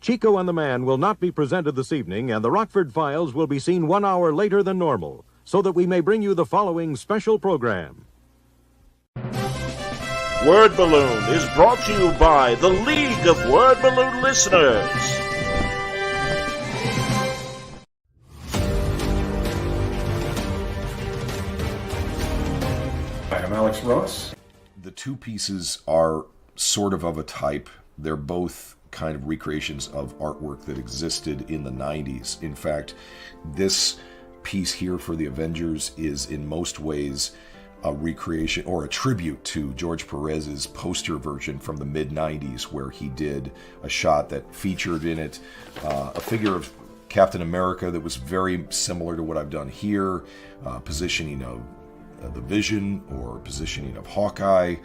Chico and the Man will not be presented this evening, and the Rockford Files will be seen 1 hour later than normal, so that we may bring you the following special program. Word Balloon is brought to you by the League of Word Balloon Listeners. I'm Alex Ross. The two pieces are sort of a type. They're both kind of recreations of artwork that existed in the 90s. In fact, this piece here for the Avengers is in most ways a recreation or a tribute to George Perez's poster version from the mid-90s, where he did a shot that featured in it a figure of Captain America that was very similar to what I've done here, positioning of the Vision or positioning of Hawkeye,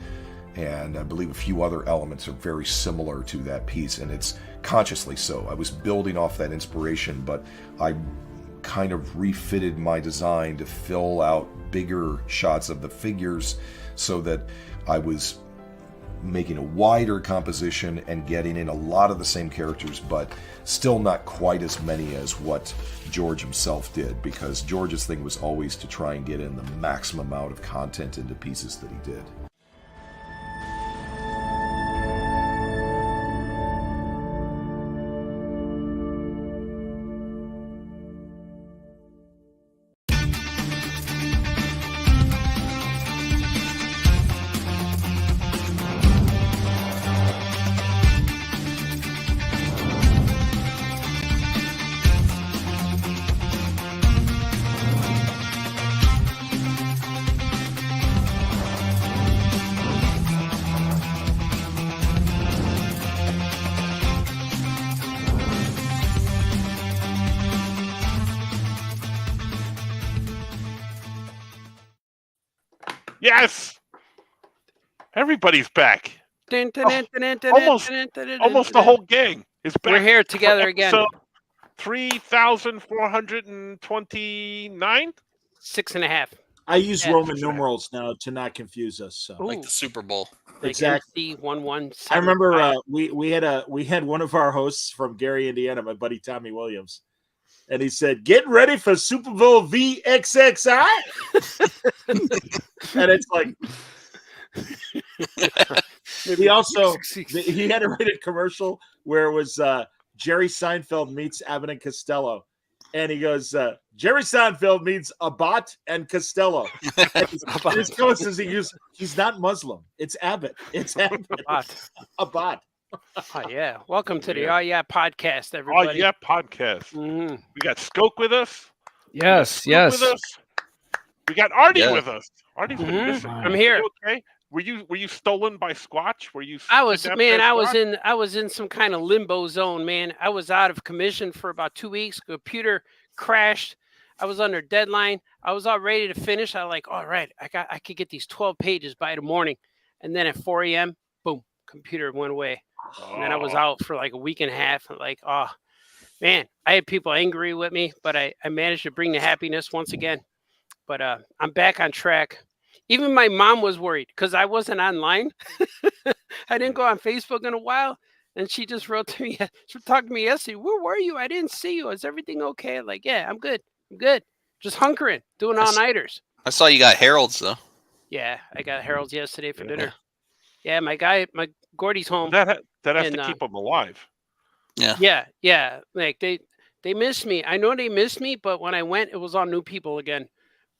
and I believe a few other elements are very similar to that piece, and it's consciously so. I was building off that inspiration, but I kind of refitted my design to fill out bigger shots of the figures so that I was making a wider composition and getting in a lot of the same characters, but still not quite as many as what George himself did, because George's thing was always to try and get in the maximum amount of content into pieces that he did. Yes! Everybody's back. Almost the whole gang is back. We're here together again. 3,429? 6.5. I use Roman numerals now to not confuse us. So. Like the Super Bowl. Exactly. Like 117. I remember we had one of our hosts from Gary, Indiana, my buddy Tommy Williams. And he said, "Get ready for Super Bowl VXXI." And it's like, he had to write a commercial where it was Jerry Seinfeld meets Abbott and Costello. And he goes, Jerry Seinfeld meets Abbott and Costello. And his co-host says he's not Muslim. It's Abbott. It's Abbott. Abbott. Oh, yeah. Welcome to the Oh Yeah podcast, everybody. Oh Yeah podcast. Mm-hmm. We got Skoke with us. Yes. With us. We got Artie with us. Artie's been missing. I'm here. Okay. Were you stolen by Squatch? I was in some kind of limbo zone, man. I was out of commission for about 2 weeks. Computer crashed. I was under deadline. I was all ready to finish. I like, all right, I could get these 12 pages by the morning. And then at 4 a.m., boom, computer went away. And then I was out for like a week and a half. Like, oh, man, I had people angry with me, but I managed to bring the happiness once again. But I'm back on track. Even my mom was worried because I wasn't online. I didn't go on Facebook in a while. And she just wrote to me. She talked to me yesterday. Where were you? I didn't see you. Is everything okay? Like, yeah, I'm good. I'm good. Just hunkering, doing all-nighters. I saw you got Harold's, though. Yeah, I got Harold's yesterday for dinner. Yeah, my Gordy's home. That has to keep them alive. Yeah. Like they miss me. I know they miss me, but when I went, it was all new people again.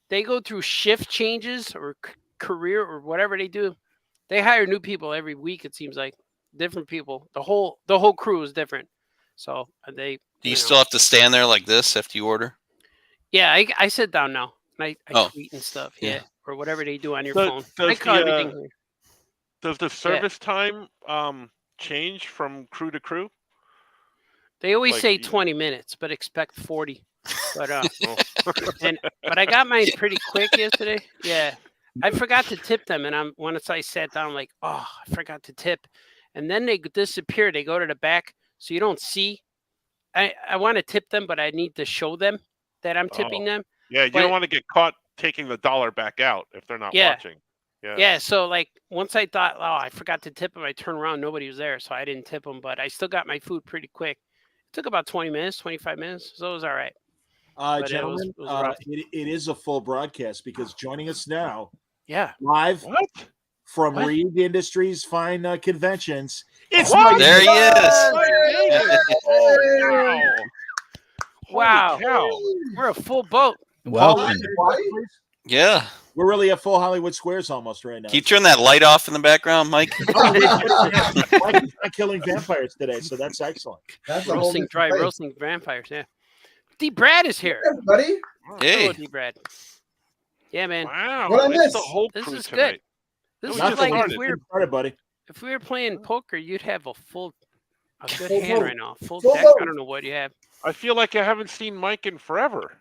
They go through shift changes or career or whatever they do. They hire new people every week. It seems like different people. The whole crew is different. So Do you still have to stand there like this after you order? Yeah, I sit down now. I tweet and stuff. Yeah, or whatever they do on your phone. I call everything here. Does the service time change from crew to crew? They always say 20 minutes, but expect 40. But but I got mine pretty quick yesterday. Yeah, I forgot to tip them, and once I sat down, like, oh, I forgot to tip, and then they disappear. They go to the back, so you don't see. I want to tip them, but I need to show them that I'm tipping them. Yeah, you don't want to get caught taking the dollar back out if they're not watching. Yeah. So like once I thought, oh, I forgot to tip them, I turned around, nobody was there, so I didn't tip them. But I still got my food pretty quick. Took about 20 minutes, 25 minutes, so it was all right. But it Gentlemen, was rough. it is a full broadcast because joining us now, Yeah. live What? from What? Reed Industries Fine Conventions, it's What? Mike. There he is. Wow. Cow. We're a full boat. Welcome. Yeah. We're really at full Hollywood Squares almost right now. Can you turn that light off in the background, Mike? Mike is not killing vampires today, so that's excellent. That's a whole Roasting different place. roasting vampires. Yeah. D. Brad is here. Everybody, Hey. Hello, D. Brad. Yeah, man. Wow. What I It's missed? the whole This crew is good. tonight. This we is just like started. if we were Started, buddy. playing poker, you'd have a good Full hand boat. right now. Full Full deck. boat. I don't know what you have. I feel like I haven't seen Mike in forever.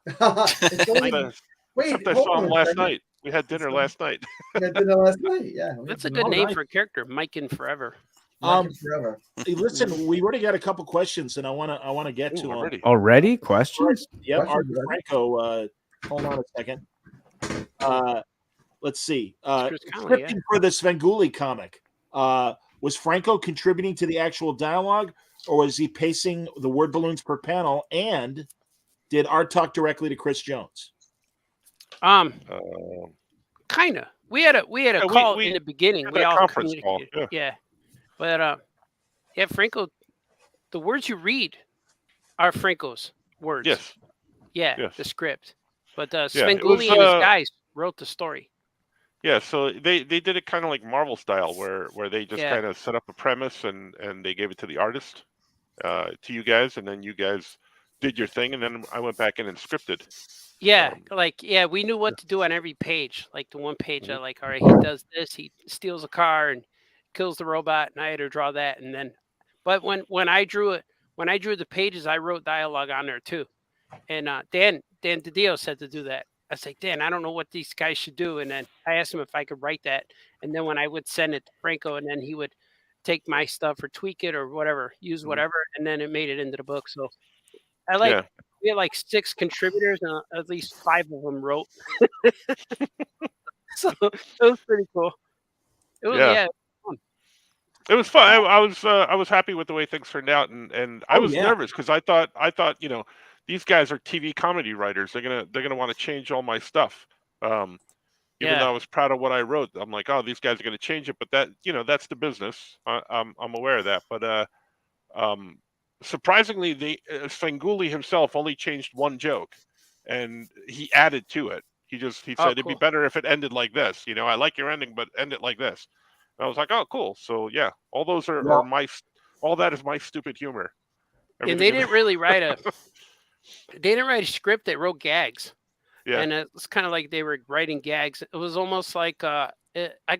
It's only- wait, Except I hold saw on him a last second. night. We had dinner last night. We had dinner last night. Yeah, That's a good name for a character, Mike in Forever. Forever. Hey, listen, we already got a couple questions, and I want to get to Ooh, them. already. Already? Questions? Yep, Questions, Art Franco. Hold on a second. Let's see. Chris Conley, Scripting for the Svengoolie comic. Was Franco contributing to the actual dialogue, or was he pacing the word balloons per panel? And did Art talk directly to Chris Jones? Kind of. We had a Yeah, call we in the beginning. had We a all conference call, communicated. Yeah. But yeah, Franco, the words you read are Franco's words. Yes. Yeah, yes. the script. But Yeah, it Svengoolie was, and his guys wrote the story. Yeah, so they did it kind of like Marvel style, where they just Yeah. kind of set up a premise and they gave it to the artist, to you guys, and then you guys did your thing, and then I went back in and scripted. Yeah, we knew what to do on every page. Like the one page, I like, all right, he does this, he steals a car and kills the robot, and I had to draw that. And then, but when I drew the pages, I wrote dialogue on there too. And Dan DiDio said to do that. I was like, Dan, I don't know what these guys should do. And then I asked him if I could write that. And then when I would send it to Franco, and then he would take my stuff or tweak it or whatever, use whatever, and then it made it into the book. So I like. Yeah. We had like 6 contributors, and at least 5 of them wrote. So it was pretty cool. It was Yeah. It was fun. I was happy with the way things turned out, and I was nervous because I thought these guys are TV comedy writers. They're gonna want to change all my stuff. Even though I was proud of what I wrote, I'm like, oh, these guys are gonna change it. But that that's the business. I'm aware of that. But surprisingly, the Svengoolie himself only changed one joke, and he added to it. He said it'd be better if it ended like this. I like your ending, but end it like this. And I was like, oh, cool. So yeah, all those are all that is my stupid humor. And they didn't really write a script. They wrote gags. Yeah. And it's kind of like they were writing gags. It was almost like I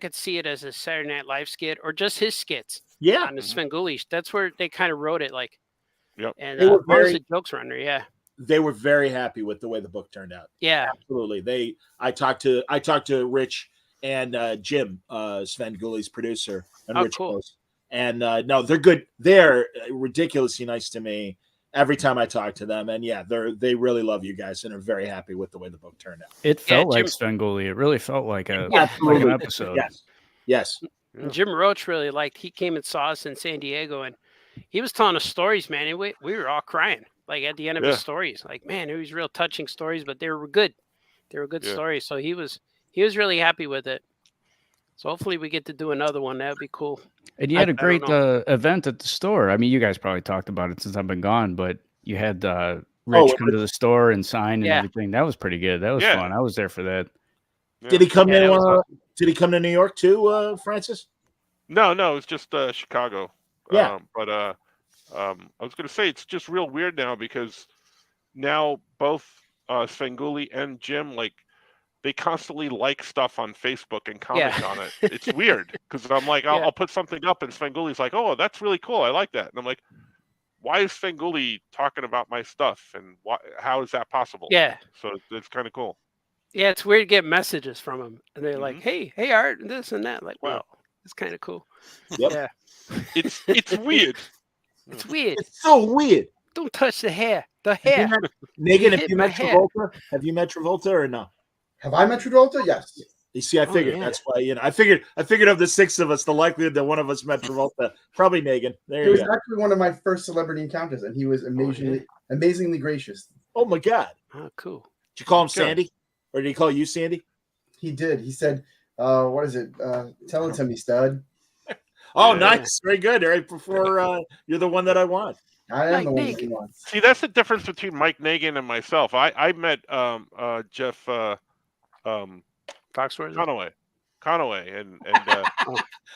could see it as a Saturday Night Live skit or just his skits. Yeah. On the Svengoolie. That's where they kind of wrote it like. Yep. And They were most of the jokes were under, yeah. They were very happy with the way the book turned out. Yeah. Absolutely. I talked to Rich and Jim, Svengoolie's producer, and Rich cool. Close. And no, they're good. They're ridiculously nice to me every time I talk to them. And yeah, they really love you guys and are very happy with the way the book turned out. It felt like Svengoolie. It really felt like like an episode. Yes. And Jim Roach really liked. He came and saw us in San Diego, and he was telling us stories, man. And we were all crying, like at the end of his stories. Like, man, it was real touching stories, but they were good. They were good stories. So he was really happy with it. So hopefully we get to do another one. That would be cool. And you had a great event at the store. I mean, you guys probably talked about it since I've been gone, but you had Rich come to the store and sign and everything. That was pretty good. That was fun. I was there for that. Yeah. Did he come to Did he come to New York too, Francis? No, it was just Chicago. Yeah. But I was going to say it's just real weird now because now both Svengoolie and Jim they constantly like stuff on Facebook and comment on it. It's weird because I'm like, I'll put something up and Svengoolie's like, oh, that's really cool. I like that. And I'm like, why is Svengoolie talking about my stuff? And how is that possible? Yeah. So it's kind of cool. Yeah, it's weird to get messages from them. And they're like, hey, Art, and this and that. Like, wow, it's kind of cool. Yep. Yeah. It's weird. It's weird. It's so weird. Don't touch the hair. The hair. Megan, have hit you my met hair. Travolta? Have you met Travolta or no? Have I met Travolta? Yes. You see, I figured that's why. I figured of the six of us, the likelihood that one of us met Travolta, probably Negan. There It you was go. actually one of my first celebrity encounters, and he was amazingly gracious. Oh my God! Oh, cool. Did you call him Sandy, or did he call you Sandy? He did. He said, "What is it? Tell it to me, stud." Oh, nice, very good. Right before you're the one that I want. I am the one that he wants. See, that's the difference between Mike Nagan and myself. I met Jeff Foxworthy. Conaway, and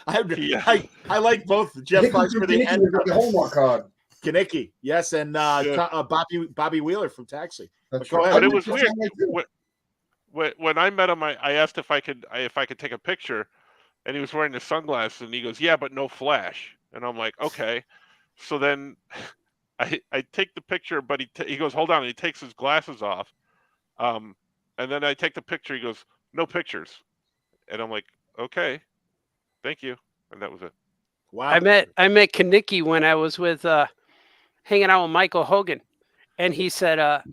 I like both Jeff Foxworthy and the Hallmark card. Kanicki, yes, and Bobby Wheeler from Taxi. That's right. But it was weird. When I met him, I asked if I could take a picture, and he was wearing the sunglasses, and he goes, "Yeah, but no flash." And I'm like, "Okay." So then I take the picture, but he goes, "Hold on," and he takes his glasses off. And then I take the picture. He goes, "No pictures," and I'm like, "Okay, thank you," and that was it. Wow. I met Kanicki when I was with hanging out with Michael Hogan, and he said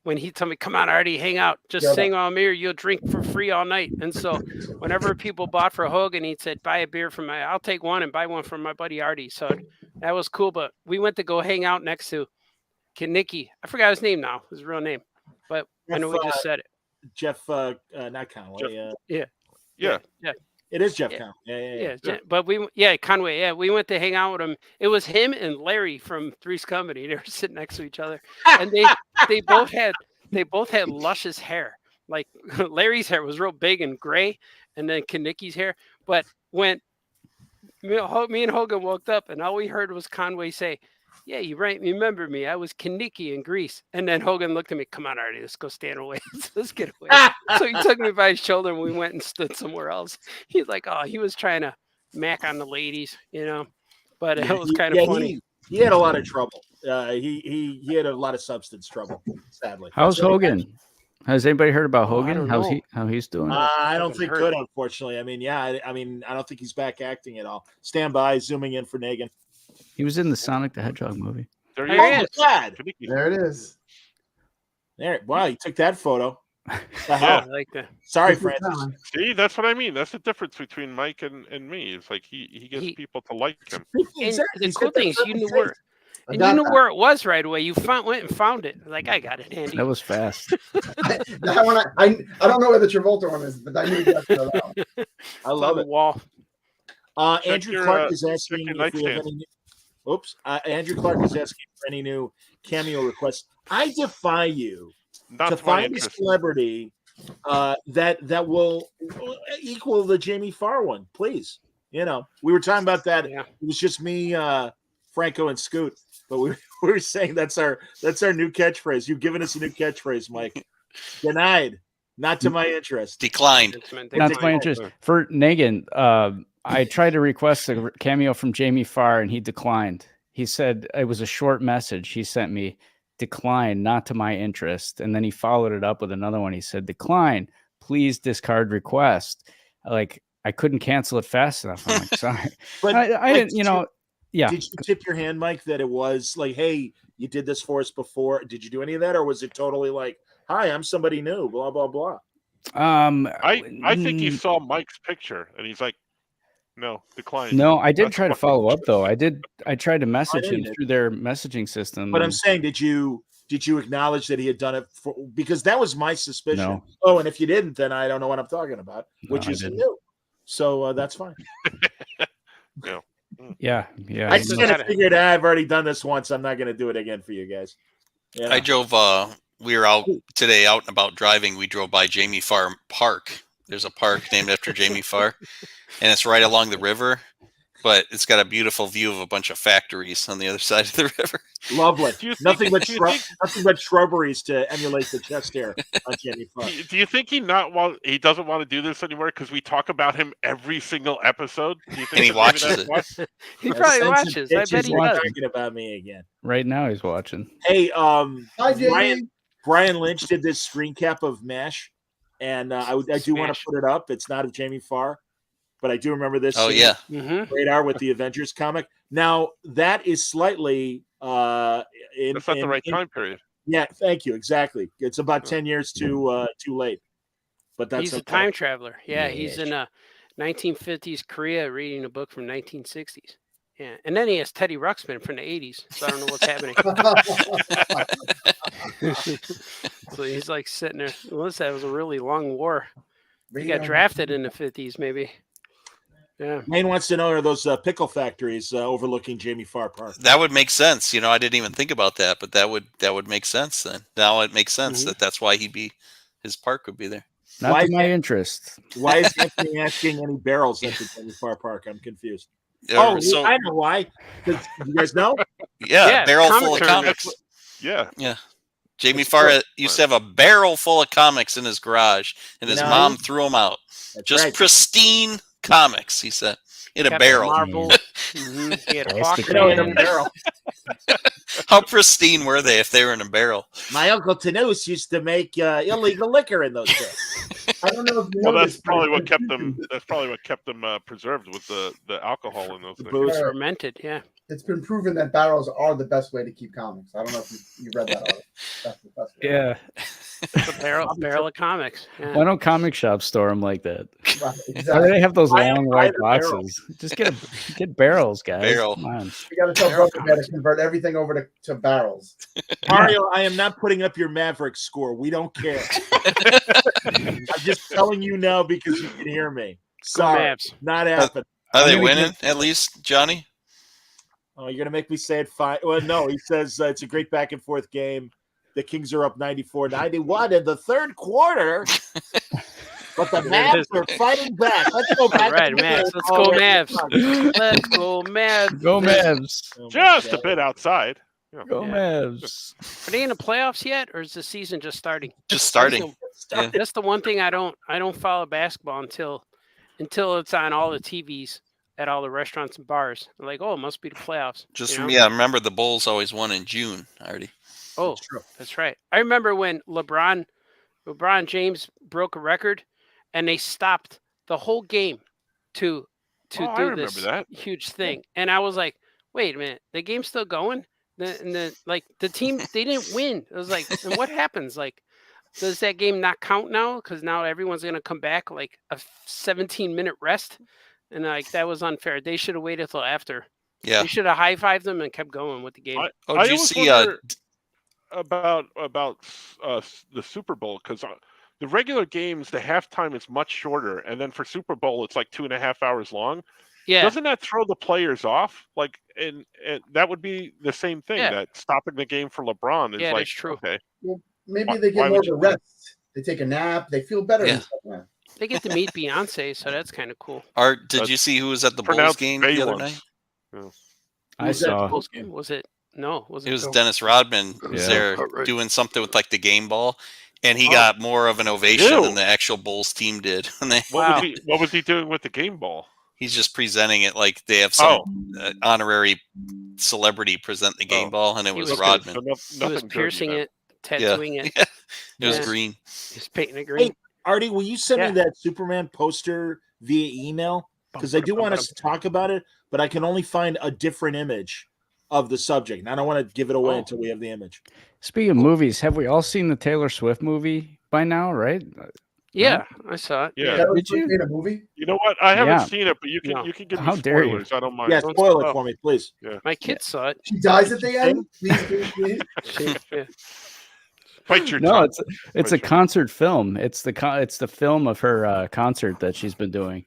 when he told me, "Come on, Artie, hang out, just sing on me, or you'll drink for free all night." And so whenever people bought for Hogan, he said, "Buy a beer from I'll take one and buy one from my buddy Artie." So that was cool. But we went to go hang out next to Kanicki. I forgot his name now, his real name, but I know we just said it. Jeff, not Conway. Yeah. It is Jeff Conway. Yeah. But Conway. Yeah, we went to hang out with him. It was him and Larry from Three's Company. They were sitting next to each other, and they both had luscious hair. Like Larry's hair was real big and gray, and then Kanicki's hair. But when me and Hogan woke up, and all we heard was Conway say, "Yeah, you right. Remember me? I was Kanicki in Greece." And then Hogan looked at me, "Come on, Artie, let's go stand away. Let's get away." So he took me by his shoulder, and we went and stood somewhere else. He's like, "Oh, he was trying to mac on the ladies, But it was kind of funny. He had a lot of trouble. He had a lot of substance trouble, sadly. How's Hogan? Has anybody heard about Hogan? How he's doing? I don't think good, unfortunately. I mean, I don't think he's back acting at all. Stand by, zooming in for Negan. He was in the Sonic the Hedgehog movie. There he is. There it is. There. Wow, you took that photo. I like that. Sorry, Francis. See, that's what I mean. That's the difference between Mike and me. It's like he gets people to like him. And the cool thing is you knew where it was right away. You went and found it. Like, I got it, Andy. That was fast. That one, I don't know where the Travolta one is, but I knew that one. I love it. Wall. Andrew Clark is asking if we have any. Andrew Clark is asking for any new cameo requests. I defy you to find a celebrity that will equal the Jamie Farr one, please. We were talking about that. Yeah. It was just me, Franco, and Scoot, but we were saying that's our new catchphrase. You've given us a new catchphrase, Mike. Denied. Not to my interest. Declined. Not to my interest. For Negan, I tried to request a cameo from Jamie Farr, and he declined. He said it was a short message he sent me. Decline, not to my interest. And then he followed it up with another one. He said, "Decline, please discard request." Like, I couldn't cancel it fast enough. I'm like, sorry. But I didn't, yeah. Did you tip your hand, Mike, that it was like, "Hey, you did this for us before"? Did you do any of that? Or was it totally like, "Hi, I'm somebody new, blah, blah, blah"? I think he saw Mike's picture and he's like, "No, decline." No, I did try to follow up though. I tried to message him through their messaging system. But I'm saying, did you acknowledge that he had done it because that was my suspicion. No. Oh, and if you didn't, then I don't know what I'm talking about, which is new. So that's fine. No. Yeah. I just kind of figured I've already done this once. I'm not going to do it again for you guys. Yeah. I drove. We were out today, out and about driving. We drove by Jamie Farr Park. There's a park named after Jamie Farr, and it's right along the river. But it's got a beautiful view of a bunch of factories on the other side of the river. Lovely. Nothing but shrubberies to emulate the chest hair on Jamie Farr. Do you think he doesn't want to do this anymore because we talk about him every single episode? Do you think and he watches it. He probably watches. I bet he does. Talking about me again. Right now he's watching. Hey, Hi, Jamie. Brian Lynch did this screen cap of MASH, and I do want to put it up. It's not of Jamie Farr, but I do remember this. Oh yeah, Radar with the Avengers comic. Now that is slightly that's not the right time period. Yeah, thank you. Exactly. It's about 10 years too late. but that's he's a okay. time traveler. Yeah, Yeah. he's in 1950s Korea reading a book from 1960s. Yeah, and then he has Teddy Ruxpin from the 80s. So I don't know what's happening. So he's like sitting there. Well, that was a really long war. He got drafted in the 50s, maybe. Yeah. Wayne wants to know, are those pickle factories overlooking Jamie Farr Park? That would make sense. You know, I didn't even think about that, but that would make sense then. Now it makes sense that's why his park would be there. Not Why to is my it- interest. Why is Anthony asking any barrels at the Jamie Farr Park? I'm confused. Yeah, Oh, I know why. 'Cause you guys know? Yeah, barrel comic full of tournament. comics. Yeah. Jamie Farr used to have a barrel full of comics in his garage, and his No. mom threw them out. That's Just right. pristine comics, he said, in a Captain barrel. Marvel. He had Plastic You know, in a Hawkman. barrel. How pristine were they if they were in a barrel? My uncle Tanous used to make illegal liquor in those days. I don't know if you Well, know that's this, probably but what kept them. That's probably what kept them preserved with the alcohol in those things. Booze. Fermented, yeah. It's been proven that barrels are the best way to keep comics. I don't know if you read that already. That's the best way. Yeah. It's a barrel of comics. Yeah. Why don't comic shops store them like that? Right, Why do exactly. they have those Buy long a white barrel. boxes? Just get barrels, guys. Barrel. Come on. We got to tell Barrel Broken to convert everything over to barrels. Mario, I am not putting up your Maverick score. We don't care. I'm just telling you now because you can hear me. Go Sorry, Mavs. not happening. Are they gonna winning at least, Johnny? Oh, you're gonna make me say it fine. Well, no, he says it's a great back and forth game. The Kings are up 94-91 in the third quarter, but the Mavs are fighting back. Let's go back. All right, to the Mavs. game. Let's go, Mavs. Let's go, Mavs. Go Mavs. Oh my Just a God. bit outside. Yeah. Go Yeah. Mavs. Are they in the playoffs yet, or is the season just starting? Just starting. Yeah. That's the one thing I don't follow basketball until it's on all the TVs at all the restaurants and bars. I'm like, oh, it must be the playoffs. Just you know? yeah, remember the Bulls always won in June already. Oh, that's right. I remember when LeBron James broke a record, and they stopped the whole game to Oh, I do remember this that. huge thing, and I was like, wait a minute, the game's still going. The team they didn't win. It was like, and what happens? Like, does that game not count now? Because now everyone's gonna come back like a 17-minute rest, and like that was unfair. They should have waited till after. Yeah. They should have high-fived them and kept going with the game. Oh, I did you always see? wonder about the Super Bowl, because the regular games, the halftime is much shorter, and then for Super Bowl it's like 2.5 hours long. Yeah, Doesn't that throw the players off? Like, and that would be the same thing. Yeah. That stopping the game for LeBron is Yeah, like, that's true. okay, Maybe Why- they why get more would of a you do it? rest. They take a nap. They feel better. Yeah. And stuff now. they get to meet Beyonce, so that's kind of cool. Art, did That's you see who was at the Bulls pronounced game the other valence. night? I Who's that? saw. Bulls game? Was it? No, was it? It was Bill? Dennis Rodman was Yeah. there Oh, right. doing something with like the game ball, and he Oh. got more of an ovation Ew. than the actual Bulls team did. When they, Wow. What was he doing with the game ball? he's just presenting it like they have some Oh, honorary celebrity present the game Oh. ball, and it He was was- Rodman. So He was nothing dirty piercing then. it, tattooing it. It was Yeah. green. He's painting it green. Artie, will you send Yeah. me that Superman poster via email? Because I do want us to talk about it, but I can only find a different image of the subject. And I don't want to give it away Oh. until we have the image. Speaking of movies, have we all seen the Taylor Swift movie by now? Right? Yeah, I saw it. Yeah. That was Did you? made a movie. You know what? I haven't Yeah. seen it, but you can No. you can give How me dare you. spoilers. I don't mind. Yeah, Don't spoil spoil. it for me, please. My kids saw it. She dies at the end. Please. Yeah. Bite your No, tongue. it's a Richard. concert film. It's the film of her concert that she's been doing.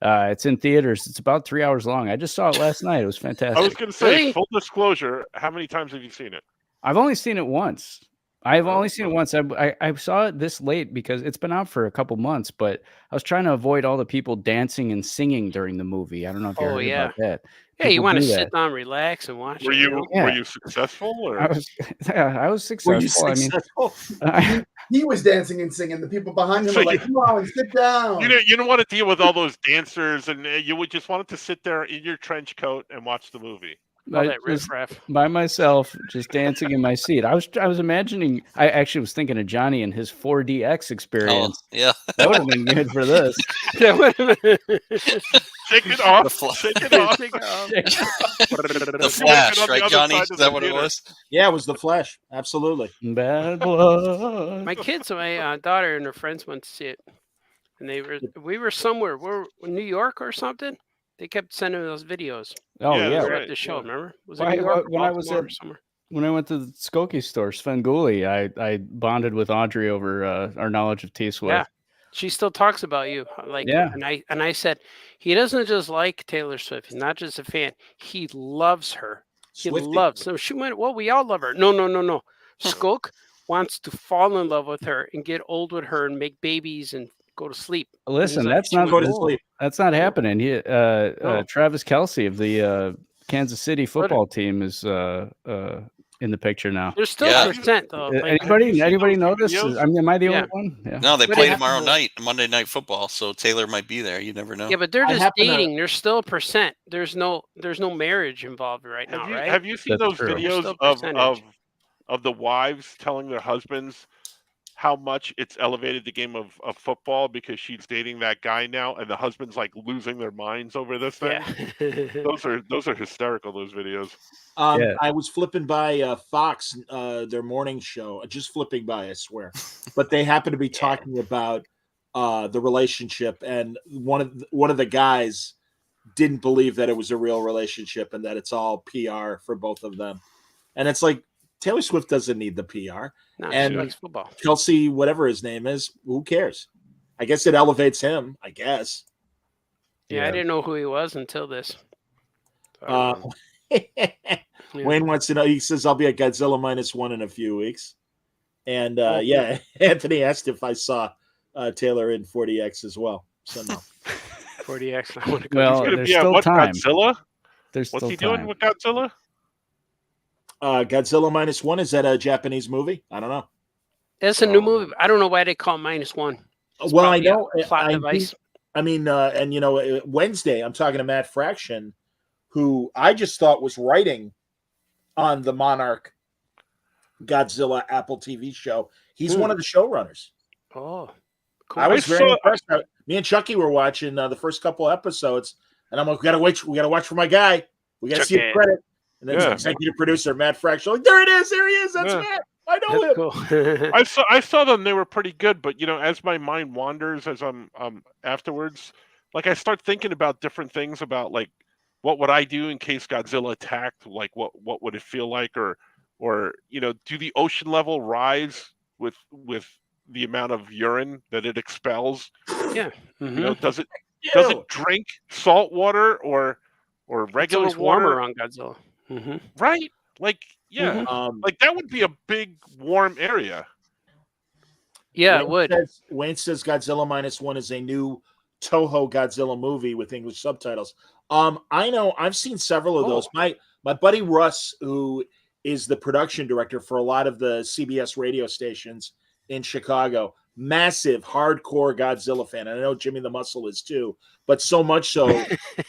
It's in theaters. It's about 3 hours long. I just saw it last night. It was I was fantastic. going to say, Really? full disclosure, how many times have you seen it? I've only seen it once. I've Oh, only seen it once. I saw it this late because it's been out for a couple months, but I was trying to avoid all the people dancing and singing during the movie. I don't know if you Oh, heard yeah. about that. Yeah, you People want to do sit that. down, relax, and watch Were it. you know? Yeah. were you successful or I was Were you successful. successful? He was dancing and singing. The people behind him So were like, "Come on, sit down." you don't want to deal with all those dancers, and you would just wanted to sit there in your trench coat and watch the movie. All I that was riffraff. by myself, just dancing in my seat. I was imagining. I actually was thinking of Johnny and his 4DX Oh, experience. yeah. That would have been good for this. That would've been- Shake it off. The fl- Shake it off. Take it off. The Flash, right, Johnny? Is that what it was? Yeah, it was The Flash. Absolutely. Bad blood. My kids, my daughter and her friends went to see it. and we were somewhere. We're in New York or something. They kept sending those videos. Oh Yeah, yeah, We that's were right. at the show. Yeah. Remember? Was Well, it New York? when I was Baltimore at- or somewhere? when I went to the Skokie store, Svengoolie, I bonded with Audrey over our knowledge of T Swift. Yeah. She still talks about you, like, Yeah. And I said, he doesn't just like Taylor Swift. He's not just a fan. He loves her. He Swiftie. loves. So she went. Well, we all love her. No. Skook wants to fall in love with her and get old with her and make babies and go to sleep. Listen, like, that's she not Go to sleep. that's not happening. No. Travis Kelce of the Kansas City football team is in the picture now. There's still Yeah. percent though. Like, Anybody notice? videos? I mean, am I the Yeah. only one? Yeah. No, they But play it tomorrow happened- night, Monday Night Football. So Taylor might be there. You never know. yeah, but they're I just happen to- dating. There's still a percent. There's no marriage involved right now, right? Have you seen That's those true. videos Still of percentage. the wives telling their husbands how much it's elevated the game of football because she's dating that guy now, and the husband's like losing their minds over this thing? Yeah. Those are hysterical. Those videos. Yeah. I was flipping by Fox, their morning show, just flipping by, I swear. But they happened to be talking about the relationship, and one of the guys didn't believe that it was a real relationship and that it's all PR for both of them. And it's like, Taylor Swift doesn't need the PR. No, And- she likes football. Kelsey, whatever his name is, who cares? I guess it elevates him, I guess. Yeah, I Yeah. didn't know who he was until this. Uh, Wayne wants to know, he says, I'll be at Godzilla -1 in a few weeks. And yeah, Anthony asked if I saw Taylor in 40X as well. So no. 40X. I want to go. Well, He's gonna there's be at still what, time. Godzilla? There's What's still he time. doing with Godzilla? Godzilla -1, is that a Japanese movie? I don't know. It's a new movie. I don't know why they call it -1. It's Well, I probably a know. plot I device. mean, and Wednesday, I'm talking to Matt Fraction, who I just thought was writing on the Monarch Godzilla Apple TV show. He's one of the showrunners. Oh, I was very saw- impressed. Me and Chucky were watching the first couple episodes, and I'm like, we gotta watch for my guy. We gotta see the Chucky. credit. And then Yeah. executive producer Matt Fraction, like, there it is, there he is. That's Yeah. Matt. I know that's him. cool. I saw them; they were pretty good. But as my mind wanders, as I'm afterwards, like I start thinking about different things about like what would I do in case Godzilla attacked? Like what would it feel like, or do the ocean level rise with the amount of urine that it expels? Yeah. Mhm. Does it drink salt water or It's regular always water? warmer on Godzilla. Hmm. Right? Like yeah, like that would be a big warm area. Yeah, Wayne it would. Wayne says Godzilla -1 is a new Toho Godzilla movie with English subtitles. I know I've seen several of those. My buddy Russ, who is the production director for a lot of the CBS radio stations in Chicago, massive hardcore Godzilla fan. And I know Jimmy the Muscle is too, but so much so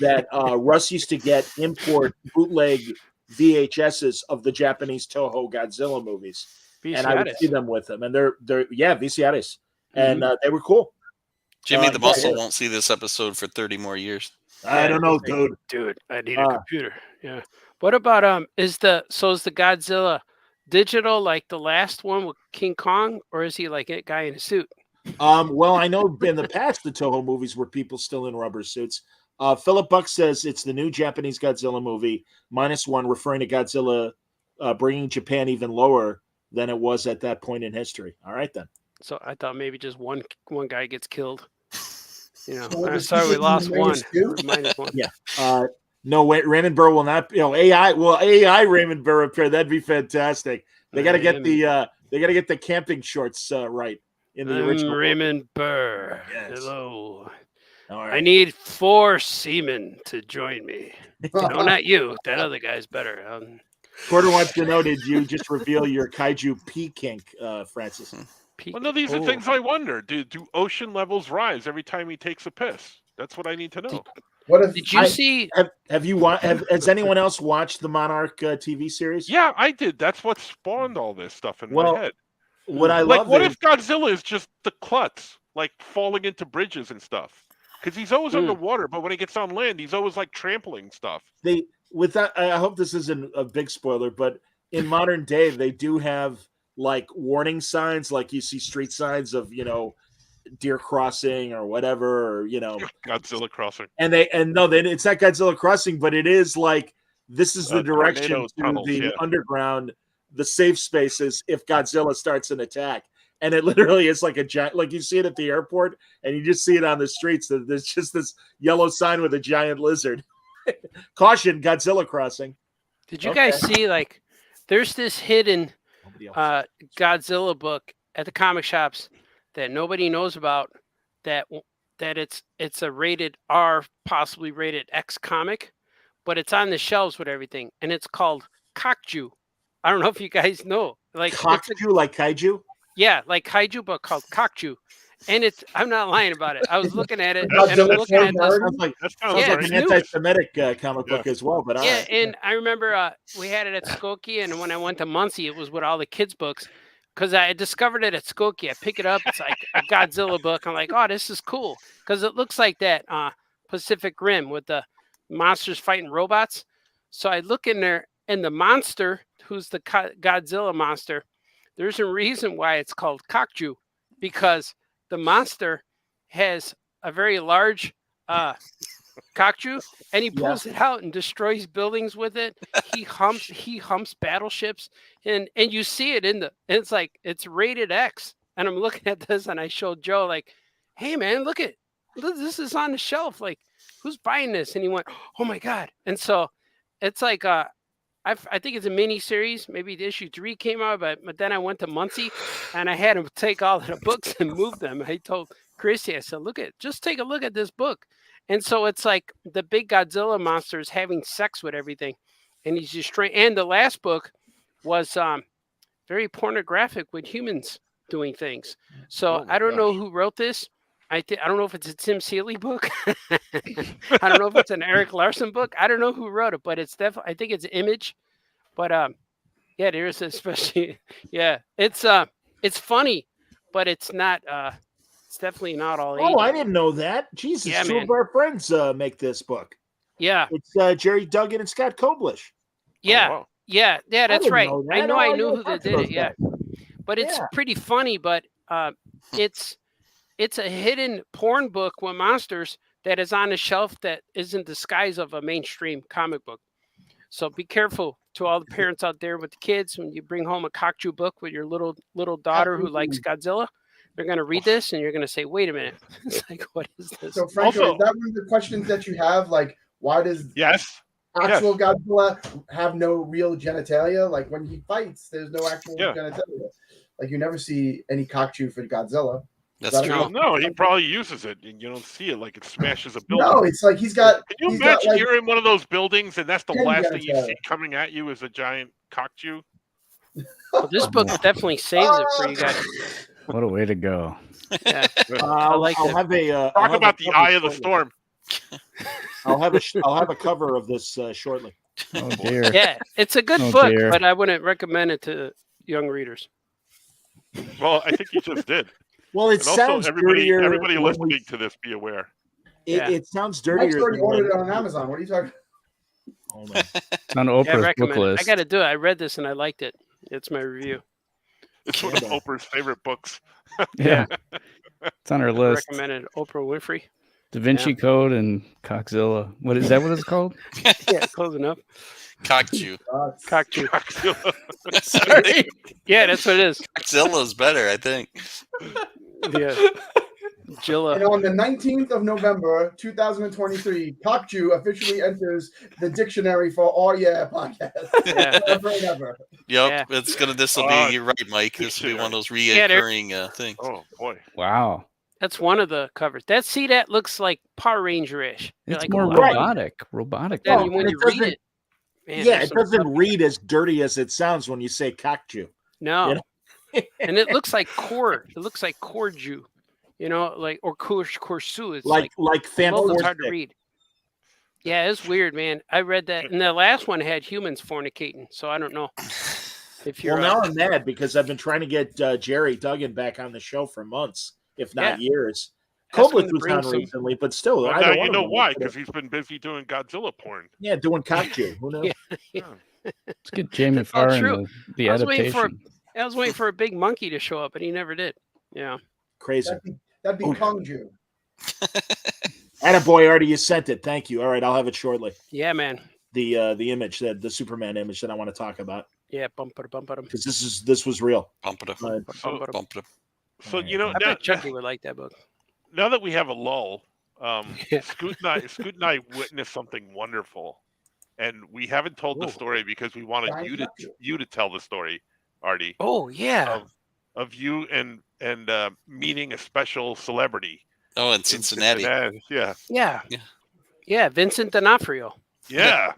that Russ used to get import bootleg VHSs of the Japanese Toho Godzilla movies. And I would Viciatis. see them with them, and they're Viciatis, and they were cool. Jimmy the yeah, Muscle yeah. won't see this episode for 30 more years. I don't know, dude. Dude, I need a computer. Yeah. What about is the Godzilla digital like the last one with King Kong, or is he like a guy in a suit? Well, I know in the past the Toho movies were people still in rubber suits. Philip Buck says it's the new Japanese Godzilla movie -1, referring to Godzilla bringing Japan even lower than it was at that point in history. All right, then. So I thought maybe just one guy gets killed. So I'm is sorry we he lost one. -2? -1. Yeah. No, Raymond Burr will not. AI Raymond Burr appear. That'd be fantastic. They got to get the camping shorts right in the I'm original. Raymond Burr. Yes. Hello. All I right. need 4 seamen to join me. No, not you. That other guy's better. Porter wants to know: did you just reveal your kaiju pee kink, Francis? Well, no, these are things I wonder. Do ocean levels rise every time he takes a piss? That's what I need to know. What if Did you see? Has anyone else watched the Monarch TV series? Yeah, I did. That's what spawned all this stuff in Well, my head. What I Like, love what is if Godzilla is just the klutz, like falling into bridges and stuff? Because he's always underwater, but when he gets on land, he's always like trampling stuff. with that. I hope this isn't a big spoiler, but in modern day, they do have like warning signs, like you see street signs of Deer Crossing or whatever, or Godzilla Crossing. And it's not Godzilla Crossing, but it is like this is the direction Tornado to tunnels, the yeah. underground, the safe spaces if Godzilla starts an attack. And it literally is like a giant, like you see it at the airport, and you just see it on the streets. There's just this yellow sign with a giant lizard. Caution, Godzilla Crossing. Did you guys see, like, there's this hidden Godzilla book at the comic shops that nobody knows about, that it's a rated R, possibly rated X comic, but it's on the shelves with everything, and it's called Kaiju. I don't know if you guys know. Like Kaiju, like kaiju? Yeah, like kaiju book called Kaiju. And I'm not lying about it. I was looking at it, and I'm looking at this. Sounds like an anti-Semitic comic book as well. But yeah, and I remember we had it at Skokie, and when I went to Muncie, it was with all the kids' books, because I discovered it at Skokie. I pick it up, it's like a Godzilla book. I'm like, oh, this is cool, because it looks like that Pacific Rim with the monsters fighting robots. So I look in there, and the monster, who's the Godzilla monster, there's a reason why it's called Kaiju, because the monster has a very large kaiju, and he pulls it out and destroys buildings with it. He humps battleships, and you see it it's like it's rated X. And I'm looking at this, and I showed Joe, like, hey man, look, this is on the shelf. Like, who's buying this? And he went, oh my God. And so it's like I think it's a mini series. Maybe the issue 3 came out, but then I went to Muncie, and I had him take all of the books and move them. I told Christy, I said, just take a look at this book. And so it's like the big Godzilla monster is having sex with everything, and he's just trying. And the last book was very pornographic with humans doing things. So I don't know who wrote this. I don't know if it's a Tim Seeley book. I don't know if it's an Eric Larson book. I don't know who wrote it, but it's definitely, I think it's Image. But yeah, there's especially, yeah, it's funny, but it's not. It's definitely not all. Oh, I didn't know that. Jesus, yeah, two man. of our friends make this book. Yeah, it's Jerry Duggan and Scott Koblish. Yeah, oh, wow. yeah, that's right. I knew who that did it. Yeah, but it's pretty funny. But it's a hidden porn book with monsters that is on a shelf that isn't the disguise of a mainstream comic book. So be careful to all the parents out there with the kids when you bring home a Kaiju book with your little daughter who likes Godzilla. They're going to read this, and you're going to say, wait a minute. It's like, what is this? So, Franco, is that one of the questions that you have? Like, why does actual Godzilla have no real genitalia? Like, when he fights, there's no actual genitalia. Like, you never see any Kaiju for Godzilla. That's true. No, he probably uses it, and you don't see it. Like, it smashes a building. No, it's like he's got. Can you imagine you're in one of those buildings, and that's the last thing you see coming at you is a giant Kaiju? Well, this book definitely saves it for you guys. What a way to go! Yeah, I'll have a talk about the eye of the storm. I'll have a cover of this shortly. Oh dear! Yeah, it's a good book, but I wouldn't recommend it to young readers. Well, I think you just did. Well, it sounds everybody dirtier listening to this, be aware. It sounds dirtier. I already ordered it on Amazon. What are you talking about? Oh, man. It's on Oprah's book list. I got to do it. I read this and I liked it. It's my review. It's one of Oprah's favorite books. Yeah. It's on her list. Recommended Oprah Winfrey. Da Vinci Code and Coxzilla. What is that? What it's called? Yeah, close enough. Kaiju. Kaiju. Sorry. Yeah, that's what it is. Godzilla's better, I think. Yeah. Jilla. And on the 19th of November, 2023, Kaiju officially enters the dictionary for all podcasts. Yeah. Never and ever. Yep, this will be, you're right, Mike. This will be one of those reoccurring things. Oh boy. Wow. That's one of the covers. That looks like Power Ranger-ish. It's like more robotic. Then when you read it, man, it doesn't read as dirty as it sounds when you say Kaiju. No. You know? And it looks like core. It looks like Korju. You know, like, or Korsu. It's like Phantom. It's hard Force to read. Yeah, it's weird, man. I read that, and the last one had humans fornicating. So I don't know if you're. Well, now I'm mad because I've been trying to get Jerry Duggan back on the show for months, if not years. Koblish was on recently, but still, well, now you know why? Because he's been busy doing Godzilla porn. Yeah, doing Kaiju. Who knows? Let's get Jamie Farr in the adaptation. I was waiting for a big monkey to show up, and he never did. Yeah. Crazy. That'd be Kong Ju. Attaboy, Artie, you sent it. Thank you. All right, I'll have it shortly. Yeah, man. The image, the Superman image that I want to talk about. Yeah, bump it. Because this was real. Bump it. So you know, I bet Chucky would like that book. Now that we have a lull, Scoot and I witnessed something wonderful, and we haven't told the story because we wanted you to tell the story, Artie. Oh yeah. Of you and meeting a special celebrity. Oh, in Cincinnati. Yeah, Vincent D'Onofrio. Yeah.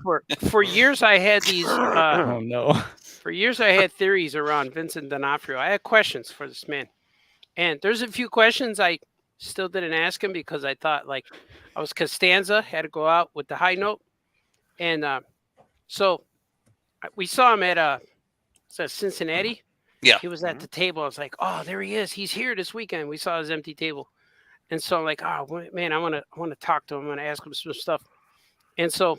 For years I had these. Oh no. For years I had theories around Vincent D'Onofrio. I had questions for this man, and there's a few questions I still didn't ask him because I thought like I was Costanza, had to go out with the high note, and so we saw him at Cincinnati. Yeah, he was at the table. I was like, oh, there he is. He's here this weekend. We saw his empty table, and so I'm like, oh man, I want to talk to him. I want to ask him some stuff, and so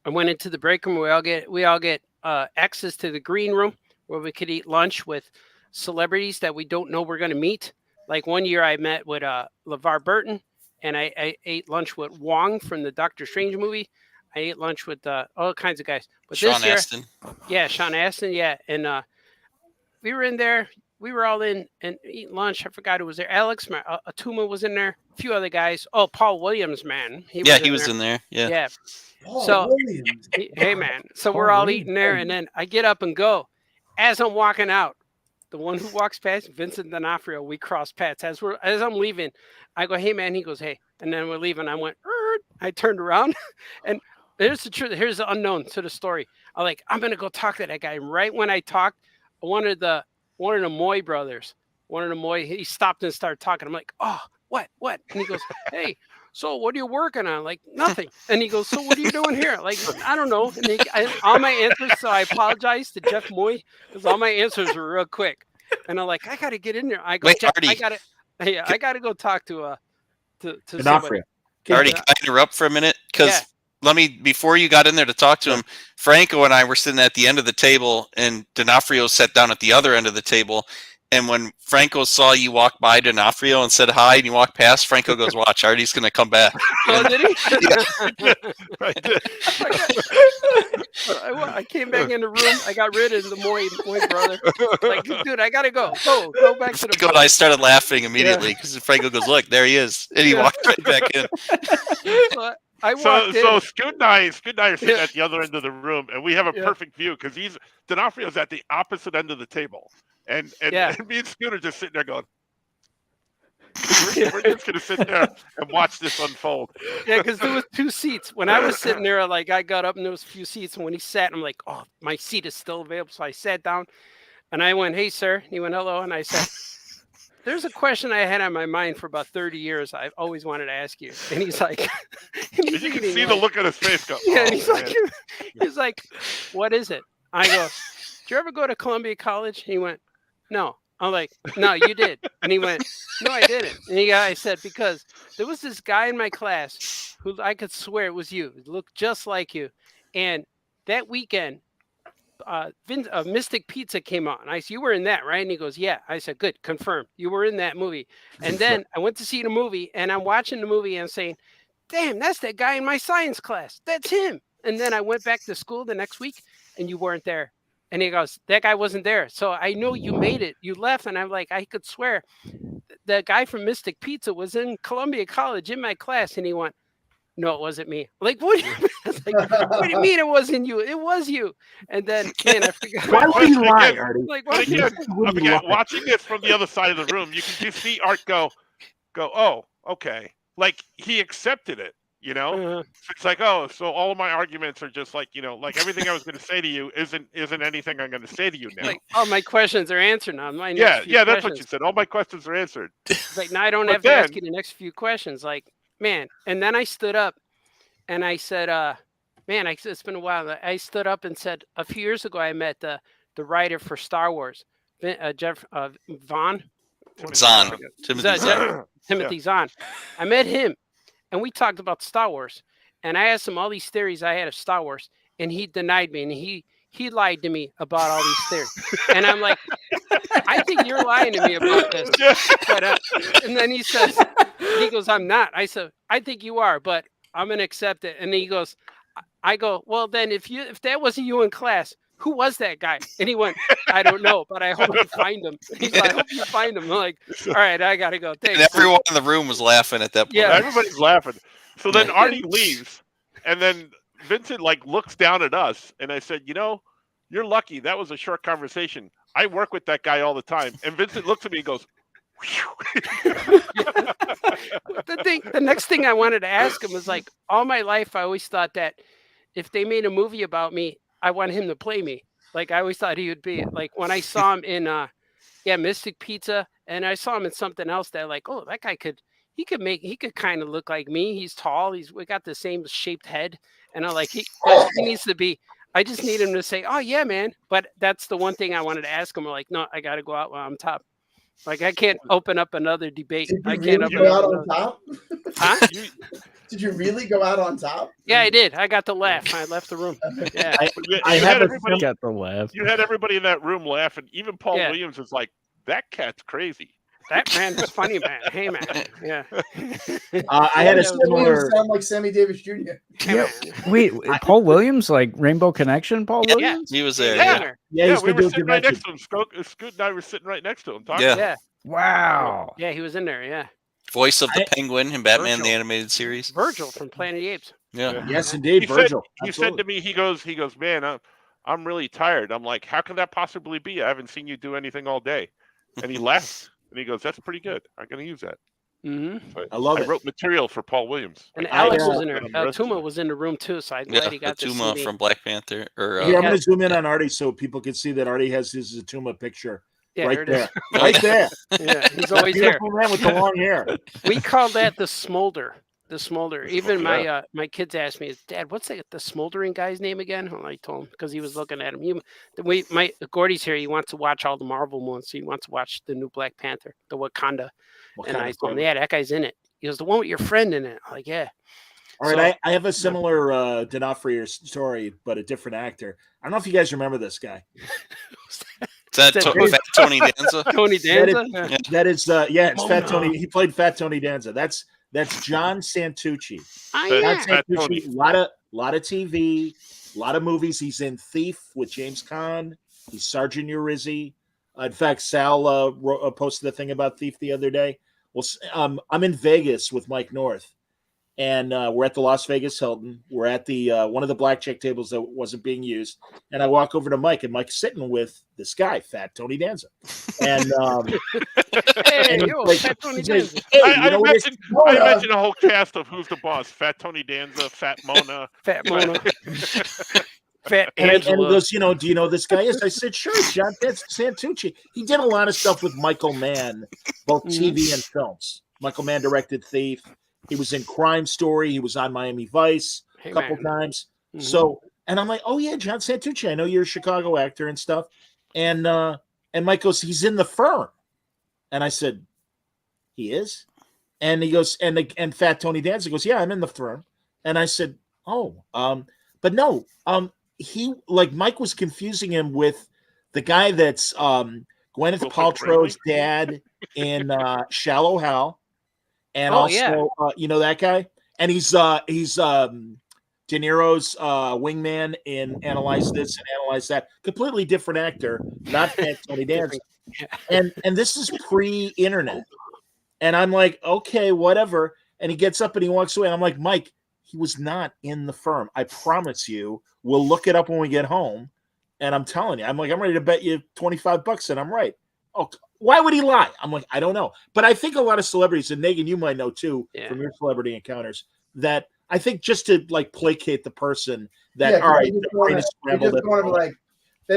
I went into the break room. We all get access to the green room where we could eat lunch with celebrities that we don't know we're going to meet. Like one year I met with LeVar Burton, and I ate lunch with Wong from the Doctor Strange movie. I ate lunch with all kinds of guys. But Sean this year, Astin. Yeah, Sean Astin. Yeah, and we were in there. We were all in and eating lunch. I forgot who was there. Alex Atuma was in there. A few other guys. Oh, Paul Williams, man. He was in there. Yeah. So, hey, man. So we're all eating there, and then I get up and go. As I'm walking out, the one who walks past, Vincent D'Onofrio, we cross paths. As I'm leaving, I go, hey, man. He goes, hey. And then we're leaving. I went, I turned around, and here's the truth. Here's the unknown to the story. I'm going to go talk to that guy. And right when I talked, one of the Moy brothers, he stopped and started talking. I'm like, oh, what? And he goes, hey, so what are you working on? Like, nothing. And he goes, so what are you doing here? Like, I don't know. And all my answers, so I apologize to Jeff Moy because all my answers were real quick. And I'm like, I got to get in there. I go, Jeff, I got to go talk to somebody. Artie, can I interrupt for a minute? Because before you got in there to talk to him, Franco and I were sitting at the end of the table, and D'Onofrio sat down at the other end of the table. And when Franco saw you walk by D'Onofrio and said hi, and you walked past, Franco goes, "Watch, Artie's going to come back." Oh, did he? I came back in the room. I got rid of the Moy brother. Like, dude, I gotta go. Go back to the. Franco and I started laughing immediately because Franco goes, "Look, there he is," and he walked right back in. So Scoot and I are sitting at the other end of the room, and we have a perfect view because D'Onofrio's at the opposite end of the table, and me and Scoot are just sitting there going, we're just gonna sit there and watch this unfold. Yeah, because there was 2 seats. When I was sitting there, like I got up and there was a few seats, and when he sat, I'm like, oh, my seat is still available. So I sat down, and I went, hey, sir. And he went, hello, and I said, there's a question I had on my mind for about 30 years. I've always wanted to ask you. And he's like, and you can see the look on his face go. Yeah, and he's like, what is it? I go, did you ever go to Columbia College? He went, no. I'm like, no, you did. And he went, no, I didn't. And I said, because there was this guy in my class who I could swear it was you. It looked just like you. And that weekend, Mystic Pizza came on. I said, you were in that, right? And he goes, yeah. I said, good, confirmed. You were in that movie. And then I went to see the movie, and I'm watching the movie and I'm saying, damn, that's that guy in my science class. That's him. And then I went back to school the next week, and you weren't there. And he goes, that guy wasn't there. So I know you made it. You left. And I'm like, I could swear the guy from Mystic Pizza was in Columbia College in my class. And he went, no, it wasn't me. Like, what do you mean? What do you mean it wasn't you? It was you. And then, man, I forgot. Why would you lie, Artie? Like, again, watching this from the other side of the room, you can just see Art go, oh, okay. Like, he accepted it. You know, it's like, oh, so all of my arguments are just like, like everything I was going to say to you isn't anything I'm going to say to you now. Like, all my questions are answered now. That's what you said. All my questions are answered. Like, now I don't have to ask you the next few questions. Like, man. And then I stood up and I said, man, it's been a while. I stood up and said, a few years ago, I met the writer for Star Wars, Timothy Zahn. I met him. And we talked about Star Wars, and I asked him all these theories I had of Star Wars, and he denied me, and he lied to me about all these theories. And I'm like, I think you're lying to me about this. But, and then he goes, I'm not. I said, I think you are, but I'm going to accept it. And he goes, I go, well, then if that wasn't you in class, who was that guy? And he went, I don't know, but I hope you find him. He's like, I hope you find him. I'm like, all right, I got to go. Thanks. And everyone in the room was laughing at that point. Yeah, everybody's laughing. So then Artie leaves, and then Vincent looks down at us, and I said, you're lucky. That was a short conversation. I work with that guy all the time. And Vincent looks at me and goes, the next thing I wanted to ask him was like, all my life I always thought that if they made a movie about me, I want him to play me. Like I always thought he would be like when I saw him in Mystic Pizza, and I saw him in something else that like, oh, that guy could kind of look like me. He's tall. We got the same shaped head, and I'm like, he needs to be. I just need him to say, oh yeah, man. But that's the one thing I wanted to ask him. I'm like, no, I got to go out while I'm top. Like I can't open up another debate. I can't really go out on top. Huh? Did you really go out on top? Yeah, I did. I got the laugh. I left the room. Yeah, I had everybody got the laugh. You had everybody in that room laughing. Even Paul Williams was like, "That cat's crazy." That man is funny, man. Hey, man. Yeah. I had a similar. Sound like Sammy Davis Jr. Yeah. Wait, Paul Williams, like Rainbow Connection? Paul Williams? He was there. Yeah, we were sitting right next to him. Scoot and I were sitting right next to him. Talking. Yeah. Wow. Yeah, he was in there. Yeah. Voice of the Penguin in Batman the Animated Series. Virgil from Planet of the Apes. Yeah. Yes, indeed, Virgil. He said to me, he goes, man, I'm really tired. I'm like, how can that possibly be? I haven't seen you do anything all day. And he laughed. And he goes, that's pretty good. I'm going to use that. Mm-hmm. So I love it. I wrote material for Paul Williams. And Alex was in there. Tuma was in the room too. So I'm glad he got to see Tuma me. from Black Panther. Here, I'm going to zoom in on Artie so people can see that Artie has his Zatuma picture. Yeah, right there. Right there. Yeah, he's always there. Man with the long hair. We call that the smolder. The smolder. Even my kids asked me, Dad, what's the smoldering guy's name again? And I told him because he was looking at him. Gordy's here. He wants to watch all the Marvel ones. He wants to watch the new Black Panther, the Wakanda. And I told him, yeah, that guy's in it. He goes, the one with your friend in it. I'm like, yeah. All right, I have a similar D'Onofrio story, but a different actor. I don't know if you guys remember this guy. Is that Fat Tony Danza? Tony Danza? That is it's Fat Tony. He played Fat Tony Danza. That's John Santucci. John Santucci, a lot of TV, a lot of movies. He's in Thief with James Caan. He's Sergeant Urizi. In fact, Sal posted a thing about Thief the other day. Well, I'm in Vegas with Mike North, and we're at the Las Vegas Hilton. We're at the one of the blackjack tables that wasn't being used, and I walk over to Mike, and Mike's sitting with this guy, Fat Tony Danza, and Fat Tony Danza. I imagine a whole cast of Who's the Boss: Fat Tony Danza, Fat Mona, Fat Mona. Fat and he goes, do you know this guy is? I said, sure, John. That's Santucci. He did a lot of stuff with Michael Mann, both TV and films. Michael Mann directed Thief. He was in Crime Story. He was on Miami Vice a couple times. Mm-hmm. So, and I'm like, oh yeah, John Santucci. I know you're a Chicago actor and stuff. And Mike goes, he's in The Firm. And I said, he is? And he goes, and Fat Tony Danza goes, yeah, I'm in The Firm. And I said, oh, but no, Mike was confusing him with the guy that's Gwyneth Paltrow's dad in Shallow Hal. And that guy, and he's De Niro's wingman in Analyze This and Analyze That. Completely different actor, not Fat Tony Danza. And this is pre-internet. And I'm like, okay, whatever. And he gets up and he walks away. And I'm like, Mike, he was not in The Firm. I promise you. We'll look it up when we get home. And I'm telling you, I'm ready to bet you $25 and I'm right. Oh, why would he lie? I'm like, I don't know. But I think a lot of celebrities, and Negan, you might know too from your celebrity encounters, that I think just to placate the person that, all right, they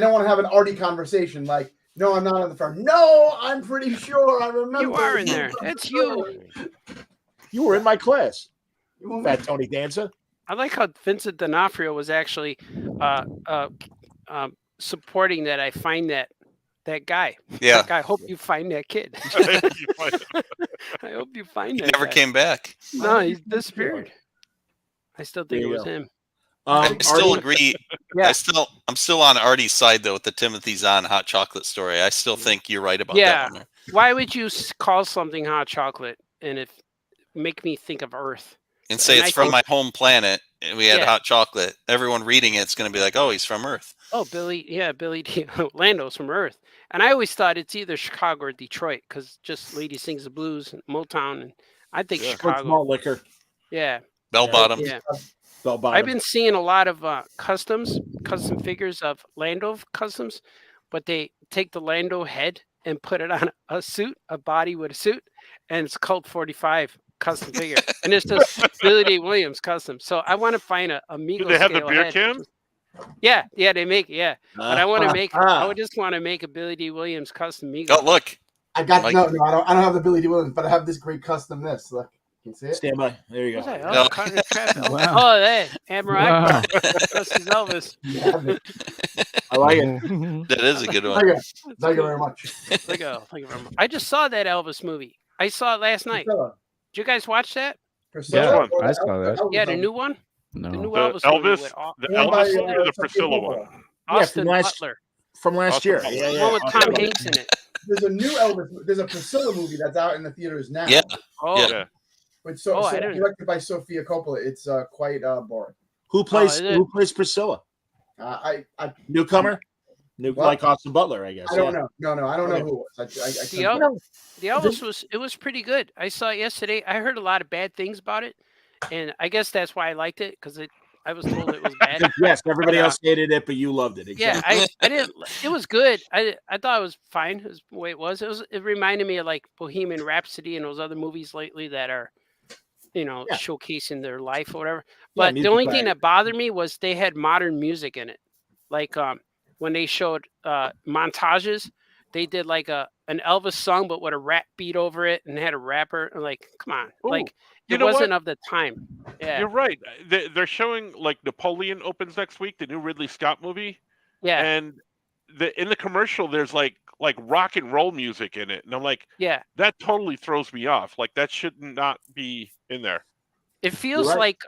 don't want to have an arty conversation. Like, no, I'm not in The Firm. No, I'm pretty sure I remember. You are in there. It's you. You were in my class. Fat Tony Danza. I like how Vincent D'Onofrio was actually supporting that. I find that guy. Yeah. I hope you find that kid. I hope you find that. He never came back. No, he disappeared. I still think it was him. I still Artie? agree. Yeah. I'm still on Artie's side though with the Timothy Zahn hot chocolate story. I still think you're right about that one. Why would you call something hot chocolate and it make me think of Earth? And say it's from my home planet and we had hot chocolate. Everyone reading it's going to be like, oh, he's from Earth. Oh, Billy Lando's from Earth. And I always thought it's either Chicago or Detroit because just Lady Sings the Blues and Motown. And I think Chicago. Malt liquor. Yeah. Bell bottom. Yeah. Bell bottom. I've been seeing a lot of custom figures of Lando customs, but they take the Lando head and put it on a suit, a body with a suit, and it's Colt 45 custom figure. And it's just Billy D. Williams custom. So I want to find a Mego. Do they have the beer head. can? Yeah, they make it. Yeah, but I want to make. I would just want to make a Billy D. Williams custom Mego. Oh, look! I got no. I don't have the Billy D. Williams, but I have this great custom. Look, can you see it? Stand by. There you go. Wow. Oh, that Amber Elvis. I like it. That is a good one. Thank you very much. Thank you very much. I just saw that Elvis movie. I saw it last night. Priscilla. Did you guys watch that? Yeah, I saw that. Yeah, the new one. No. The new Elvis movie or the Priscilla one? Austin Butler. From last year. The one with Tom Hanks in it. There's a new Elvis. There's a Priscilla movie that's out in the theaters now. Yeah. Oh. Yeah. But directed by Sofia Coppola. It's quite boring. Who plays Priscilla? Newcomer? Like Austin Butler, I guess. I don't know. No, I don't know who it was. The Elvis was pretty good. I saw it yesterday. I heard a lot of bad things about it, and I guess that's why I liked it because I was told it was bad. Yes, everybody else hated it, but you loved it. Exactly. Yeah, I didn't. It was good. I thought it was fine. It was the way it was. It reminded me of like Bohemian Rhapsody and those other movies lately that are, showcasing their life or whatever. But the only thing that bothered me was they had modern music in it, like when they showed montages, they did like an Elvis song but with a rap beat over it and had a rapper. Like, come on, like it wasn't of the time. Yeah, you're right. They're showing like Napoleon opens next week, the new Ridley Scott movie. Yeah, and in the commercial there's like rock and roll music in it, and I'm like, yeah, that totally throws me off. Like that should not be in there. It feels like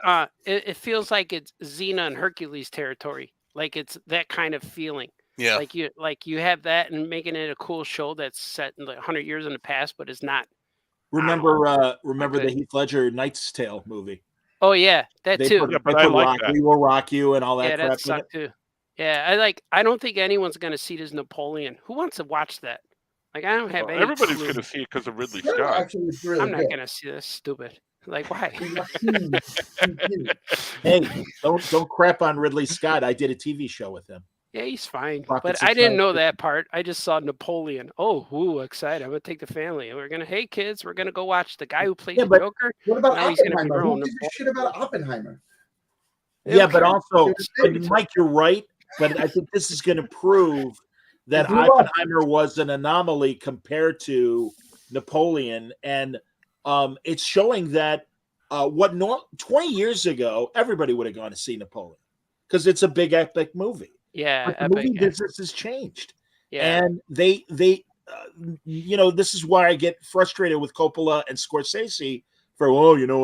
it feels like it's Xena and Hercules territory. Like it's that kind of feeling. Yeah. Like you have that and making it a cool show that's set in like 100 years in the past, but it's not. Remember the Heath Ledger Knight's Tale movie? Oh yeah, that too. But I like that. We Will Rock You and all that. Yeah, crap that sucked too. Yeah, I don't think anyone's gonna see this Napoleon. Who wants to watch that? Like I don't have any. Everybody's gonna see it because of Ridley Scott. Actually, it's really I'm not good. gonna see this. Stupid. Like why? Hey, don't crap on Ridley Scott. I did a TV show with him. Yeah, he's fine. But I didn't know that part. I just saw Napoleon. Oh, excited. I'm going to take the family. Hey, kids, we're going to go watch the guy who played the Joker. What about Oppenheimer? Who gives a shit about Oppenheimer? Yeah, but also, Mike, you're right. But I think this is going to prove that Oppenheimer was an anomaly compared to Napoleon. And it's showing that 20 years ago, everybody would have gone to see Napoleon because it's a big, epic movie. Yeah, but the movie business has changed. Yeah, and they this is why I get frustrated with Coppola and Scorsese for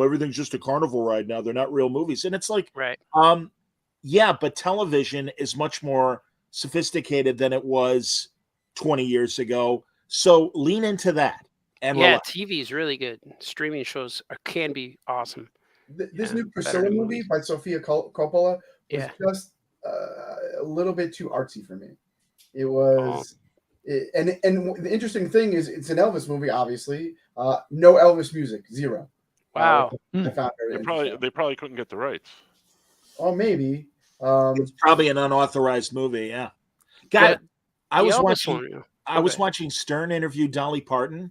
everything's just a carnival ride now. They're not real movies, and it's like right. But television is much more sophisticated than it was 20 years ago. So lean into that. And TV is really good. Streaming shows can be awesome. This new Priscilla movie by Sofia Coppola was just a little bit too artsy for me. It was, and the interesting thing is, it's an Elvis movie. Obviously, no Elvis music, zero. Wow, I found they probably couldn't get the rights. Oh, maybe. It's probably an unauthorized movie. Yeah, I was watching Stern interview Dolly Parton,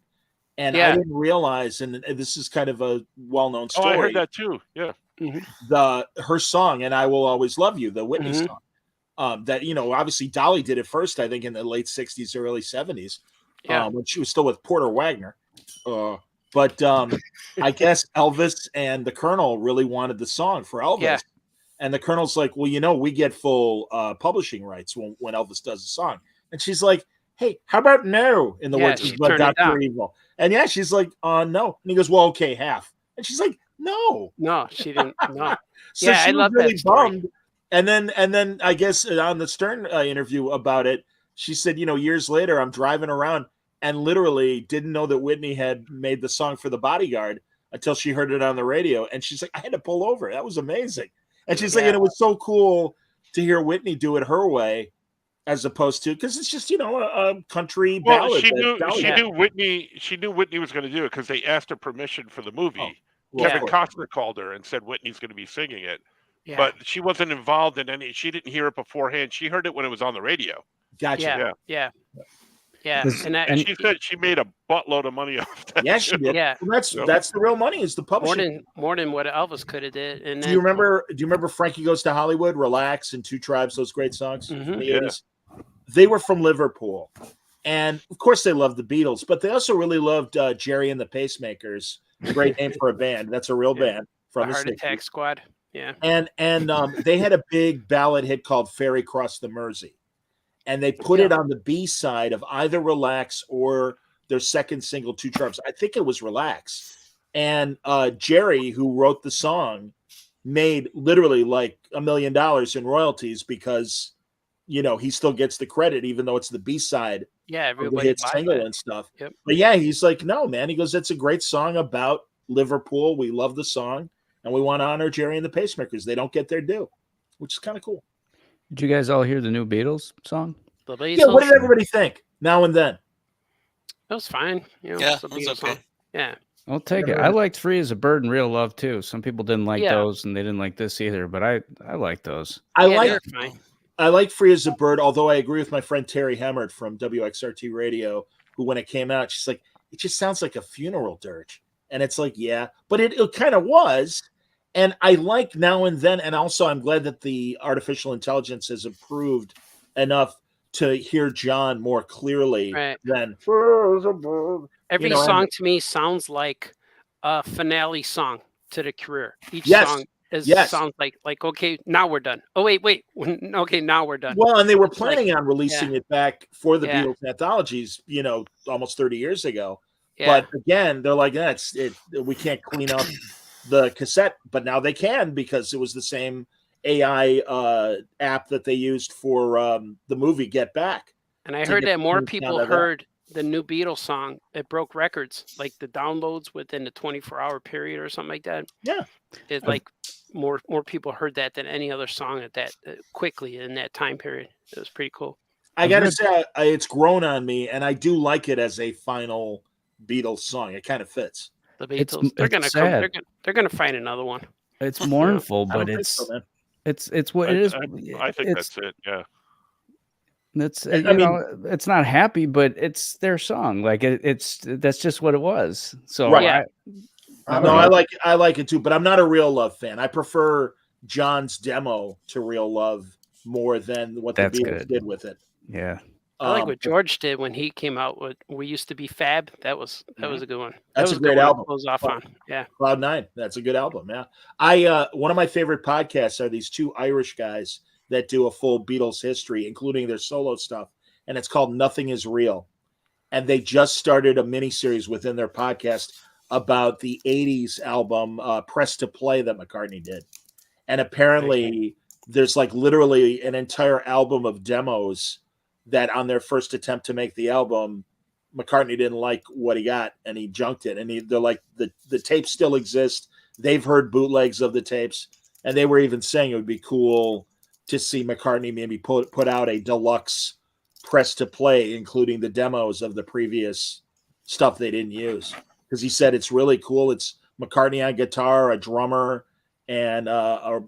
and I didn't realize, and this is kind of a well-known story. Oh, I heard that too. Yeah. Mm-hmm. Her song "And I Will Always Love You," the Whitney song, that obviously Dolly did it first, I think in the late 60s, early 70s, when she was still with Porter Wagner. But I guess Elvis and the Colonel really wanted the song for Elvis, and the Colonel's like, well, we get full publishing rights when Elvis does a song, and she's like, hey, how about no? In the words of Dr. Evil, and she's like, no, and he goes, well, okay, half, and she's like, no, she didn't. No. So she was really bummed And then I guess on the Stern interview about it, she said, years later, I'm driving around and literally didn't know that Whitney had made the song for The Bodyguard until she heard it on the radio. And she's like, I had to pull over. That was amazing. And she's like, and it was so cool to hear Whitney do it her way, as opposed to, because it's just, a country ballad. She knew Whitney was going to do it because they asked her permission for the movie. Kevin Costner called her and said Whitney's going to be singing it. Yeah. But she wasn't involved in any. She didn't hear it beforehand. She heard it when it was on the radio. Gotcha. Yeah. And she said she made a buttload of money off that. Yes, she did. Yeah, well, that's the real money is the publishing. More than what Elvis could have did. And do you remember Frankie Goes to Hollywood, Relax, and Two Tribes? Those great songs in the 80s. They were from Liverpool, and of course they loved the Beatles, but they also really loved Jerry and the Pacemakers. Great name for a band. That's a real band from the Heart Attack Squad. Yeah, and they had a big ballad hit called "Ferry Cross the Mersey." And they put it on the B side of either Relax or their second single, Two Tribes. I think it was Relax. And Jerry, who wrote the song, made literally like $1 million in royalties because, he still gets the credit, even though it's the B side. Yeah, everybody hit single and stuff. Yep. But yeah, he's like, no, man. He goes, that's a great song about Liverpool. We love the song, and we want to honor Jerry and the Pacemakers. They don't get their due, which is kind of cool. Did you guys all hear the new Beatles song? The Beatles? Yeah, what did everybody think? Now and Then. It was fine. Yeah, it was okay. Song. Yeah. I'll take it. I liked Free as a Bird and Real Love too. Some people didn't like those, and they didn't like this either. But I like those. I like Free as a Bird, although I agree with my friend Terry Hemmert from WXRT Radio, who when it came out, she's like, it just sounds like a funeral dirge. And it's like, yeah, but it kind of was. And I like Now and Then. And also I'm glad that the artificial intelligence has improved enough to hear John more clearly than every song to me sounds like a finale song to the career. Each song sounds like okay, now we're done. Oh wait, okay, now we're done. Well, and they were planning on releasing it back for the Beatles anthologies, almost 30 years ago. Yeah. But again, they're like, we can't clean up the cassette, but now they can because it was the same AI app that they used for the movie Get Back. And I heard that more people heard the new Beatles song. It broke records, like the downloads within the 24-hour period or something like that. Yeah, it's like more people heard that than any other song at that quickly in that time period. It was pretty cool. I gotta say, it's grown on me, and I do like it as a final Beatles song. It kind of fits. The Beatles, they're gonna find another one. It's mournful, but it's what it is. I think that's it. Yeah. That's it's not happy, but it's their song. Like that's just what it was. So I like it too, but I'm not a Real Love fan. I prefer John's demo to Real Love more than what the Beatles did with it. Yeah. I like what George did when he came out with "We Used to Be Fab." That was a good one. That's a great album. Close off on. Yeah, Cloud 9. That's a good album. Yeah, one of my favorite podcasts are these two Irish guys that do a full Beatles history, including their solo stuff, and it's called Nothing Is Real. And they just started a mini series within their podcast about the '80s album "Press to Play" that McCartney did, and apparently there's like literally an entire album of demos that on their first attempt to make the album, McCartney didn't like what he got and he junked it. And they're like, the tapes still exist. They've heard bootlegs of the tapes. And they were even saying it would be cool to see McCartney maybe put out a deluxe press to play, including the demos of the previous stuff they didn't use. Because he said it's really cool. It's McCartney on guitar, a drummer, and a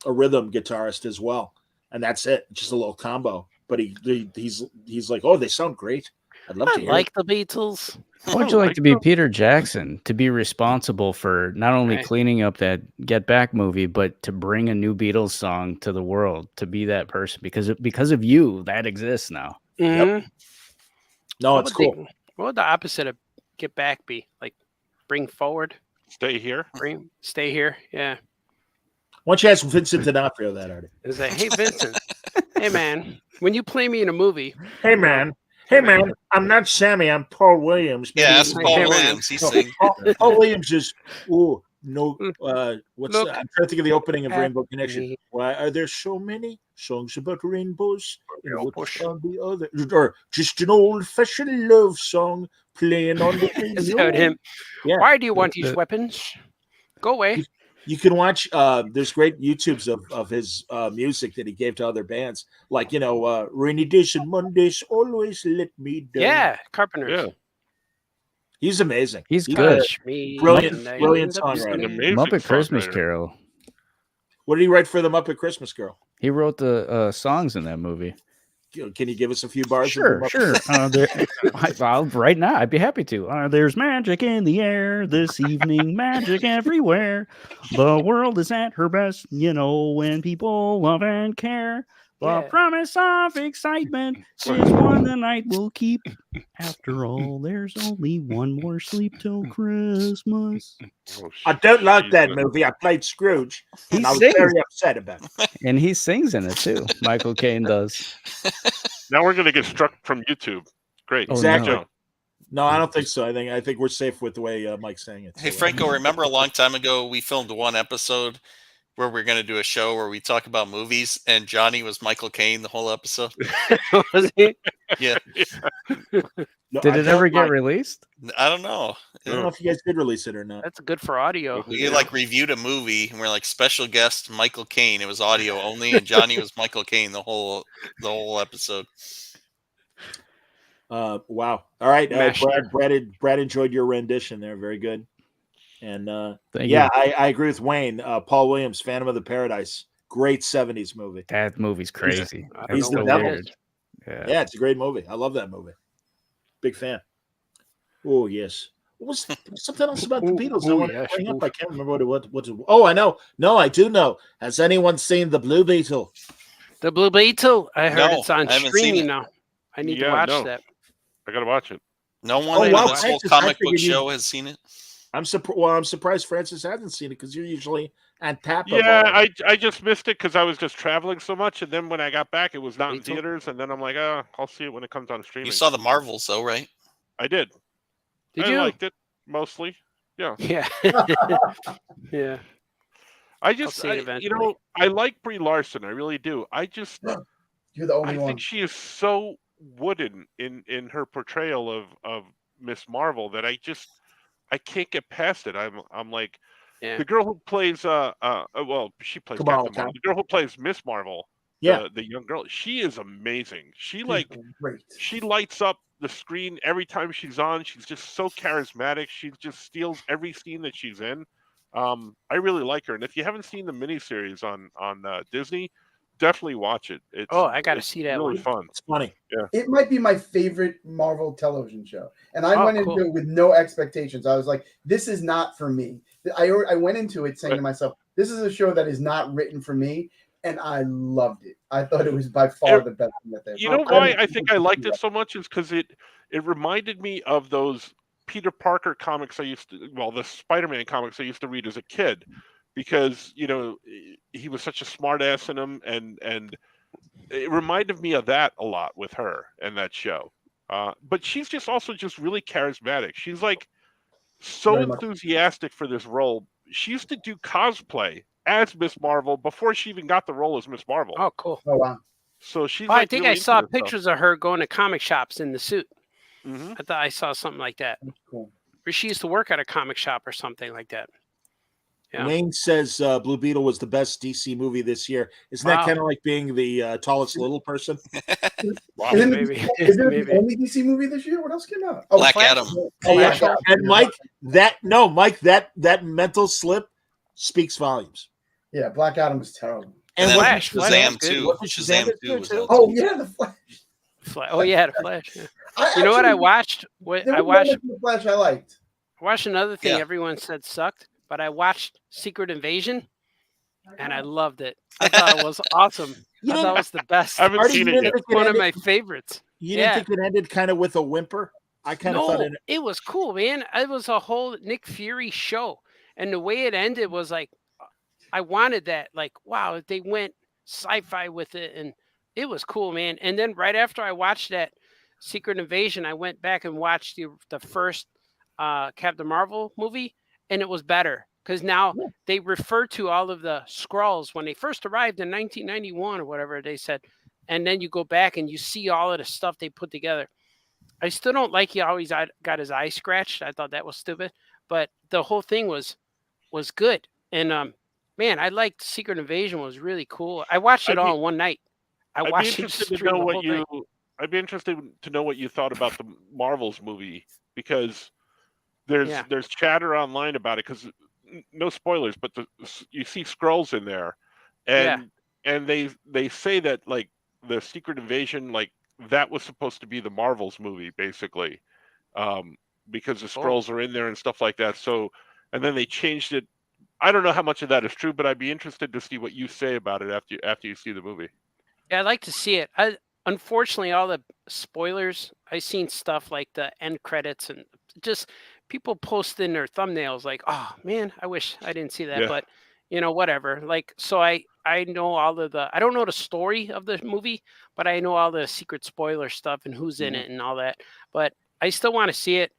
rhythm guitarist as well. And that's it. Just a little combo. But he's like, oh, they sound great. I'd love to hear it. The Beatles. How would you like to be Peter Jackson, to be responsible for not only cleaning up that Get Back movie, but to bring a new Beatles song to the world, to be that person because of you, that exists now. Mm-hmm. Yep. No, it's cool. What would the opposite of Get Back be? Like bring forward? Stay here? Stay here, yeah. Why don't you ask Vincent D'Onofrio that, Artie? Is that, hey, Vincent, hey, man, when you play me in a movie. Hey, man, I'm not Sammy. I'm Paul Williams. Yeah, that's Paul Williams. He's singing. Paul Williams is, ooh, no. What's Look I'm trying to think of the opening of at Rainbow Connection. me. Why are there so many songs about rainbows? And Rainbow what's Push. on the other? Or just an old-fashioned love song playing on the radio. Is that him? Yeah. Why do you want these weapons? Go away. You can watch. There's great YouTubes of his music that he gave to other bands, like Rainy Days and Mondays always let me down. Yeah, Carpenter. Yeah. He's amazing. He's good. Brilliant songwriter. Muppet Christmas Carol. What did he write for the Muppet Christmas Carol? He wrote the songs in that movie. Can you give us a few bars? Sure. Right now, I'd be happy to. There's magic in the air this evening, magic everywhere. The world is at her best, when people love and care. The promise of excitement is one the night will keep. After all, there's only one more sleep till Christmas. I don't like that movie. I played Scrooge, and I was very upset about it. And he sings in it too. Michael Caine does. Now we're going to get struck from YouTube. Great. Exactly. No, I don't think so. I think we're safe with the way Mike's saying it. Hey, Franco, remember a long time ago we filmed one episode where we're going to do a show where we talk about movies, and Johnny was Michael Caine the whole episode? Was he? Yeah. Did it ever get released? I don't know. I don't know if you guys did release it or not. That's good for audio. We reviewed a movie, and we're like, special guest Michael Caine. It was audio only, and Johnny was Michael Caine the whole episode. Wow. All right, Brad enjoyed your rendition there. Very good. And I agree with Wayne. Paul Williams, Phantom of the Paradise, great 70s movie. That movie's crazy. He's the devil. Yeah, it's a great movie. I love that movie. Big fan. Oh yes. What was something else about the Beatles? I can't remember what it was. Oh, I know. No, I do know. Has anyone seen the Blue Beetle? The Blue Beetle? I heard it's on I streaming now. I need to watch that. I gotta watch it. No one on this whole comic book show has seen it. I'm surprised Francis hasn't seen it because you're usually on tap. Yeah, I just missed it because I was just traveling so much, and then when I got back, it was not in theaters, and then I'm like, I'll see it when it comes on streaming. You saw the Marvels, though, right? I did. I liked it mostly. Yeah. Yeah. Yeah. I like Brie Larson. I really do. You're the only one. I think she is so wooden in her portrayal of Miss Marvel that I can't get past it. I'm like, the girl who plays she plays Captain Marvel. The girl who plays Miss Marvel, the young girl, she is amazing. She lights up the screen every time she's on. She's just so charismatic. She just steals every scene that she's in. I really like her. And if you haven't seen the miniseries on Disney, definitely watch it. I got to see that. Really fun. It's funny. Yeah. It might be my favorite Marvel television show, and I went into it with no expectations. I was like, "This is not for me." I went into it saying to myself, "This is a show that is not written for me," and I loved it. I thought it was by far the best thing that they've. You know why I think I liked it so much is because it reminded me of those Peter Parker comics the Spider-Man comics I used to read as a kid. Because he was such a smart ass in them, and it reminded me of that a lot with her and that show. But she's just really charismatic. She's like so enthusiastic for this role. She used to do cosplay as Miss Marvel before she even got the role as Miss Marvel. Oh, cool. Oh wow. So she's. I think I saw pictures of her going to comic shops in the suit. Mm-hmm. I thought I saw something like that. That's cool. Or she used to work at a comic shop or something like that. Yeah. Wayne says Blue Beetle was the best DC movie this year. Isn't that kind of like being the tallest little person? Wow, maybe. Is it the only DC movie this year? What else came out? Oh, Black Adam. And Mike, that mental slip speaks volumes. Yeah, Black Adam was terrible. And Flash. Shazam too. Shazam too. Oh yeah, the Flash. Oh yeah, the Flash. Yeah. You know what I watched? The Flash I liked. I watched another thing everyone said sucked. But I watched Secret Invasion, and I loved it. I thought it was awesome. I thought it was the best. I haven't seen it yet. One of my favorites. You didn't think it ended kind of with a whimper? I kind of thought it was cool, man. It was a whole Nick Fury show. And the way it ended was like, I wanted that. Like, wow, they went sci-fi with it. And it was cool, man. And then right after I watched that Secret Invasion, I went back and watched the first Captain Marvel movie. And it was better because now they refer to all of the Skrulls when they first arrived in 1991 or whatever they said, and then you go back and you see all of the stuff they put together. I still don't like he always got his eye scratched. I thought that was stupid, but the whole thing was good. And man, I liked Secret Invasion. Was really cool. I watched it all in one night. I'd be interested to know what you thought about the Marvels movie, because there's chatter online about it, because no spoilers, but you see Skrulls in there, and they say that like the Secret Invasion, like that was supposed to be the Marvels movie basically, because the Skrulls are in there and stuff like that. So, and then they changed it. I don't know how much of that is true, but I'd be interested to see what you say about it after you see the movie. Yeah, I'd like to see it. Unfortunately, all the spoilers, I've seen stuff like the end credits and just people post in their thumbnails like, oh man, I wish I didn't see that, but whatever. Like, so I know all of I don't know the story of the movie, but I know all the secret spoiler stuff and who's in it and all that, but I still want to see it.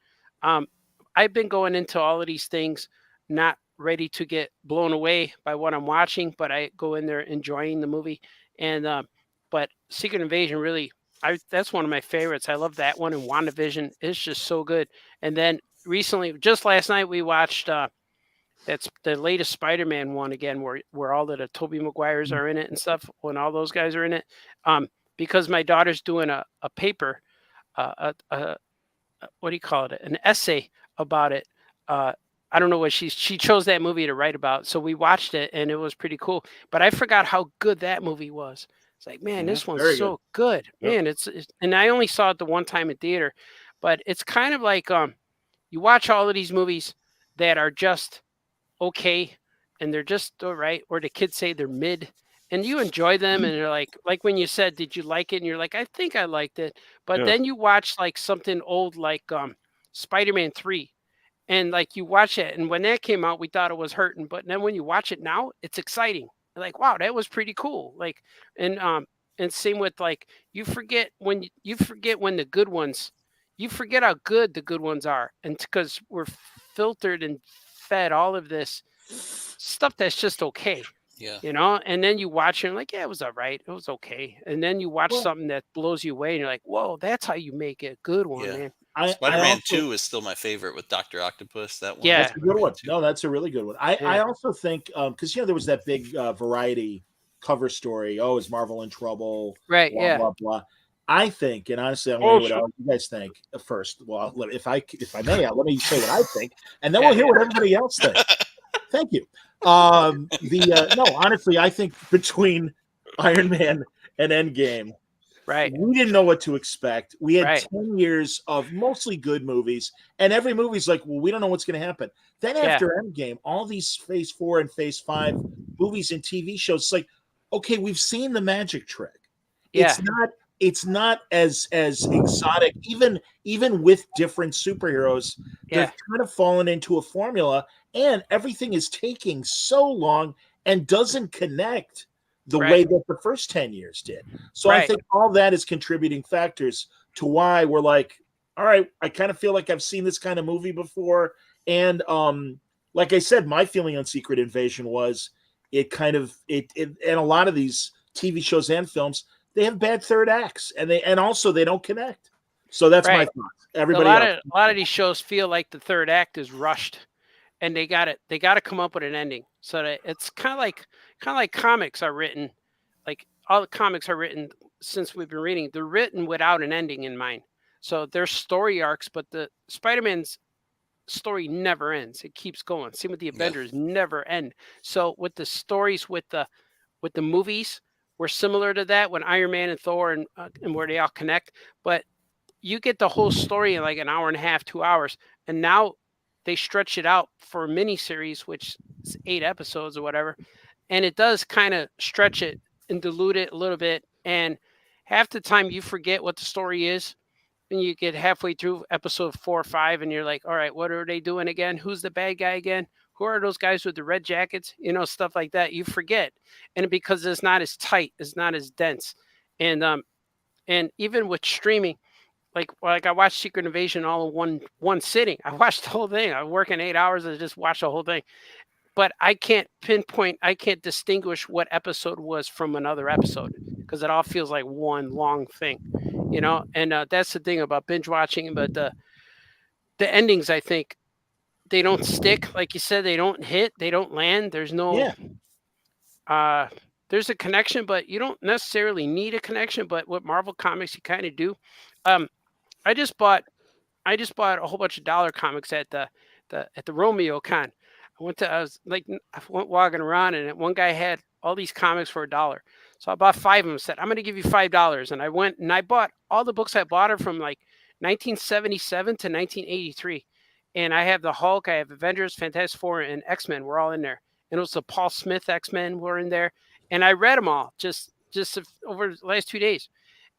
I've been going into all of these things, not ready to get blown away by what I'm watching, but I go in there enjoying the movie. And, but Secret Invasion really, that's one of my favorites. I love that one. And WandaVision is just so good. And then recently, just last night, we watched that's the latest Spider-Man one again, where all of the Tobey Maguires are in it and stuff, when all those guys are in it. Because my daughter's doing a paper, what do you call it? An essay about it. I don't know what she chose that movie to write about. So we watched it and it was pretty cool. But I forgot how good that movie was. It's like, man, this one's so good. Man, it's and I only saw it the one time in theater, but it's kind of like you watch all of these movies that are just okay and they're just all right, or the kids say they're mid, and you enjoy them and you're like when you said, did you like it? And you're like, I think I liked it. But then you watch like something old like Spider-Man 3. And like you watch it, and when that came out, we thought it was hurting. But then when you watch it now, it's exciting. Like, wow, that was pretty cool. Like, and same with like you forget when the good ones, you forget how good the good ones are, and because we're filtered and fed all of this stuff that's just okay. Yeah. And then you watch it and like, yeah, it was all right. It was okay. And then you watch something that blows you away and you're like, whoa, that's how you make it a good one, man. Spider-Man 2 is still my favorite with Dr. Octopus. That one, that's a good one. No, that's a really good one. I also think because there was that big Variety cover story. Oh, is Marvel in trouble? Right. Blah, blah, blah. I think, and honestly, I'm going to hear what you guys think first. Well, if I may, let me say what I think, and then we'll hear what everybody else thinks. Thank you. No, honestly, I think between Iron Man and Endgame, right, we didn't know what to expect. We had 10 years of mostly good movies, and every movie's like, well, we don't know what's going to happen. Then after Endgame, all these Phase 4 and Phase 5 movies and TV shows, it's like, okay, we've seen the magic trick. Yeah. It's not as exotic, even with different superheroes. They've kind of fallen into a formula, and everything is taking so long and doesn't connect the way that the first 10 years did. So I think all that is contributing factors to why we're like, all right, I kind of feel like I've seen this kind of movie before. And like I said, my feeling on Secret Invasion was it and a lot of these TV shows and films, they have bad third acts, and also they don't connect. So that's my thoughts. Everybody, a lot of these shows feel like the third act is rushed, and they got to come up with an ending. So that it's kind of like comics are written, like all the comics are written since we've been reading. They're written without an ending in mind. So they're story arcs, but the Spider-Man's story never ends. It keeps going. Same with the Avengers, never end. So with the stories with the movies, we're similar to that when Iron Man and Thor and where they all connect. But you get the whole story in like an hour and a half, 2 hours, and now they stretch it out for a mini series, which is 8 episodes or whatever, and it does kind of stretch it and dilute it a little bit. And half the time you forget what the story is, and you get halfway through episode 4 or 5, and you're like, all right, what are they doing again? Who's the bad guy again? Who are those guys with the red jackets? Stuff like that. You forget, and because it's not as tight, it's not as dense, and even with streaming, like I watched Secret Invasion all in one sitting. I watched the whole thing. I was working 8 hours and just watched the whole thing. but I can't pinpoint, I can't distinguish what episode was from another episode because it all feels like one long thing, you know. And that's the thing about binge watching. But the endings, I think, they don't stick. Like you said, they don't hit, they don't land. There's no, there's a connection, but you don't necessarily need a connection. But with Marvel Comics, you kind of do. I just bought a whole bunch of dollar comics at the Romeo Con. I was walking around, and one guy had all these comics for $1. So I bought 5 of them. Said, I'm going to give you $5. And I went and I bought all the books I bought are from like 1977 to 1983. And I have the Hulk, I have Avengers, Fantastic Four, and X-Men. We're all in there. And it was the Paul Smith X-Men were in there. And I read them all just over the last 2 days.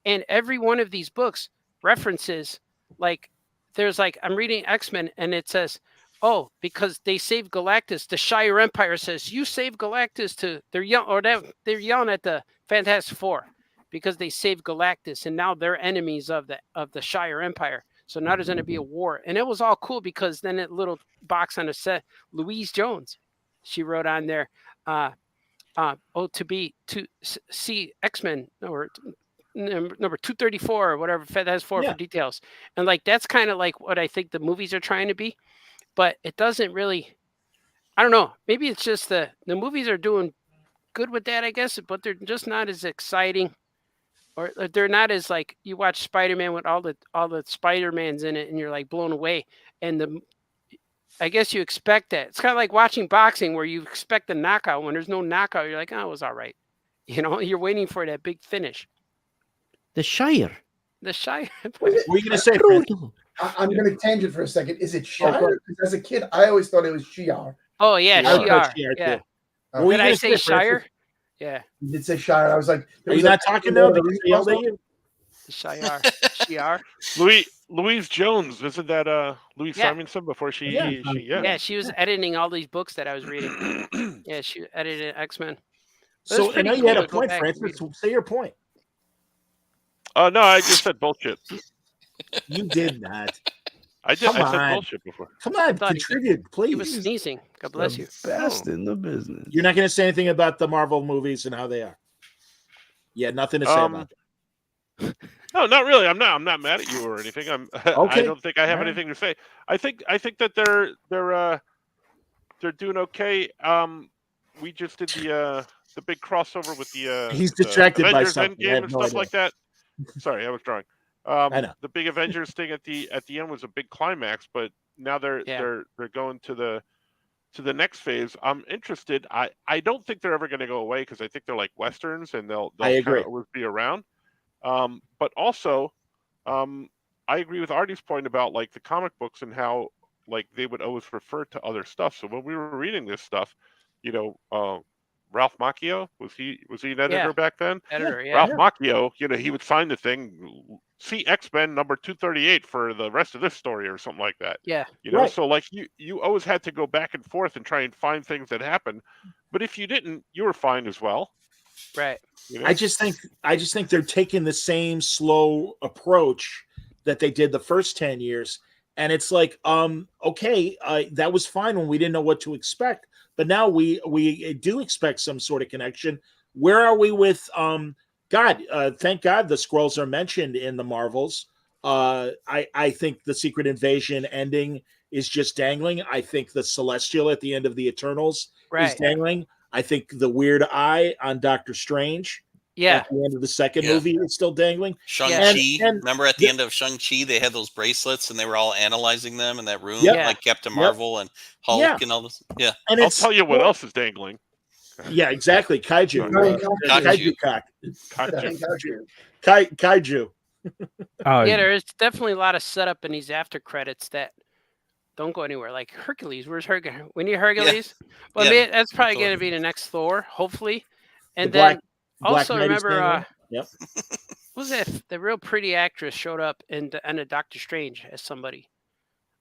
And every one of these books references, like, there's like, I'm reading X-Men and it says, oh, because they saved Galactus, the Shire Empire says, you saved Galactus they're yelling at the Fantastic Four because they saved Galactus, and now they're enemies of the Shire Empire. So now there's going to be a war. And it was all cool because then that little box on the set, Louise Jones, she wrote on there, to see X-Men or number 234 or whatever, Fantastic Four for details. And like, that's kind of like what I think the movies are trying to be. But it doesn't really, I don't know. Maybe it's just the movies are doing good with that, I guess, but they're just not as exciting, or they're not as like, you watch Spider-Man with all the Spider-Mans in it and you're like blown away. And I guess you expect that. It's kind of like watching boxing where you expect the knockout. When there's no knockout, you're like, oh, it was all right. You know, you're waiting for that big finish. The Shire. The Shire. What are you going to say, Fred? I'm going to tangent for a second. Is it Shire? As a kid, I always thought it was Shiar. Oh, yeah, Shiar. Yeah. Did I say Shire? Yeah. You did say Shire. I was like, are you not talking now? Shiar. Louise Jones, isn't that Louise Simonson before she? Yeah, she was editing all these books that I was reading. Yeah, she edited X-Men. So I know you had a point, Francis. Say your point. No, I just said bullshit. You did not. I did. I said bullshit before. Come on, contribute, please. He was sneezing. God bless you. Best in the business. You're not going to say anything about the Marvel movies and how they are. Yeah, nothing to say about that. No, not really. I'm not mad at you or anything. I don't think I have anything to say. I think that they're doing okay. We just did the big crossover with the he's distracted Avengers by something. Endgame and stuff like that. Sorry, I was drawing. I know. The big Avengers thing at the end was a big climax, but now they're going to the next phase. I'm interested. I don't think they're ever going to go away because I think they're like westerns and they'll kind of always be around. But also, I agree with Artie's point about like the comic books and how like they would always refer to other stuff. So when we were reading this stuff, you know, Ralph Macchio, was he an editor back then? Editor, yeah. Ralph Macchio, you know, he would sign the thing, see X-Men number 238 for the rest of this story or something like that. Yeah. You know, so like you always had to go back and forth and try and find things that happened. But if you didn't, you were fine as well. Right. You know? I just think they're taking the same slow approach that they did the first 10 years. And it's like, that was fine when we didn't know what to expect. But now we do expect some sort of connection. Where are we with God? Thank God the Skrulls are mentioned in the Marvels. I think the Secret Invasion ending is just dangling. I think the Celestial at the end of the Eternals is dangling. I think the weird eye on Doctor Strange at the end of the second movie is still dangling. Shang-Chi, remember at the end of Shang-Chi, they had those bracelets and they were all analyzing them in that room, like Captain Marvel and Hulk and all this. Yeah. And I'll tell you what else is dangling. Yeah, exactly. Kaiju. Kaiju. There's definitely a lot of setup in these after credits that don't go anywhere. Like Hercules. Where's Hercules? We need Hercules. Yeah. Well, that's probably going to be the next Thor, hopefully. And then also remember, what was that? The real pretty actress showed up in the end of Doctor Strange as somebody.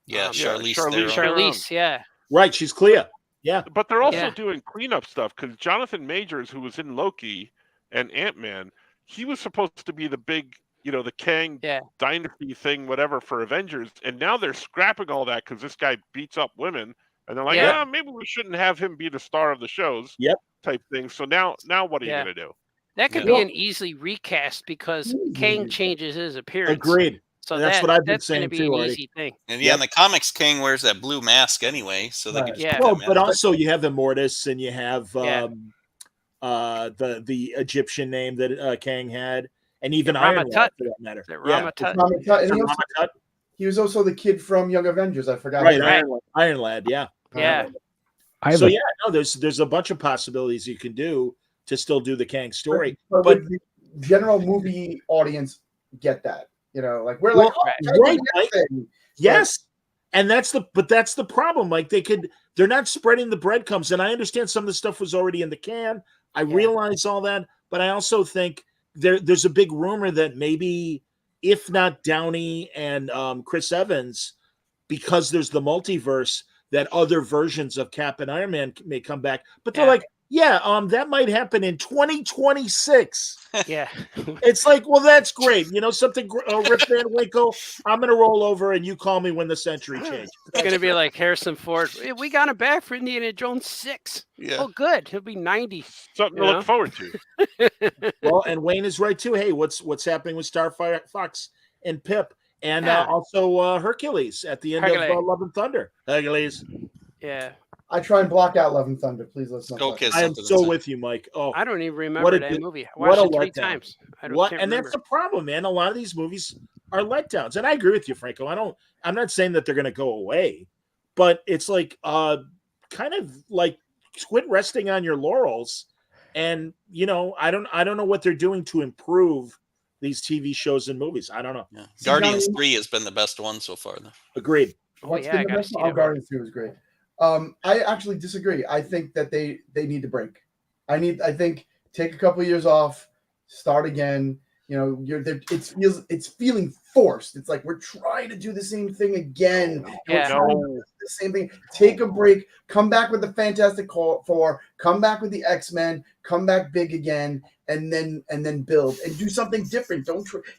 Yeah, Charlize. Charlize, yeah. Right, she's Clea. Yeah. But they're also doing cleanup stuff because Jonathan Majors, who was in Loki and Ant-Man, he was supposed to be the big, you know, the Kang Dynasty thing, whatever, for Avengers. And now they're scrapping all that because this guy beats up women And they're like, maybe we shouldn't have him be the star of the shows. Yep. Type thing. So now what are you gonna do? That could be an easily recast because Kang changes his appearance. Agreed. So that's what I've been that's saying gonna be too. an easy thing. And in the comics, King wears that blue mask anyway, so they could just put Well, that but mask. also you have Immortus and you have the Egyptian name that Kang had, and even Iron Lad for that matter. Ramatut. And he was also the kid from Young Avengers. I forgot. Right, Iron Lad. Yeah. Yeah. There's a bunch of possibilities you can do to still do the Kang story, but the general movie audience get that, like we're like, right, yes, and that's the problem. Like they're not spreading the breadcrumbs, and I understand some of the stuff was already in the can. I realize all that, but I also think there's a big rumor that maybe, if not Downey and Chris Evans, because there's the multiverse, that other versions of Cap and Iron Man may come back. But they're like, that might happen in 2026. Yeah. It's like, well, that's great. Something, Rip Van Winkle, I'm going to roll over and you call me when the century changes. It's going to be like Harrison Ford. We got him back for Indiana Jones 6. Yeah. Oh, good. He'll be 90. Something to look forward to. Well, and Wayne is right too. Hey, what's happening with Starfire Fox and Pip? And also Hercules at the end of Love and Thunder. Hercules. Yeah. I try and block out Love and Thunder. Please let's not. I am so with you, Mike. Oh, I don't even remember that movie. I watched it 3 times. And that's the problem, man. A lot of these movies are letdowns. And I agree with you, Franco. I'm not saying that they're going to go away, but it's like kind of like quit resting on your laurels. And I don't know what they're doing to improve these TV shows and movies. I don't know. Yeah. Guardians 3 has been the best one so far, though. Agreed. What's been the best? Guardians 3 was great. I actually disagree. I think that they need to break. I think take a couple of years off, start again. It's feeling forced. It's like we're trying to do the same thing again. Yeah. The same thing. Take a break. Come back with the Fantastic Four. Come back with the X-Men. Come back big again, and then build and do something different.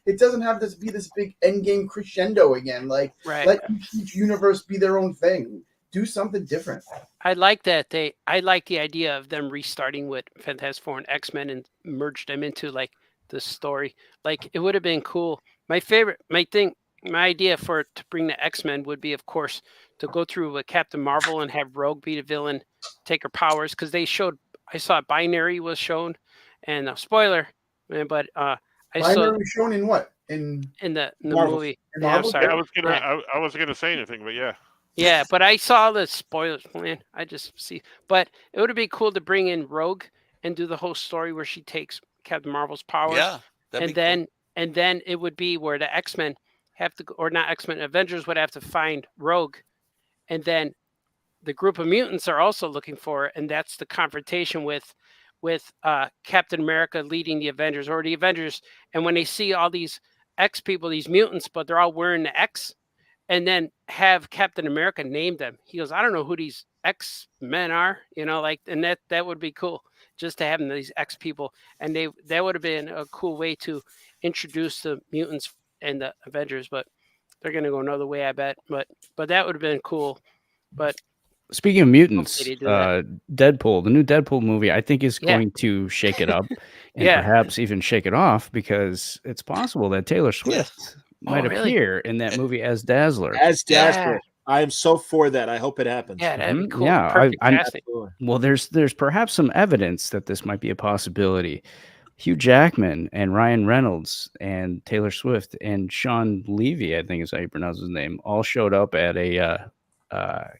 It doesn't have to be this big endgame crescendo again. Like let each universe be their own thing. Do something different. I like that. I like the idea of them restarting with Fantastic Four and X-Men and merge them into like the story. Like it would have been cool. My idea to bring the X-Men would be, of course, to go through with Captain Marvel and have Rogue be the villain, take her powers, because I saw Binary was shown, and spoiler, but Binary was shown in what? In the movie. I'm sorry. I wasn't gonna say anything, but yeah. Yeah, but I saw the spoilers, man. I just see. But it would be cool to bring in Rogue and do the whole story where she takes Captain Marvel's powers. Yeah, and then it would be where the X-Men have to, or not X-Men, Avengers would have to find Rogue, and then the group of mutants are also looking for her, and that's the confrontation with Captain America leading the Avengers, or the Avengers, and when they see all these X people, these mutants, but they're all wearing the X. And then have Captain America name them. He goes, I don't know who these X-Men are, and that would be cool just to have them, these X people. And that would have been a cool way to introduce the mutants and the Avengers, but they're going to go another way, I bet. But that would have been cool. But speaking of mutants, Deadpool, the new Deadpool movie, I think is going to shake it up and perhaps even shake it off, because it's possible that Taylor Swift might appear in that movie as Dazzler. I am so for that. I hope it happens. Yeah, that'd be cool. Yeah, well, there's perhaps some evidence that this might be a possibility. Hugh Jackman and Ryan Reynolds and Taylor Swift and Sean Levy, I think is how you pronounce his name, all showed up at a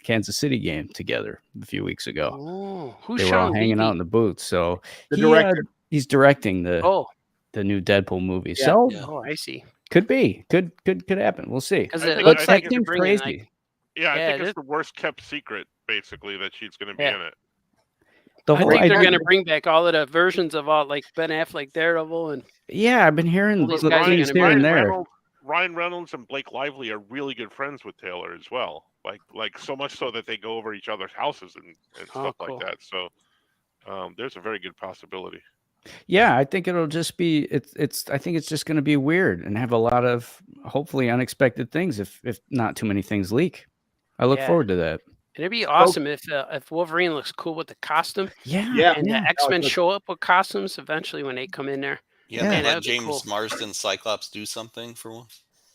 Kansas City game together a few weeks ago. Oh, who's they were Sean all hanging Levy? out in the booth. So the director. He's directing the new Deadpool movie. Yeah. So oh, I see. Could be. Could happen. We'll see. Because But it looks that like seems crazy. I think it's the worst kept secret, basically, that she's going to be in it. The I whole think they're idea- going to bring back all of the versions of all, like Ben Affleck, Daredevil, and Yeah, I've been hearing these little guys are things gonna here be and in it. there. Ryan Reynolds and Blake Lively are really good friends with Taylor as well. Like so much so that they go over each other's houses and stuff cool. like that. So there's a very good possibility. Yeah, I think it'll just be I think it's just going to be weird and have a lot of hopefully unexpected things if not too many things leak. I look Yeah. forward to that. It'd be awesome if Wolverine looks cool with the costume. Yeah. And the X-Men show up with costumes eventually when they come in there. Yeah, Man, let that'd be James cool. Marsden Cyclops do something for one.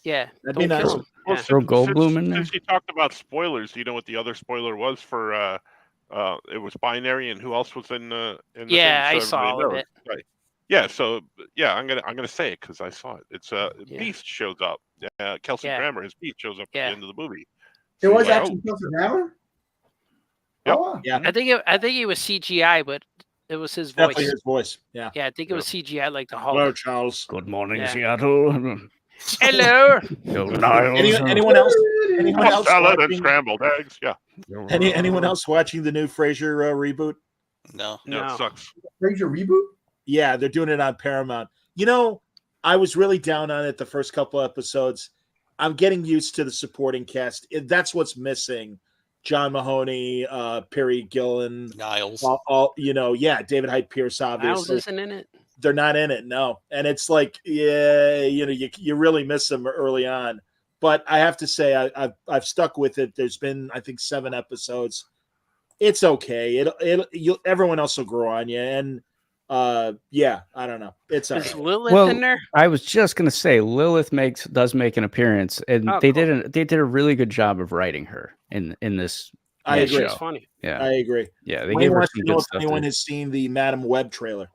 Yeah, That'd be don't nice. kill him. Well, Yeah. Throw Goldblum in there. Since you talked about spoilers, do you know what the other spoiler was for? It was Binary, and who else was in the? Yeah, thing, I saw all of knows. it. Right. Yeah. So yeah, I'm gonna say it because I saw it. It's Beast shows up. Kelsey Yeah. Grammer, his Beast shows up Yeah. at the end of the movie. It So was you're like, actually Kelsey Grammer? Yep. Oh, wow. Yeah, I think it was CGI, but it was his voice. definitely his voice. Yeah. Yeah, I think it was CGI, like the Hulk. Hello, Charles. Good morning, Yeah. Seattle. Hello. Go Niles. Anyone else? Anyone else salad and watching? scrambled eggs. Yeah. Anyone else watching the new Frasier reboot? No. No, No. it sucks. Frasier reboot? Yeah, they're doing it on Paramount. You know, I was really down on it the first couple episodes. I'm getting used to the supporting cast. That's what's missing. John Mahoney, Perry Gillen, Niles. all David Hyde Pierce, Miles obviously. isn't in it. They're not in it, no. And it's like, yeah, you really miss them early on. But I have to say, I've stuck with it. There's been, I think, 7 episodes. It's okay. Everyone else will grow on you. And yeah, I don't know. It's all Is right. Lilith in there? I was just gonna say Lilith does make an appearance, and Oh, they cool. did a really good job of writing her in this. I agree. She's funny. Yeah, I agree. yeah, they Wayne gave her wants some to know good if stuff. anyone there. has seen the Madam Web trailer.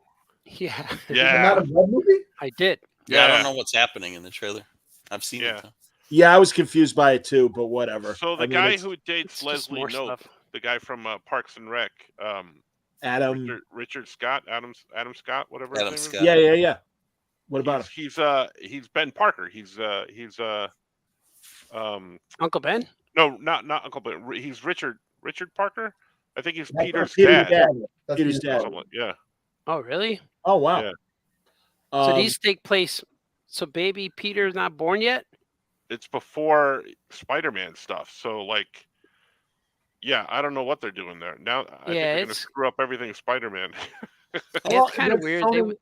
Yeah. The Yeah. Madam Web movie? I did. Yeah, I Yeah. don't know what's happening in the trailer. I've seen Yeah. it. Though. Yeah, I was confused by it too, but whatever. So the I mean, guy it's who dates It's just Leslie more Knope, stuff. the guy from Parks and Rec, Adam. Richard Scott, Adam Scott, whatever. Adam his name Scott. Yeah. What about him? He's Ben Parker. He's Uncle Ben? no, not Uncle Ben. He's Richard Parker. I think he's That's Peter's Peter's dad. That's Peter's dad. Something like- Yeah. Oh, really? Oh wow. Yeah. So these take place. So baby Peter's not born yet? It's before Spider-Man stuff. So like, yeah, I don't know what they're doing there. Now I think they're gonna it's screw up everything Spider-Man. yeah, Well, it's kind of that's weird. so-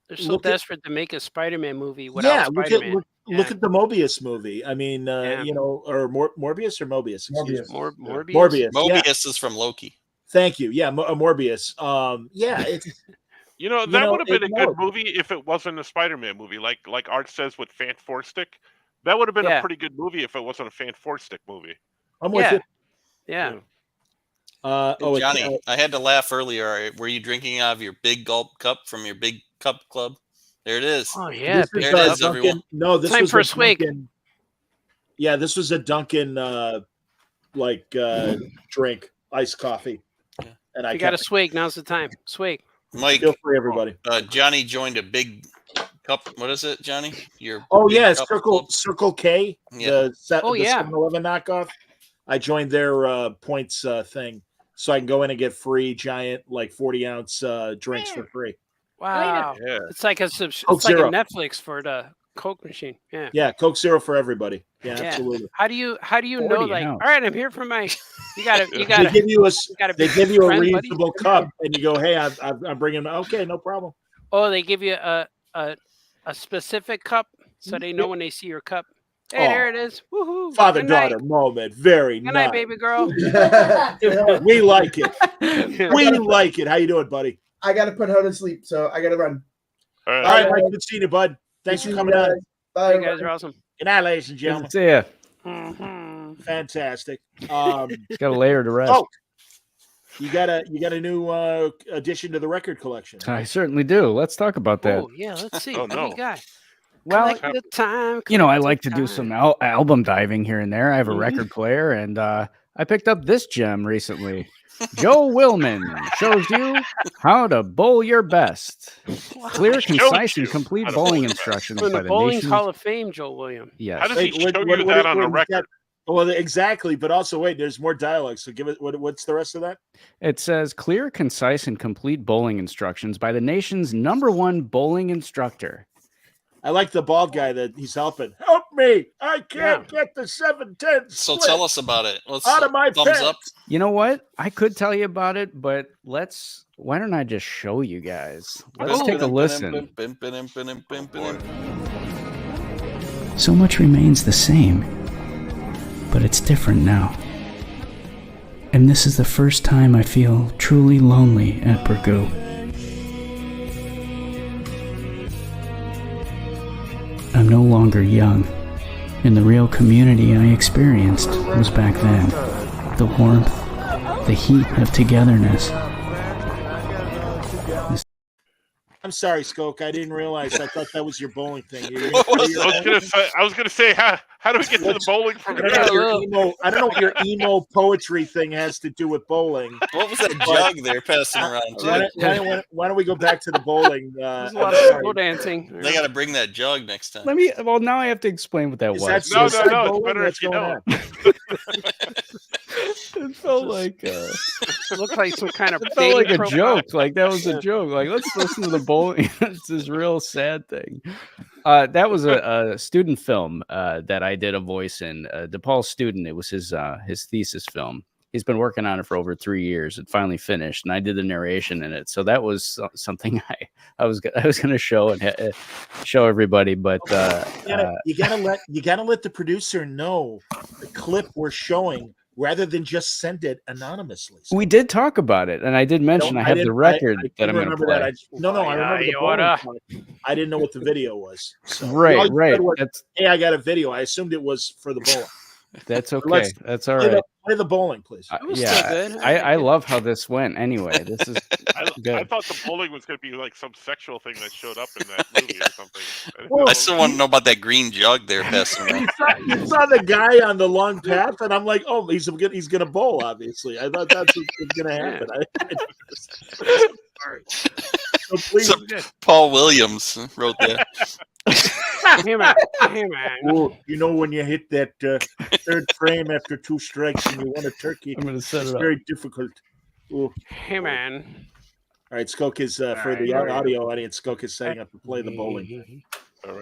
They're so look at- desperate to make a Spider-Man movie without Yeah, look Spider-Man. at the Mobius movie. I mean, Yeah. or Morbius or Mobius. Excuse me. Morbius. Morbius. Mobius Yeah. is from Loki. Thank you. Yeah, Morbius. Yeah, it's You know, You that know, would have been a it good would. movie if it wasn't a Spider-Man movie, like Art says with Fan Four Stick. That would have been Yeah. a pretty good movie if it wasn't a Fan Four Stick movie. I'm with Yeah. you. Yeah. It's, Johnny, I had to laugh earlier. Were you drinking out of your big gulp cup from your big cup club? There it is. Oh yeah. this There was, it is, Dunkin'. everyone. No, this Time was for a a swig. Dunkin'. Yeah, this was a Dunkin' drink, iced coffee. Yeah. And I You got a kept swig. Now's the time. Swig. Mike, feel free, everybody. Johnny joined a big cup. What is it, Johnny? Your Oh big yeah, cup Circle club? K, Yeah. Oh, the yeah. 7-Eleven knockoff. I joined their points thing, so I can go in and get free giant 40-ounce drinks for free. Wow. Yeah. It's like a Coke it's like a Zero. Netflix for the Coke machine. Yeah. Yeah, Coke Zero for everybody. Yeah, Yeah. absolutely. How do you know 40 like ounce. all right, I'm here for my you gotta They give you a gotta they be give you a friend, buddy. reasonable cup, and you go, "Hey, I'm bringing." Okay, no problem. Oh, they give you a specific cup so they know when they see your cup. Hey, Oh. there it is. Woohoo. Father Good night. daughter moment, very Good night, nice. baby girl. We like it. We like it. How you doing, buddy? I got to put her to sleep, so I got to run. All All right. right, Mike. Good seeing you, bud. Thanks for coming on. Bye. You guys are awesome. Good night, ladies and gentlemen. See ya. Mhm. Fantastic. It's got a layer to rest. Oh, you got a new addition to the record collection. I certainly do. Let's talk about that. Oh yeah, let's see. Oh, What do no. you got? Well, Collect the time. you know, I collect like the to do time. some album diving here and there. I have a Mhm. record player, and I picked up this gem recently. Joe Willman shows you how to bowl your best. Clear, Shows concise, you and complete how to bowl bowling your best. instructions From by the the Bowling nation's... Hall of Fame, Joe William. Yes. How does he show you that on a record? Well, exactly, but also wait, there's more dialogue. So give it. What's the rest of that? It says clear, concise, and complete bowling instructions by the nation's #1 bowling instructor. I like the bald guy that he's helping. Help me! I can't get the 7-10 So split tell us about it. Let's out of my thumbs pants. up. You know what? I could tell you about it, but why don't I just show you guys? Let's take a listen. So much remains the same, but it's different now. And this is the first time I feel truly lonely at Burgoo. I'm no longer young, and the real community I experienced was back then. The warmth, the heat of togetherness. I'm sorry, Skoke. I didn't realize. I thought that was your bowling thing. I was gonna say, how do we get to the bowling from here? I don't know what your emo poetry thing has to do with bowling. What was that jug there passing around? Why don't we go back to the bowling? There's a lot of circle dancing. They got to bring that jug next time. Well, now I have to explain what that was. No. It's better if you know. It felt like it looked like some kind of it felt like a joke. Like that was a joke. Like let's listen to the bowling. It's this real sad thing. That was a student film that I did a voice in. DePaul student. It was his thesis film. He's been working on it for over 3 years. It finally finished, and I did the narration in it. So that was something I was going to show and show everybody. But you gotta let the producer know the clip we're showing, rather than just send it anonymously. We did talk about it, and I did mention I have the record that I'm going to play. I remember the bowling. I didn't know what the video was. So right. Hey, I got a video. I assumed it was for the bowling. That's okay. That's all right. Play the bowling, please. I love how this went. Anyway, this is good. I thought the bowling was going to be like some sexual thing that showed up in that movie or something. I still want to know about that green jug there passing around. You saw the guy on the long path, and I'm like, oh, he's going to bowl. Obviously, I thought that's what's going to happen. Sorry. So please, Paul Williams wrote that. Hey man. Well, when you hit that third frame after 2 strikes and you want a turkey, I'm going to set it up. Very difficult. Ooh. Hey man. All right, Skoke is for the audio audience. Skoke is setting up to play the bowling. All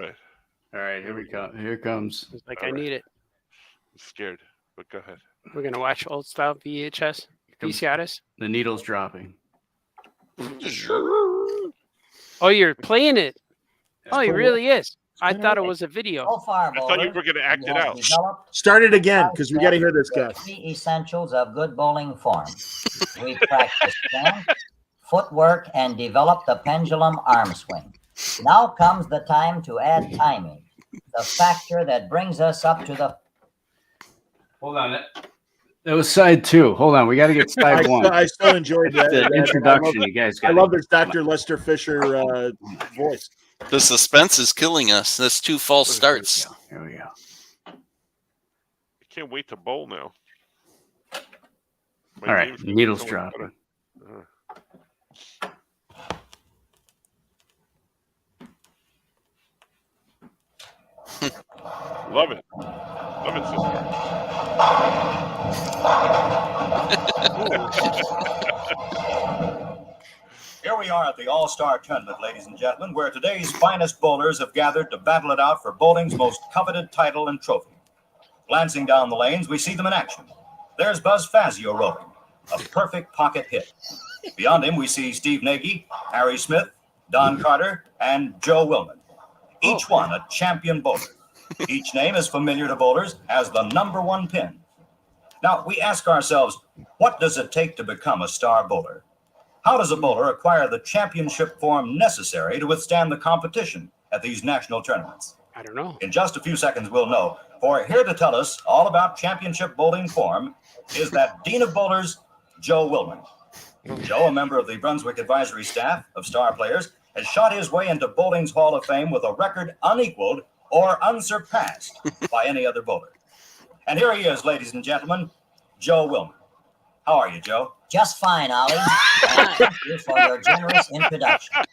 right, here we go. Here it comes. It's like I need it. I'm scared, but go ahead. We're gonna watch old style VHS. VCRs. The needle's dropping. Oh, you're playing it. Oh, he really is. I thought it was a video. I thought you were going to act it out. Start it again, because we got to hear this guy. The essentials of good bowling form. We practice stand, footwork, and develop the pendulum arm swing. Now comes the time to add timing, the factor that brings us up to the... Hold on. That was side 2. Hold on, we got to get side 1. I still enjoyed that. The introduction, you guys. I love this Dr. Lester Fisher voice. The suspense is killing us. That's 2 false starts. Here we go. I can't wait to bowl now. All right, needles dropping. Love it. Love it, sister. Here we are at the All-Star Tournament, ladies and gentlemen, where today's finest bowlers have gathered to battle it out for bowling's most coveted title and trophy. Glancing down the lanes, we see them in action. There's Buzz Fazio rolling, a perfect pocket hit. Beyond him, we see Steve Nagy, Harry Smith, Don Carter, and Joe Willman. Each one a champion bowler. Each name is familiar to bowlers as the #1 pin. Now, we ask ourselves, what does it take to become a star bowler? How does a bowler acquire the championship form necessary to withstand the competition at these national tournaments? I don't know. In just a few seconds, we'll know. For here to tell us all about championship bowling form is that Dean of Bowlers, Joe Willman. Joe, a member of the Brunswick advisory staff of star players, has shot his way into bowling's Hall of Fame with a record unequaled or unsurpassed by any other bowler. And here he is, ladies and gentlemen, Joe Willman. How are you, Joe? Just fine, Ollie. Thank you for your generous introduction.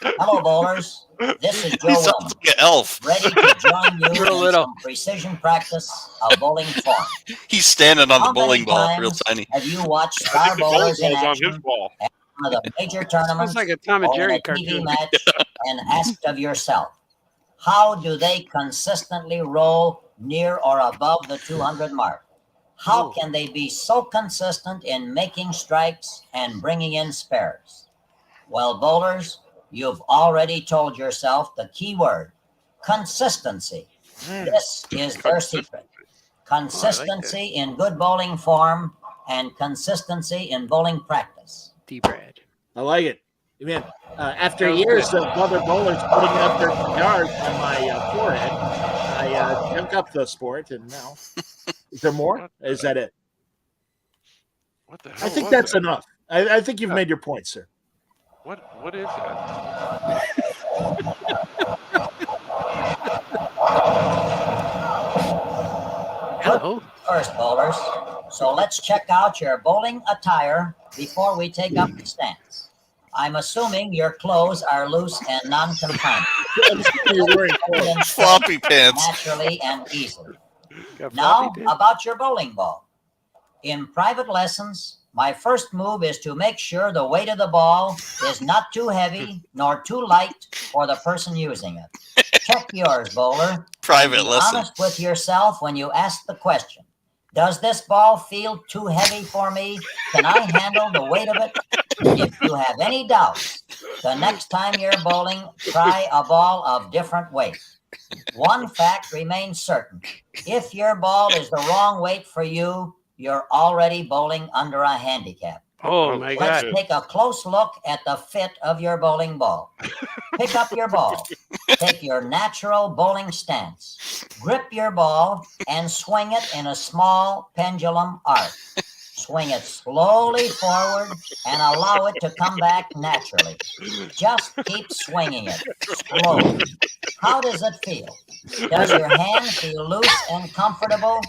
Hello, bowlers. This is Joe Willman, like an elf. ready to join you in some precision practice of bowling form. He's standing on the bowling ball, real tiny. Have you watched star bowlers in action his ball. at one of the major tournaments Sounds like a Tom and or in Jerry a TV cartoon. match and asked of yourself, how do they consistently roll near or above the 200 mark? How can they be so consistent in making strikes and bringing in spares? Well, bowlers, you've already told yourself the key word, consistency. This is their secret. Consistency in good bowling form and consistency in bowling practice. D-Brad. I like it. Man, after years of other bowlers putting up their cigars on my forehead, I took up the sport, and now is there more? Is that it? What the hell? I think that's enough. I think you've made your point, sir. What is that? Hello. First, bowlers. So let's check out your bowling attire before we take up the stance. I'm assuming your clothes are loose and non-confined. Floppy pants. Naturally and easily. Now, about your bowling ball. In private lessons, my first move is to make sure the weight of the ball is not too heavy nor too light for the person using it. Check yours, bowler. Private Be lesson. honest with yourself when you ask the question. Does this ball feel too heavy for me? Can I handle the weight of it? If you have any doubts, the next time you're bowling, try a ball of different weight. One fact remains certain. If your ball is the wrong weight for you, you're already bowling under a handicap. Oh, my God. Let's take a close look at the fit of your bowling ball. Pick up your ball. Take your natural bowling stance. Grip your ball and swing it in a small pendulum arc. Swing it slowly forward and allow it to come back naturally. Just keep swinging it slowly. How does it feel? Does your hand feel loose and comfortable?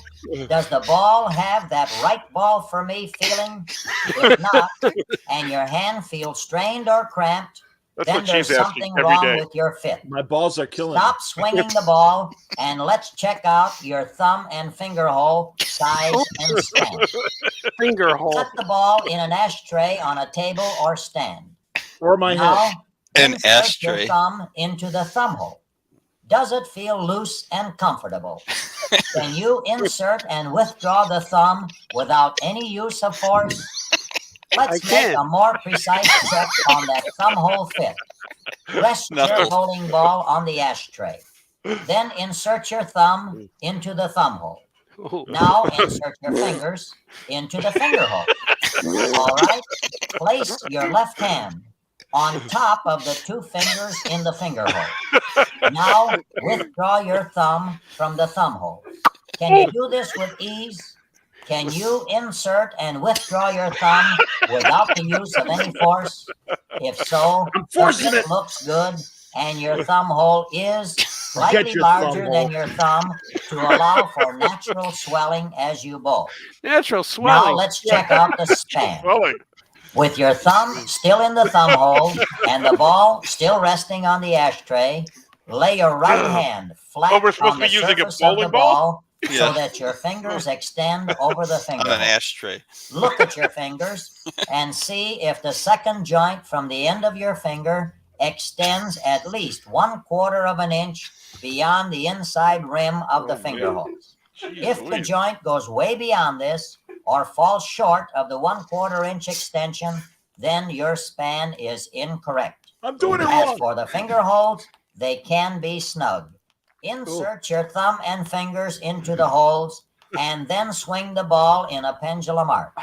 Does the ball have that right ball for me feeling? If not, and your hand feels strained or cramped, That's then what there's she's asking something every wrong day. with your fit. My balls are killing Stop swinging the ball and let's check out your thumb and finger hole size and stand. Finger hole. Set the ball in an ashtray on a table or stand. Or my Now, head. An insert ashtray. your thumb into the thumb hole. Does it feel loose and comfortable? Can you insert and withdraw the thumb without any use of force? Let's make a more precise check on that thumb hole fit. Rest your bowling ball on the ashtray. Then insert your thumb into the thumb hole. Now insert your fingers into the finger hole. All right. Place your left hand on top of the two fingers in the finger hole. Now withdraw your thumb from the thumb hole. Can you do this with ease? Can you insert and withdraw your thumb without the use of any force? If so, it looks good, and your thumb hole is slightly larger than your thumb to allow for natural swelling as you bowl. Natural swelling. Now let's check out the span. Swelling. With your thumb still in the thumb hole and the ball still resting on the ashtray, lay your right hand flat we're supposed on to the be using a surface of the bowling ball? ball so Yeah. that your fingers extend over the finger On an hole. ashtray. Look at your fingers and see if the second joint from the end of your finger extends at least 1/4 of an inch beyond the inside rim of the finger holes. If the joint goes way beyond this or falls short of the 1/4 inch extension, then your span is incorrect. I'm doing it As wrong. for the finger holes, they can be snug. Insert your thumb and fingers into the holes and then swing the ball in a pendulum arc.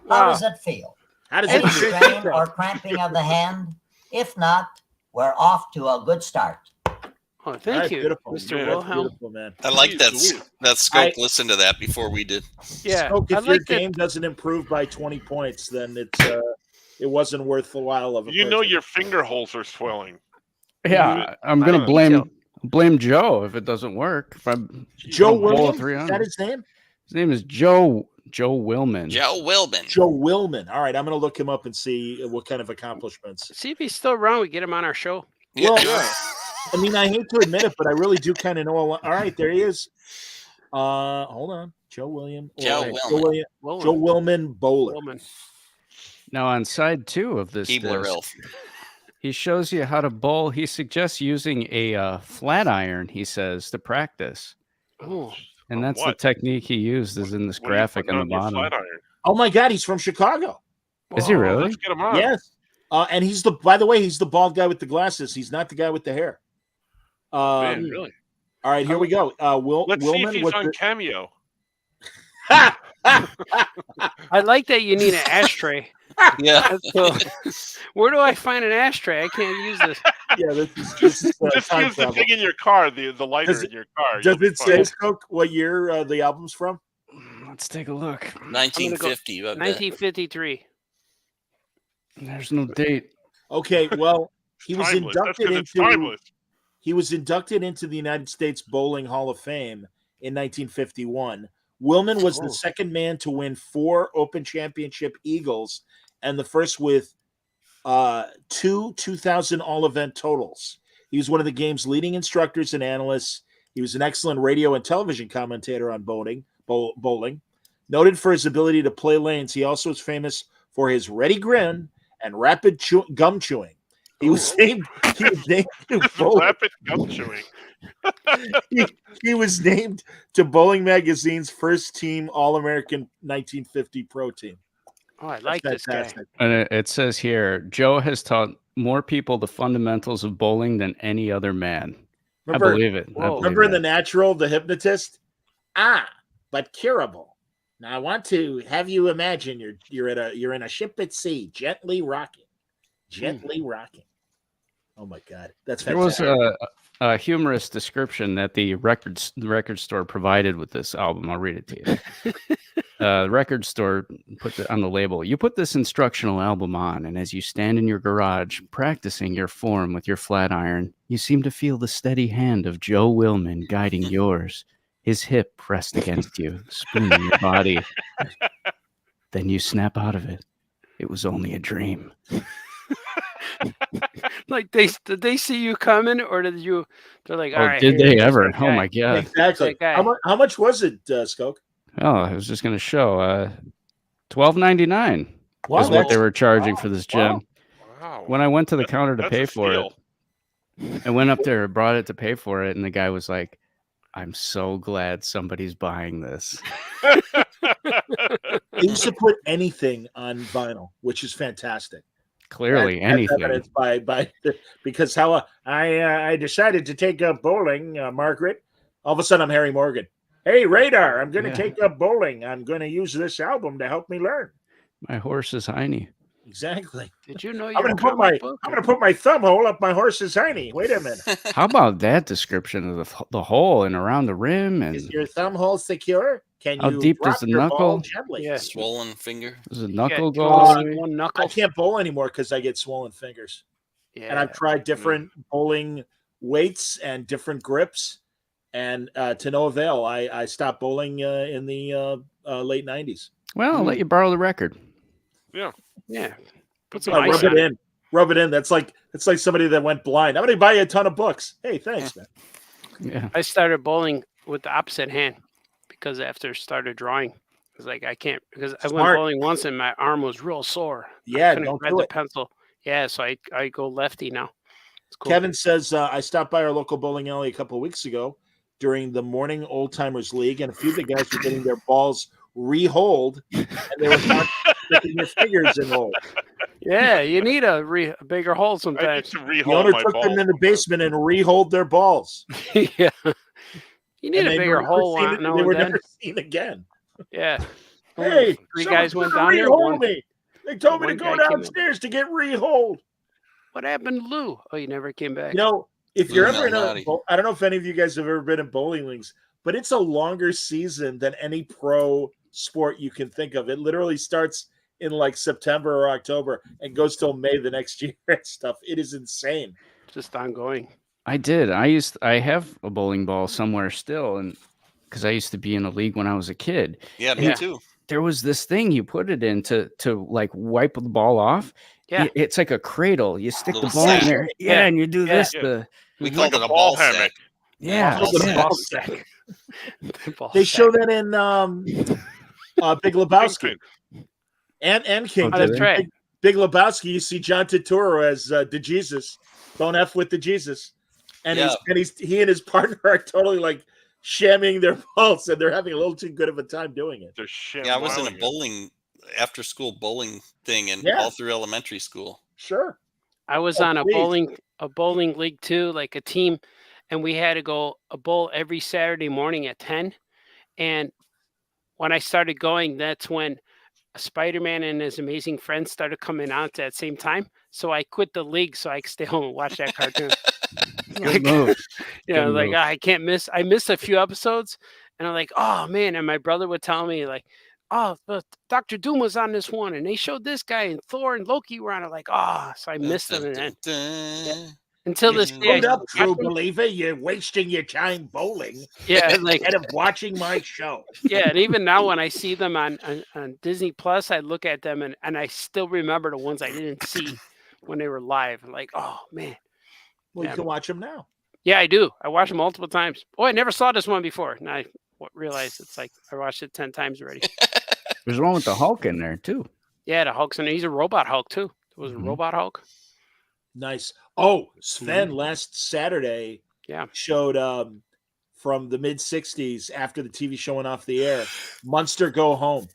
How does it feel? How does Any it feel? strain or cramping of the hand? If not, we're off to a good start. Oh, thank you, Beautiful. Mr. That's Wilhelm. beautiful, man. I like that scope. Listen to that before we did. Yeah, Scope, I if your like that. game doesn't improve by 20 points, then it wasn't worth the while of a You know purchase. your finger holes are swelling. Yeah, I'm gonna blame Joe if it doesn't work. If I'm Joe gonna bowl a Williams? 300. Is that his name? His name is Joe Willman. Joe Willman. Joe Willman. All right, I'm going to look him up and see what kind of accomplishments. See if he's still around. We get him on our show. Well, I mean, I hate to admit it, but I really do kind of know. All right, there he is. Hold on, Joe William. Joe Right, Willman. Joe Willman Bowler. Now on side 2 of this Keebler disc, Elf. he shows you how to bowl. He suggests using a flat iron, he says, to practice. Oh, And that's the what? technique he used is in this What are you graphic putting on the on your bottom. flat iron? Oh my God, he's from Chicago. Is he really? Let's get him on. Yes. And he's by the way, he's the bald guy with the glasses. He's not the guy with the hair. Man, really? All right, here we go. Let's see if Willman he's with on the- Cameo. I like that you need an ashtray. Yeah. So, where do I find an ashtray? I can't use this. Yeah, this is just use the thing in your car, the lighter in your car. Does it say, Coke, what year the album's from? Let's take a look. 1950. 1953. There's no date. Okay, well, he was Timeless. That's inducted 'cause it's into timeless. he was inducted into the United States Bowling Hall of Fame in 1951. Willman was the second man to win 4 Open Championship Eagles and the first with 2 2000 all-event totals. He was one of the game's leading instructors and analysts. He was an excellent radio and television commentator on bowling. Noted for his ability to play lanes, he also is famous for his ready grin and rapid gum chewing. He was named to rapid gum chewing. he was named to Bowling Magazine's first team All-American 1950 pro team. Oh, I like this guy. And it says here, Joe has taught more people the fundamentals of bowling than any other man. I believe it. Remember in The Natural, the hypnotist? But curable. Now I want to have you imagine you're in a ship at sea, gently rocking. Oh my God, that's fantastic. There was a humorous description that the record store provided with this album. I'll read it to you. The record store put on the label, "You put this instructional album on, and as you stand in your garage practicing your form with your flat iron, you seem to feel the steady hand of Joe Willman guiding yours. His hip pressed against you, spooning your body. Then you snap out of it. It was only a dream." Like did they see you coming, or did you? They're like, all right. Did they ever? Oh my God! Exactly. How much was it, Skoke? Oh, I was just going to show. $12.99 is what they were charging for this gym. Wow. When I went to the counter to pay for it, I went up there, brought it to pay for it, and the guy was like, "I'm so glad somebody's buying this." They used to put anything on vinyl, which is fantastic. Clearly, anything. Because how I decided to take up bowling, Margaret. All of a sudden, I'm Harry Morgan. Hey, Radar, I'm going to take up bowling. I'm going to use this album to help me learn. My horse is hiney. Exactly. Did you know I'm going to put my thumb hole up my horse's hiney. Wait a minute. How about that description of the hole and around the rim? And is your thumb hole secure? Can how you deep does the knuckle? Yeah. Swollen finger. Does the knuckle go? One knuckle. I can't bowl anymore because I get swollen fingers. Yeah. And I've tried different bowling weights and different grips, and to no avail. I stopped bowling in the late 90s. Well, I'll let you borrow the record. Yeah. Put some rub it in. Rub it in. That's like somebody that went blind. I'm going to buy you a ton of books. Hey, thanks, man. Yeah. I started bowling with the opposite hand because after I started drawing, I was like, I can't, because I went bowling once and my arm was real sore. Yeah, don't do the pencil. Yeah, so I go lefty now. It's cool. Kevin says, I stopped by our local bowling alley a couple of weeks ago during the morning Old Timers League, and a few of the guys were getting their balls re-holed, and they were not sticking their fingers in holes. Yeah, you need a bigger hole sometimes. The owner took them in the basement and re-holed their balls. Yeah. You need a bigger hole. They were never seen again. Yeah. Hey, three guys went down there. They told me to go downstairs to get re-holed. What happened to Lou? Oh, you never came back. You know, if you're ever in I don't know if any of you guys have ever been in bowling leagues, but it's a longer season than any pro sport you can think of. It literally starts in like September or October and goes till May the next year and stuff. It is insane. Just ongoing. I did. I have a bowling ball somewhere still, and because I used to be in a league when I was a kid. Yeah, me too. There was this thing you put it in to like wipe the ball off. Yeah, it's like a cradle. You stick the ball sack. in there. Yeah, and you do this. We called it a ball sack. Yeah, ball sack. They show that in Big Lebowski. And King. Oh, that's right. Big Lebowski, you see John Turturro as the Jesus. Don't F with the Jesus. And he and his partner are totally like shamming their balls, and they're having a little too good of a time doing it. I was in a bowling after school bowling thing and all through elementary school. Sure. I was on a bowling league too, like a team, and we had to go a bowl every Saturday morning at 10. And when I started going, that's when Spider-Man and his Amazing Friends started coming out at that same time. So I quit the league so I could stay home and watch that cartoon. Good move. Yeah, Good like move. I can't miss. I missed a few episodes, and I'm like, oh man. And my brother would tell me like, oh, Dr. Doom was on this one, and they showed this guy, and Thor and Loki were on it. Like, so I missed them. And then, until this day, Hold up, true believer. You're wasting your time bowling. Yeah, like instead of watching my show. Yeah, and even now when I see them on Disney Plus, I look at them and I still remember the ones I didn't see when they were live. Like, oh man. Well, you can watch them now. Yeah, I do. I watch them multiple times. Oh, I never saw this one before. And I realized it's like I watched it 10 times already. There's one with the Hulk in there too. Yeah, the Hulk's in there. He's a robot Hulk too. It was a robot Hulk. Nice. Oh, Sven last Saturday showed from the mid 60s after the TV show went off the air, Munster Go Home.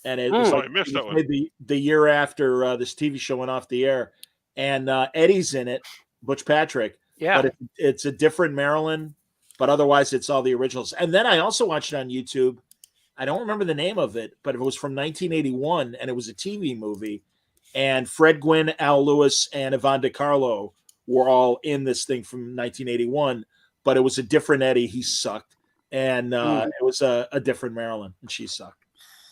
And it was like, I missed that one. The year after this TV show went off the air. And Eddie's in it, Butch Patrick. Yeah. But it's a different Marilyn, but otherwise it's all the originals. And then I also watched it on YouTube. I don't remember the name of it, but it was from 1981 and it was a TV movie. And Fred Gwynn, Al Lewis, and Yvonne DiCarlo were all in this thing from 1981, but it was a different Eddie. He sucked. And it was a different Marilyn, and she sucked.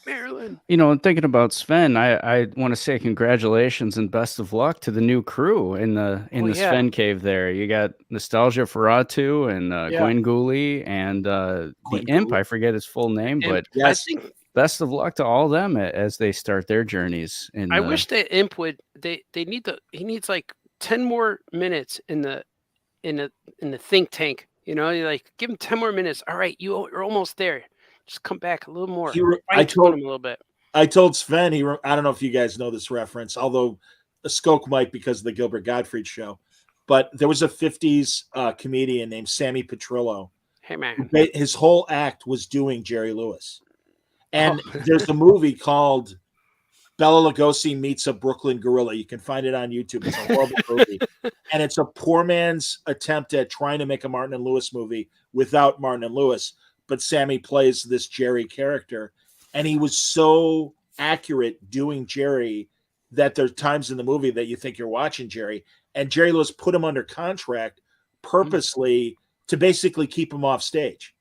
Marilyn. You know, thinking about Sven, I want to say congratulations and best of luck to the new crew in the Sven cave there. You got Nostalgia Ferratu and Gwen Gooley and the Imp. I forget his full name, but I think best of luck to all of them as they start their journeys. I wish the Imp would. He needs like 10 more minutes in the think tank. You know, you like give him 10 more minutes. All right, you're almost there. Just come back a little more. I told him a little bit. I told Sven. I don't know if you guys know this reference, although Skoke might because of the Gilbert Gottfried show. But there was a 50s comedian named Sammy Petrillo. Hey man, his whole act was doing Jerry Lewis. And there's a movie called Bela Lugosi Meets a Brooklyn Gorilla. You can find it on YouTube. It's a horrible movie. And it's a poor man's attempt at trying to make a Martin and Lewis movie without Martin and Lewis. But Sammy plays this Jerry character. And he was so accurate doing Jerry that there's times in the movie that you think you're watching Jerry. And Jerry Lewis put him under contract purposely to basically keep him off stage.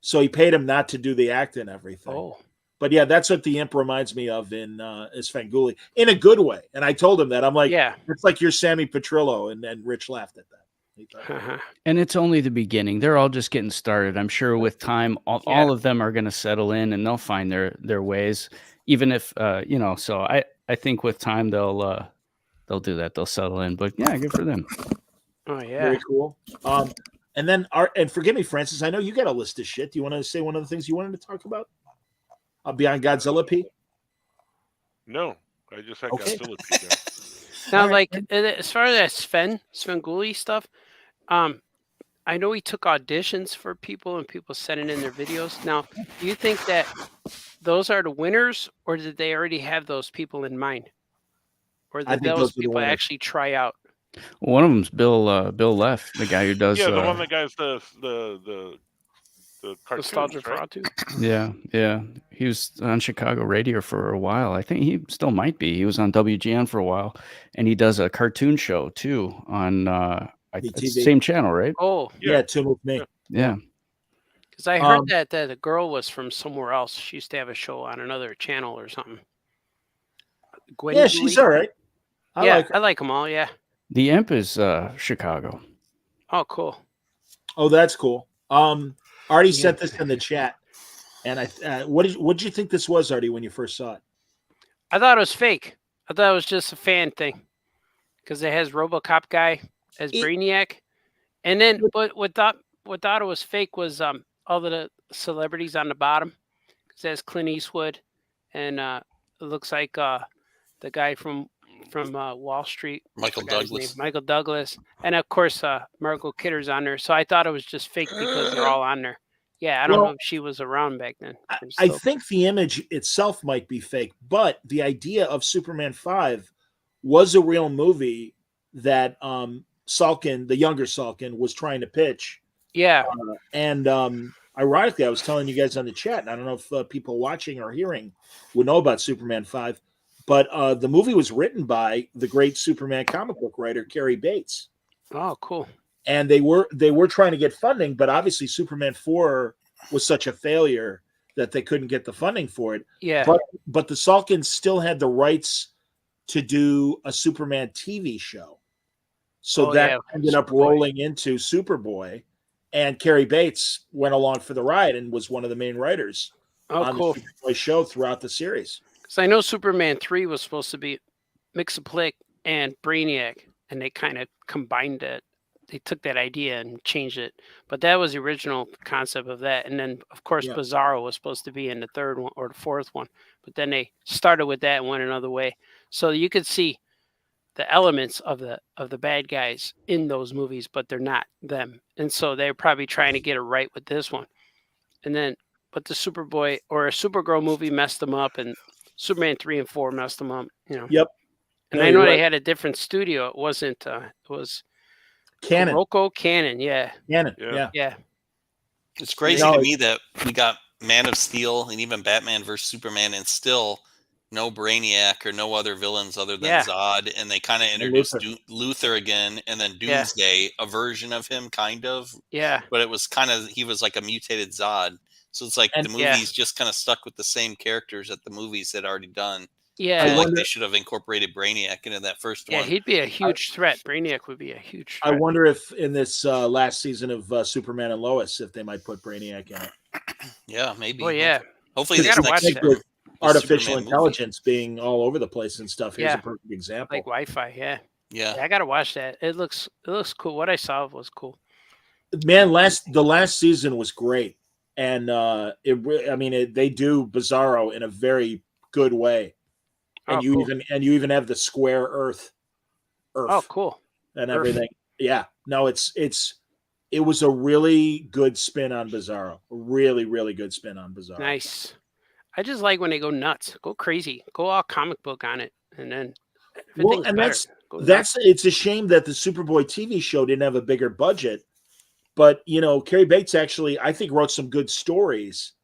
So he paid him not to do the act and everything. Oh. But yeah, that's what the Imp reminds me of in Svengoolie in a good way. And I told him that. I'm like, it's like you're Sammy Petrillo. And then Rich laughed at that. And it's only the beginning. They're all just getting started. I'm sure with time, all of them are going to settle in and they'll find their ways. Even if so I think with time they'll do that. They'll settle in. But yeah, good for them. Oh yeah, very cool. And then and forgive me, Francis. I know you got a list of shit. Do you want to say one of the things you wanted to talk about? Beyond Godzilla P? No, I just had Godzilla P there. Now, as far as Svengoolie stuff, I know he took auditions for people and people sending in their videos. Now, do you think that those are the winners, or did they already have those people in mind, or did those people actually try out? One of them's Bill Leff, the guy who does. Yeah, the one that guy's the cartoons, Nostalgia right? Yeah. He was on Chicago radio for a while. I think he still might be. He was on WGN for a while, and he does a cartoon show too on same channel, right? Oh, yeah, Tune With Me. Yeah. Because I heard that the girl was from somewhere else. She used to have a show on another channel or something. Yeah, she's all right. I like them all. Yeah. The Imp is Chicago. Oh, cool. Oh, that's cool. Artie sent this in the chat, and what did you think this was, Artie, when you first saw it? I thought it was fake. I thought it was just a fan thing because it has RoboCop guy as Brainiac, and then what thought it was fake was all the celebrities on the bottom because it has Clint Eastwood, and it looks like the guy from Wall Street, Michael Douglas, and of course Margot Kidder's on there. So I thought it was just fake because they're all on there. Yeah, I don't know if she was around back then. I think the image itself might be fake, but the idea of Superman 5 was a real movie that Salkin, the younger Salkin, was trying to pitch. Yeah, and ironically, I was telling you guys on the chat, and I don't know if people watching or hearing would know about Superman 5, but the movie was written by the great Superman comic book writer Cary Bates. Oh, cool. And they were trying to get funding, but obviously Superman 4 was such a failure that they couldn't get the funding for it. Yeah. But the Salkins still had the rights to do a Superman TV show. So ended up rolling into Superboy, and Cary Bates went along for the ride and was one of the main writers on the Superboy show throughout the series. Because I know Superman 3 was supposed to be Mxyzptlk and Brainiac, and they kind of combined it. They took that idea and changed it. But that was the original concept of that. And then, of course, Bizarro was supposed to be in the third one or the fourth one. But then they started with that and went another way. So you could see the elements of the bad guys in those movies, but they're not them. And so they're probably trying to get it right with this one. And then, but the Superboy or a Supergirl movie messed them up, and Superman 3 and 4 messed them up, you know. Yep. And I know they had a different studio. It wasn't, it was Canon. Kuroko Canon, yeah. Canon, yeah. It's crazy to me that we got Man of Steel and even Batman versus Superman, and still no Brainiac or no other villains other than Zod, and they kind of introduced Luthor again, and then Doomsday, a version of him, kind of. Yeah. But it was kind of, he was like a mutated Zod. So it's like the movies just kind of stuck with the same characters that the movies had already done. Yeah. I feel like they should have incorporated Brainiac into that first one. Yeah, he'd be a huge threat. Brainiac would be a huge threat. I wonder if in this last season of Superman and Lois, if they might put Brainiac in it. Yeah, maybe. Oh, yeah. Hopefully this next artificial intelligence being all over the place and stuff. Here's a perfect example. Like Wi-Fi, yeah. I gotta watch that. It looks cool. What I saw was cool. Man, the last season was great, and they do Bizarro in a very good way, and you even have the square Earth. Oh, cool. And everything. Yeah. No, it was a really good spin on Bizarro. A really, really good spin on Bizarro. Nice. I just like when they go nuts, go crazy, go all comic book on it, and then it's a shame that the Superboy TV show didn't have a bigger budget, but Cary Bates actually I think wrote some good stories,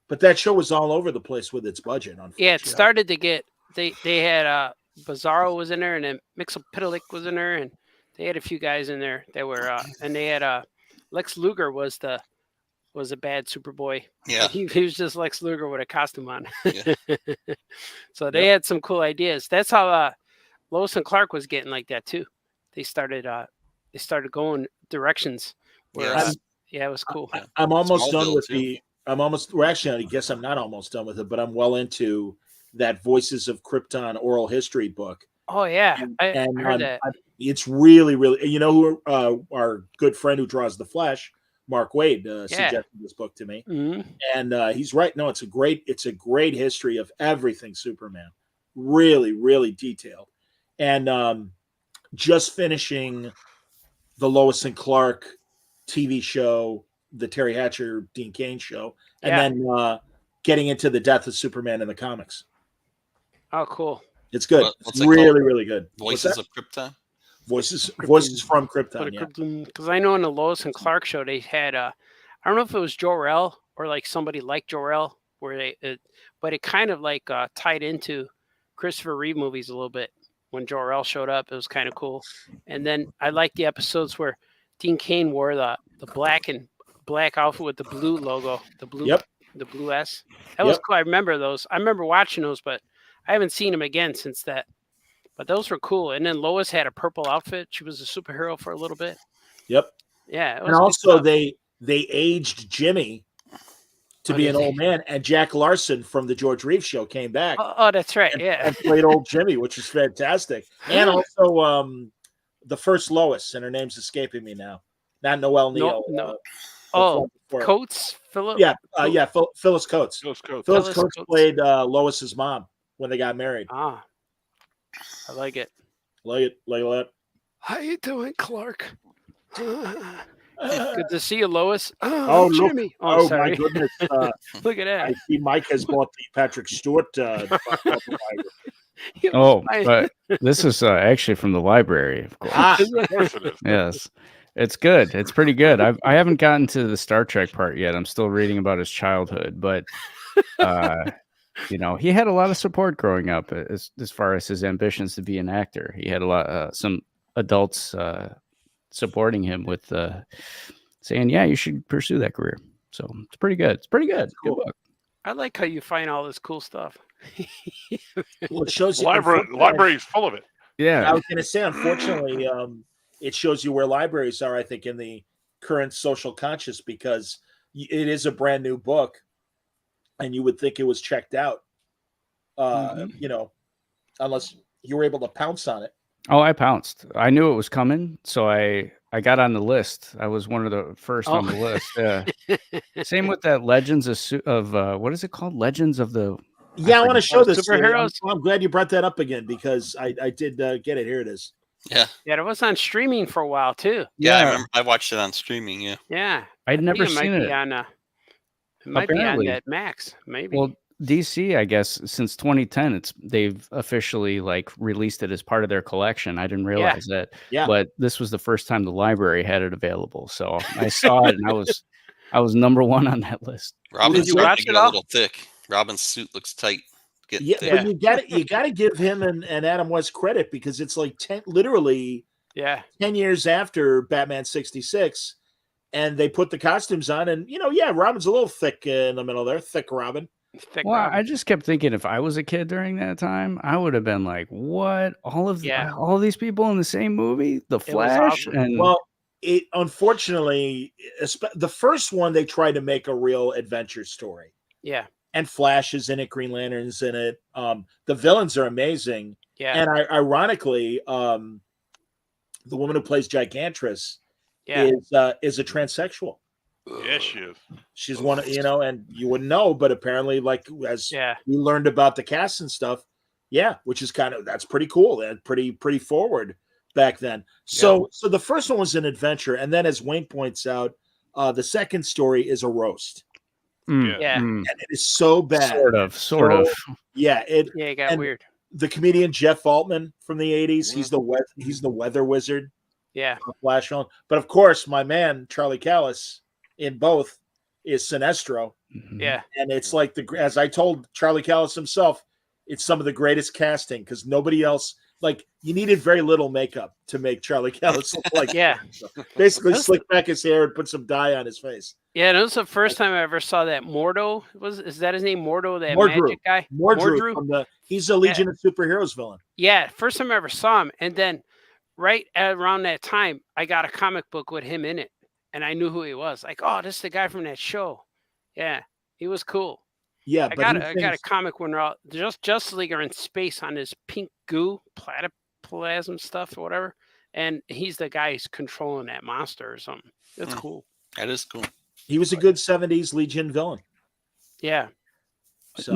but that show was all over the place with its budget. Yeah, it started to get they had Bizarro was in there, and then Mxyzptlk was in there, and they had a few guys in there that were and they had Lex Luger was a bad Superboy. Yeah. He was just Lex Luger with a costume on. Yeah. So they had some cool ideas. That's how Lois and Clark was getting like that too. They started going directions where it was cool. I'm almost done with I guess I'm not almost done with it, but I'm well into that Voices of Krypton oral history book. Oh yeah. I heard that. It's really, really, who our good friend who draws the Flash, Mark Waid, suggested this book to me, and he's right. No, it's a great history of everything Superman, really, really detailed, and just finishing the Lois and Clark TV show, the Terry Hatcher, Dean Cain show, and then getting into the death of Superman in the comics. Oh, cool! It's good. It's really, really good. Voices of Krypton. Voices from Krypton. Yeah. Because I know in the Lois and Clark show they had I don't know if it was Jor-El or like somebody like Jor-El, where but it kind of like tied into Christopher Reeve movies a little bit. When Jor-El showed up, it was kind of cool. And then I liked the episodes where Dean Cain wore the black outfit with the blue logo, the blue S. That was cool. I remember those. I remember watching those, but I haven't seen them again since that. But those were cool. And then Lois had a purple outfit. She was a superhero for a little bit. Yep. Yeah. And also they aged Jimmy to be an old man. And Jack Larson from the George Reeves show came back. Oh, that's right. And played old Jimmy, which is fantastic. And also the first Lois, and her name's escaping me now. Not Noelle Neal. No. Coates? Phyllis? Yeah, Phyllis Coates. Phyllis Coates played Lois's mom when they got married. Ah. I like it. Like it. How you doing, Clark? Good to see you, Lois. Oh, Jimmy. Oh, sorry. my goodness. Look at that. I see Mike has bought the Patrick Stewart. But this is actually from the library, of course. Of course it is. Yes. It's good. It's pretty good. I haven't gotten to the Star Trek part yet. I'm still reading about his childhood, but he had a lot of support growing up as far as his ambitions to be an actor. He had a lot some adults supporting him with saying, "Yeah, you should pursue that career." So it's pretty good. It's pretty good. Cool. Good book. I like how you find all this cool stuff. Well, it shows you library is full of it. Yeah, I was going to say, unfortunately, it shows you where libraries are, I think, in the current social conscious, because it is a brand new book, and you would think it was checked out, unless you were able to pounce on it. Oh, I pounced. I knew it was coming, so I got on the list. I was one of the first on the list. Yeah. Same with that Legends of what is it called? Legends of the. Yeah, I want to show this. Superheroes. I'm glad you brought that up again, because I did get it. Here it is. Yeah. Yeah, it was on streaming for a while too. Yeah, I remember. I watched it on streaming. Yeah. Yeah. I'd never seen it. It might be on that Max, maybe. Well, DC, I guess, since 2010, they've officially released it as part of their collection. I didn't realize that. Yeah. But this was the first time the library had it available. So I saw it, and I was number one on that list. Robin's starting to get a little thick. Robin's suit looks tight. But you got to give him and Adam West credit, because it's like 10 years after Batman 66, and they put the costumes on, and Robin's a little thick in the middle there, thick Robin. Robin. I just kept thinking, if I was a kid during that time, I would have been like, "What? All of these people in the same movie, The Flash?" Awesome. And it unfortunately, the first one, they tried to make a real adventure story. Yeah. And Flash is in it, Green Lantern's in it. The villains are amazing. Yeah. And ironically, the woman who plays Gigantress is a transsexual. Yes, she is. She's one, and you wouldn't know, but apparently, as we learned about the cast and stuff, which is that's pretty cool and pretty forward back then. So the first one was an adventure, and then, as Wayne points out, the second story is a roast. And it is so bad. Sort of. Yeah, it got weird. The comedian Jeff Altman from the 80s, he's the weather wizard. Yeah. Flash on. But of course, my man Charlie Callis in both is Sinestro. Yeah. And it's like as I told Charlie Callis himself, it's some of the greatest casting, because nobody else, you needed very little makeup to make Charlie Callis look like basically slick back his hair and put some dye on his face. Yeah, and it was the first time I ever saw that Mordo. Is that his name, Mordo, that Mordru. magic guy? Mordru. He's a Legion of Superheroes villain. Yeah, first time I ever saw him. And then right around that time, I got a comic book with him in it. And I knew who he was. Like, oh, this is the guy from that show. Yeah, he was cool. Yeah, I got a comic when they're all Justice League are in space on this pink goo, platoplasm stuff or whatever. And he's the guy who's controlling that monster or something. That's cool. That is cool. He was a good 70s Legion villain. Yeah. So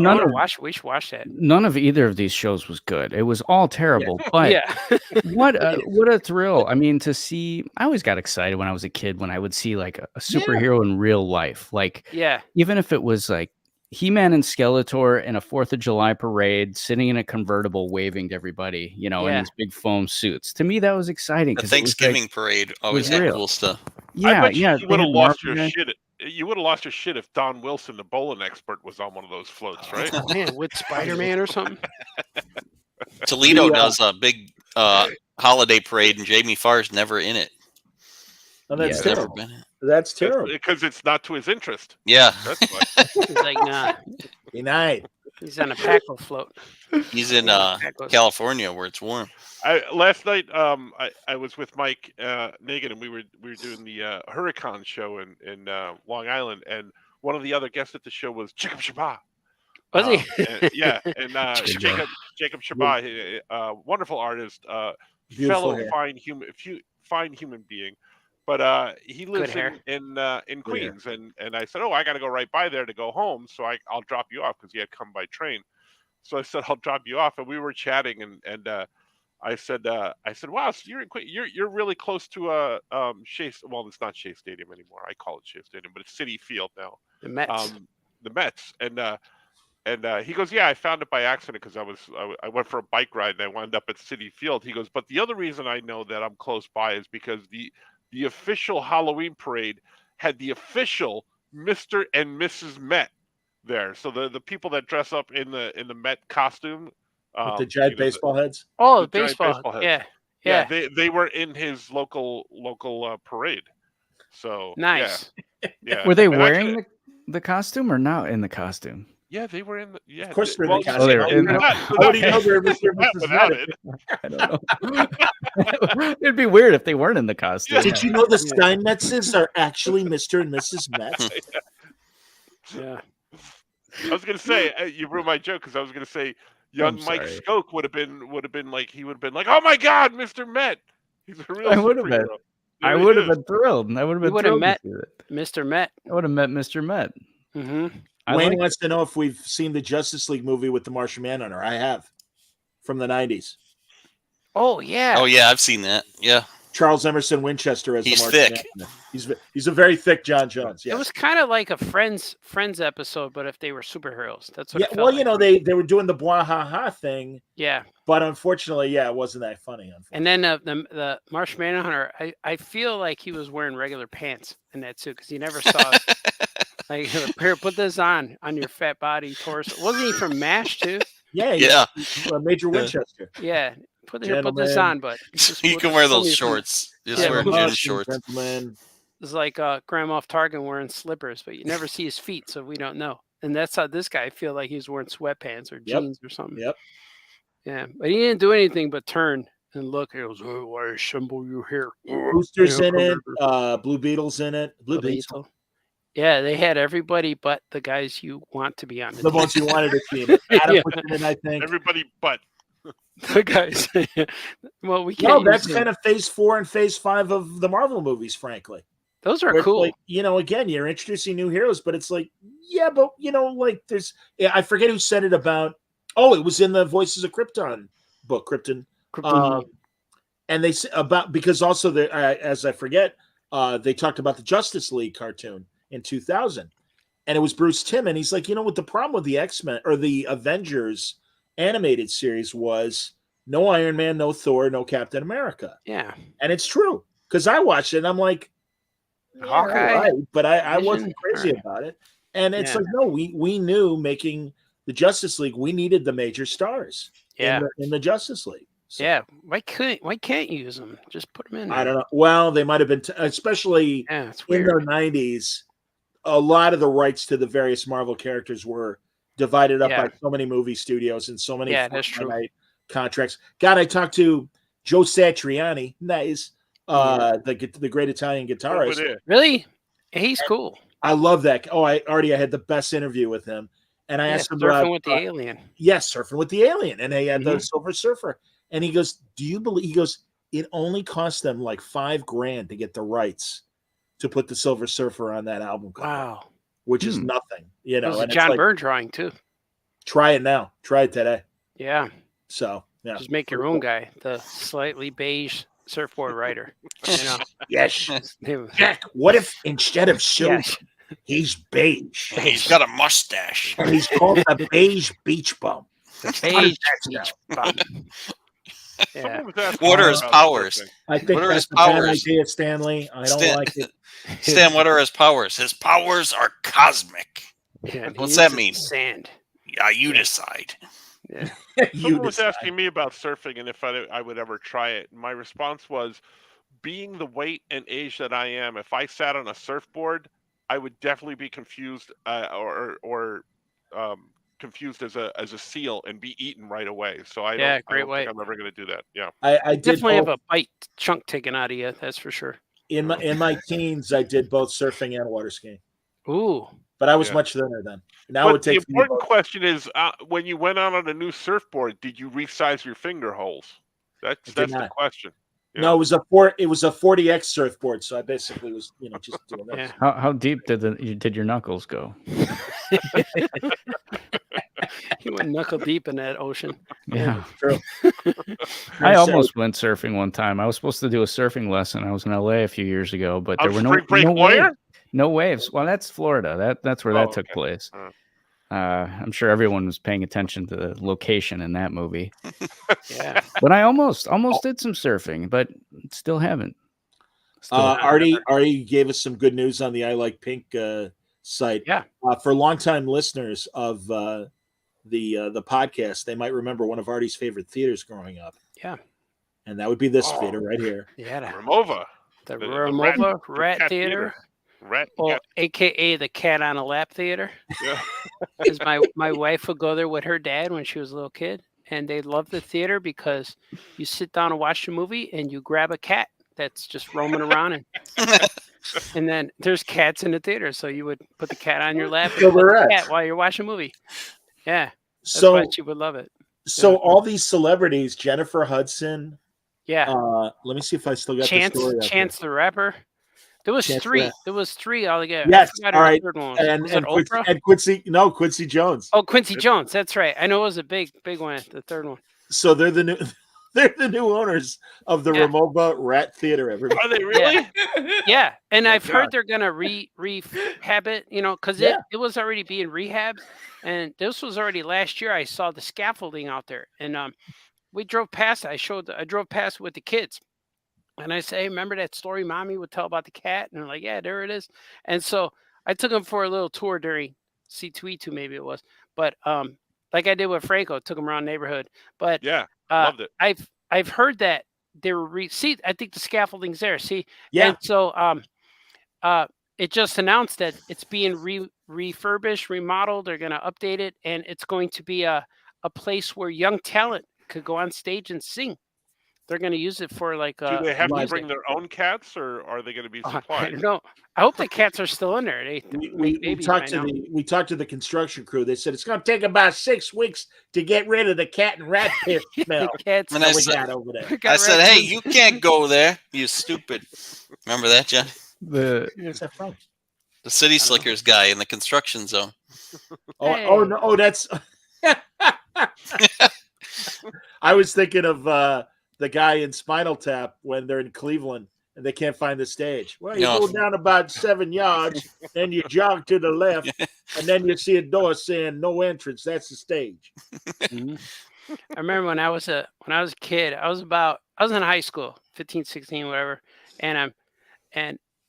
we should watch that. None of either of these shows was good. It was all terrible. But what a thrill. I mean, to see, I always got excited when I was a kid when I would see a superhero in real life. Even if it was He-Man and Skeletor in a 4th of July parade, sitting in a convertible, waving to everybody, in these big foam suits. To me, that was exciting. The Thanksgiving parade always had cool stuff. Yeah, you would have lost your shit. You would have lost your shit if Don Wilson, the bowling expert, was on one of those floats, right? Oh, man, with Spider-Man or something. Toledo does a big holiday parade, and Jamie Farr's never in it. Oh, that's terrible. That's terrible. Because it's not to his interest. Yeah. That's why. He's like, nah. Good night. He's on a Paco float. He's in California where it's warm. Last night, I was with Mike Nagan, and we were doing the Huracan show in Long Island, and one of the other guests at the show was Jacob Shabbat. Was he? Jacob Shabbat, wonderful artist, fellow fine human being. But he lives in Queens, and I said, "Oh, I got to go right by there to go home, so I'll drop you off," because he had come by train. So I said, "I'll drop you off," and we were chatting, and I said, "Wow, so you're in Queens. You're really close to Shea. Well, it's not Shea Stadium anymore. I call it Shea Stadium, but it's Citi Field now. The Mets. The Mets." And he goes, "Yeah, I found it by accident because I went for a bike ride and I wound up at Citi Field." He goes, "But the other reason I know that I'm close by is because the the official Halloween parade had the official Mr. and Mrs. Met there. So the people that dress up in the Met costume with the giant baseball heads. Oh, the baseball. heads. Yeah. They were in his local parade. So nice. Yeah. Were they wearing the costume or not in the costume? Yeah, they were in the. Yeah, of course they're in the costume. Oh, they were in the. How do you know they're Mr. and Mrs. Without Met? it. I don't know. It'd be weird if they weren't in the costume. Did you know the Steinmetzes are actually Mr. and Mrs. Metz? Yeah. I was gonna say you ruined my joke because I was gonna say young Mike Skoke would have been like, oh my God, Mr. Met. He's a real. I would have been. I would have been thrilled. I would have been thrilled met to see that. Mr. Met. I would have met Mr. Met. Mm-hmm. Wayne wants to know if we've seen the Justice League movie with the Martian Manhunter. I have, from the 90s. Oh yeah. Oh yeah, I've seen that. Yeah. Charles Emerson Winchester as He's the Martian thick. Manhunter. He's a very thick John Jones. Yes. It was kind of like a Friends episode, but if they were superheroes. That's what. Yeah. It felt Well, like. they were doing the blah ha ha thing. Yeah. But unfortunately, it wasn't that funny. And then the Martian Manhunter, I feel like he was wearing regular pants in that suit because he never saw. Like, here, put this on your fat body torso. Wasn't he from MASH too? Yeah. Major Winchester. Yeah. Put this on, but You can wear those shorts. Just wear gym shorts. Gentlemen. It's like Grand Moff Tarkin wearing slippers, but you never see his feet, so we don't know. And that's how this guy feel like he's wearing sweatpants or jeans or something. Yep. Yeah, but he didn't do anything but turn and look. He goes, "Oh, why assemble you here?" Booster's in it. Blue Beetle's in it. Blue Beetle. Yeah, they had everybody but the guys you want to be on the ones you wanted to see in it. Adam was in it, I think. Everybody but the guys. Well, we can't. No, that's kind of phase 4 and phase 5 of the Marvel movies, frankly. Those are cool. Like, again, you're introducing new heroes, but it's like, yeah, but like there's, I forget who said it about. Oh, it was in the Voices of Krypton book, Krypton. And they say about because also as I forget, they talked about the Justice League cartoon in 2000, and it was Bruce Timm, and he's like, what the problem with the X-Men or the Avengers animated series was no Iron Man, no Thor, no Captain America. Yeah, and it's true because I watched it and I'm like, Hawkeye, right, but I wasn't crazy about it, and it's like, no, we knew making the Justice League, we needed the major stars in the Justice League. So, yeah, why can't you use them? Just put them in there. I don't know. Well, they might have been, especially in the 90s, a lot of the rights to the various Marvel characters were divided up by so many movie studios and so many that's true. Contracts. God, I talked to Joe Satriani, nice, the great Italian guitarist. Really? He's cool. I love that. Oh, I had the best interview with him. And I asked him about Surfing with the Alien. Yes, Surfing with the Alien. And they had the Silver Surfer. And he goes, do you believe? He goes, it only cost them like $5,000 to get the rights to put the Silver Surfer on that album cover. Wow. Which is nothing. It was a John Byrne drawing too. Try it now. Try it today. Yeah. So, yeah. Just make your own guy, the slightly beige surfboard rider. Yes. Jack, what if instead of silver, he's beige? He's got a mustache. And he's called the Beige Beach Bum. Beige Beach Bum. What are his powers? I think what are that's his powers? a bad idea, Stanley. I don't like it. Stan, what are his powers? His powers are cosmic. Yeah, what's that mean? Sand. Yeah, you decide. Yeah. Someone was asking me about surfing and if I would ever try it. And my response was, being the weight and age that I am, if I sat on a surfboard, I would definitely be confused or confused as a seal and be eaten right away. So I don't think I'm ever going to do that. Yeah, I definitely have a bite chunk taken out of you. That's for sure. In my teens, I did both surfing and water skiing. Ooh. But I was much thinner then. Now but the important question is, when you went out on a new surfboard, did you resize your finger holes? That's the question. Yeah. No, it was a 40X surfboard, so I basically was just doing that. Yeah. How deep did your knuckles go? He went knuckle deep in that ocean. Yeah, true. I almost went surfing one time. I was supposed to do a surfing lesson. I was in LA a few years ago, but there were no waves. Well, that's Florida. That's where that took place. I'm sure everyone was paying attention to the location in that movie. Yeah, but I almost did some surfing, but still haven't. Artie gave us some good news on the I Like Pink site. Yeah. For longtime listeners of the podcast, they might remember one of Artie's favorite theaters growing up. Yeah. And that would be this theater right here. Yeah. Ramova. The Ramova Rat Theater. Rat AKA the Cat on a Lap Theater. Yeah. Because my wife would go there with her dad when she was a little kid. And they love the theater because you sit down and watch the movie and you grab a cat that's just roaming around. And then there's cats in the theater. So you would put the cat on your lap and pet the cat while you're watching a movie. Yeah. That's why she would love it. So all these celebrities, Jennifer Hudson. Yeah. Let me see if I still got the story. Chance the Rapper. There was three. There was three altogether. Yes. All right. And Quincy. No, Quincy Jones. Oh, Quincy Jones. That's right. I know it was a big one. The third one. So they're the new owners of the Ramova Rat Theater. Everybody. Are they really? Yeah. And I've heard they're gonna rehab it. Because it was already being rehabbed, and this was already last year. I saw the scaffolding out there, and we drove past it. I drove past it with the kids. And I say, hey, remember that story Mommy would tell about the cat? And they're like, yeah, there it is. And so I took them for a little tour during C2E2, maybe it was. But like I did with Franco, took them around the neighborhood. But yeah, loved it. I've heard that they were see. I think the scaffolding's there. See, yeah. And so it just announced that it's being refurbished, remodeled. They're going to update it, and it's going to be a place where young talent could go on stage and sing. They're going to use it for like. Do they have to bring their own cats, or are they going to be supplied? I don't know. I hope the cats are still in there. We talked to the construction crew. They said it's going to take about 6 weeks to get rid of the cat and rat pit smell. And I said, over there. I said, hey, you can't go there, you stupid. Remember that, John? Where's that from? The City Slickers guy in the construction zone. Oh no! Oh, that's. I was thinking of the guy in Spinal Tap when they're in Cleveland and they can't find the stage. Well, you go down about 7 yards, then you jog to the left, and then you see a door saying "No entrance." That's the stage. Mm-hmm. I remember when I was a kid. I was in high school, 15, 16, whatever, and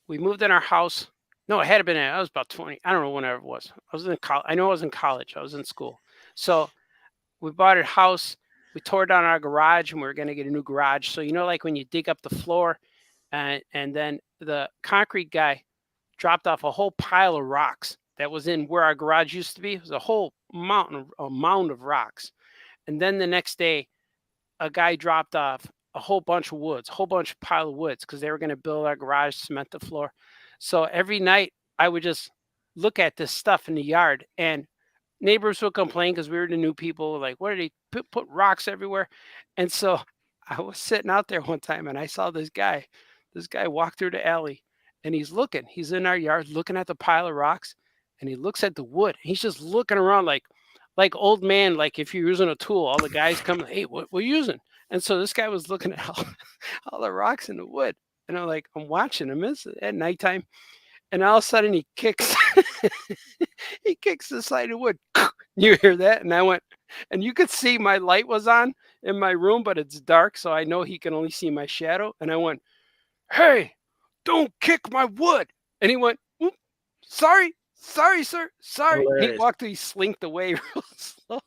we moved in our house. No, it had been. I was about 20. I don't know whenever it was. I was in college. I know I was in college. I was in school. So we bought a house. We tore down our garage, and we were going to get a new garage. So like when you dig up the floor, and then the concrete guy dropped off a whole pile of rocks that was in where our garage used to be. It was a whole mound of rocks. And then the next day, a guy dropped off a whole bunch of pile of woods because they were going to build our garage, cement the floor. So every night I would just look at this stuff in the yard, and neighbors would complain because we were the new people. Like, what are they put rocks everywhere? And so I was sitting out there one time, and I saw this guy walk through the alley, and he's in our yard looking at the pile of rocks, and he looks at the wood. He's just looking around like old man, like if you're using a tool, all the guys come, hey, what we're using? And so this guy was looking at all the rocks in the wood. And I'm watching him at nighttime. And all of a sudden he kicks the side of wood. You hear that? And I went, and you could see my light was on in my room, but it's dark. So I know he can only see my shadow. And I went, hey, don't kick my wood. And he went, sorry, sir. Sorry. Hilarious. He slinked away real slow.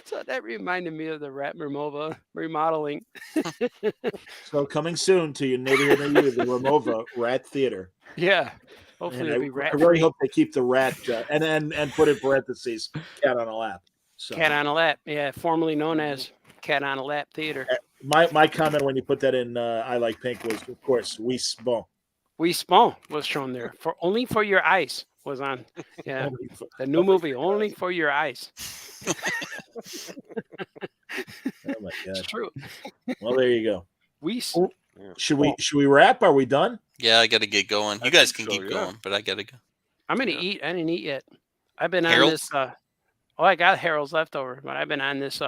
So that reminded me of the Rat Ramova remodeling. So coming soon to your neighborhood near you, the Ramova Rat Theater. Yeah. Hopefully it'll be rat. I really hope they keep the rat and put in parentheses cat on a lap. So. Cat on a lap. Yeah. Formerly known as Cat on a Lap Theater. My comment when you put that in I Like Pink was, of course, Oui Bon. Oui Bon was shown there. Only for Your Eyes was on. Yeah. The new movie, Only for Your Eyes. Oh my God. It's true. Well, there you go. Should we wrap? Are we done? Yeah, I got to get going. You guys can keep going, but I got to go. I'm going to eat. I didn't eat yet. I've been Harold's? on this. I got Harold's leftover, but I've been on this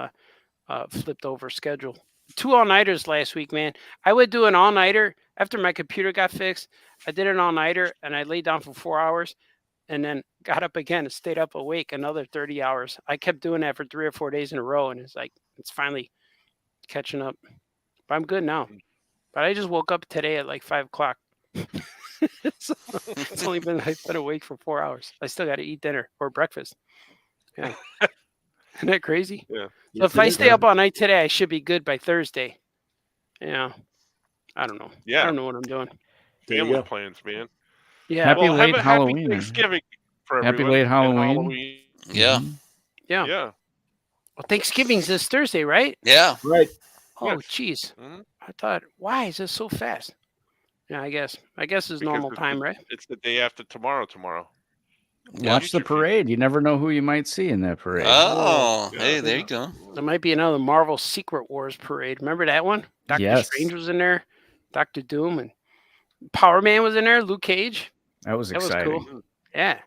flipped over schedule. 2 all-nighters last week, man. I would do an all-nighter after my computer got fixed. I did an all-nighter, and I laid down for 4 hours and then got up again and stayed up awake another 30 hours. I kept doing that for 3 or 4 days in a row, and it's finally catching up. But I'm good now. But I just woke up today at like 5 o'clock. It's only been I've been awake for 4 hours. I still got to eat dinner or breakfast. Yeah, isn't that crazy? Yeah. So if I stay up all night today, I should be good by Thursday. Yeah, I don't know. Yeah. I don't know what I'm doing. Family plans, man. Yeah. Happy Well, late have a Halloween. Happy Thanksgiving for Happy everyone. late and Halloween. Yeah. Yeah. Yeah. Well, Thanksgiving's this Thursday, right? Yeah. Right. Oh, jeez. I thought, why is this so fast? Yeah, I guess it's normal time, right? It's the day after tomorrow. Watch the parade. You never know who you might see in that parade. Oh, hey, there you go. There might be another Marvel Secret Wars parade. Remember that one? Doctor Yes. Strange was in there. Doctor Doom and Power Man was in there. Luke Cage. That was exciting. Was cool. Yeah,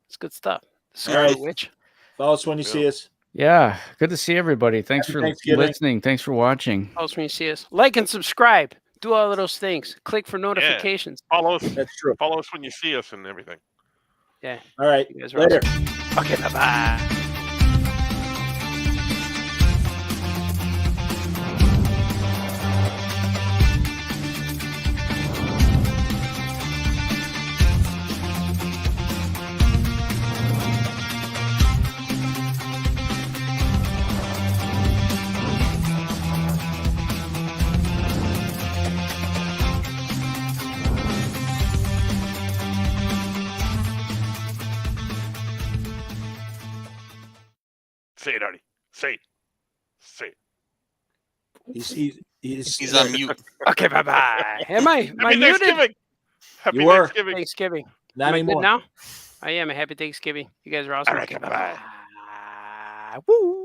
it's good stuff. All right. Scarlet Witch. Follow us when you see us. Yeah, good to see everybody. Thanks Happy for Thanksgiving. listening. Thanks for watching. Follow us when you see us. Like and subscribe. Do all of those things. Click for notifications. Follow us. That's true. Follow us when you see us and everything. Yeah. All right. You guys are Later. awesome. Okay. Bye bye. Say it, Artie. Say it. Say it. He's on mute. Okay. Bye bye. Am I Happy muted? Thanksgiving. Happy You were. Thanksgiving. Thanksgiving. Not Am I good anymore. now? I am. A happy Thanksgiving. You guys are awesome. All right, Okay, bye-bye. bye. Woo.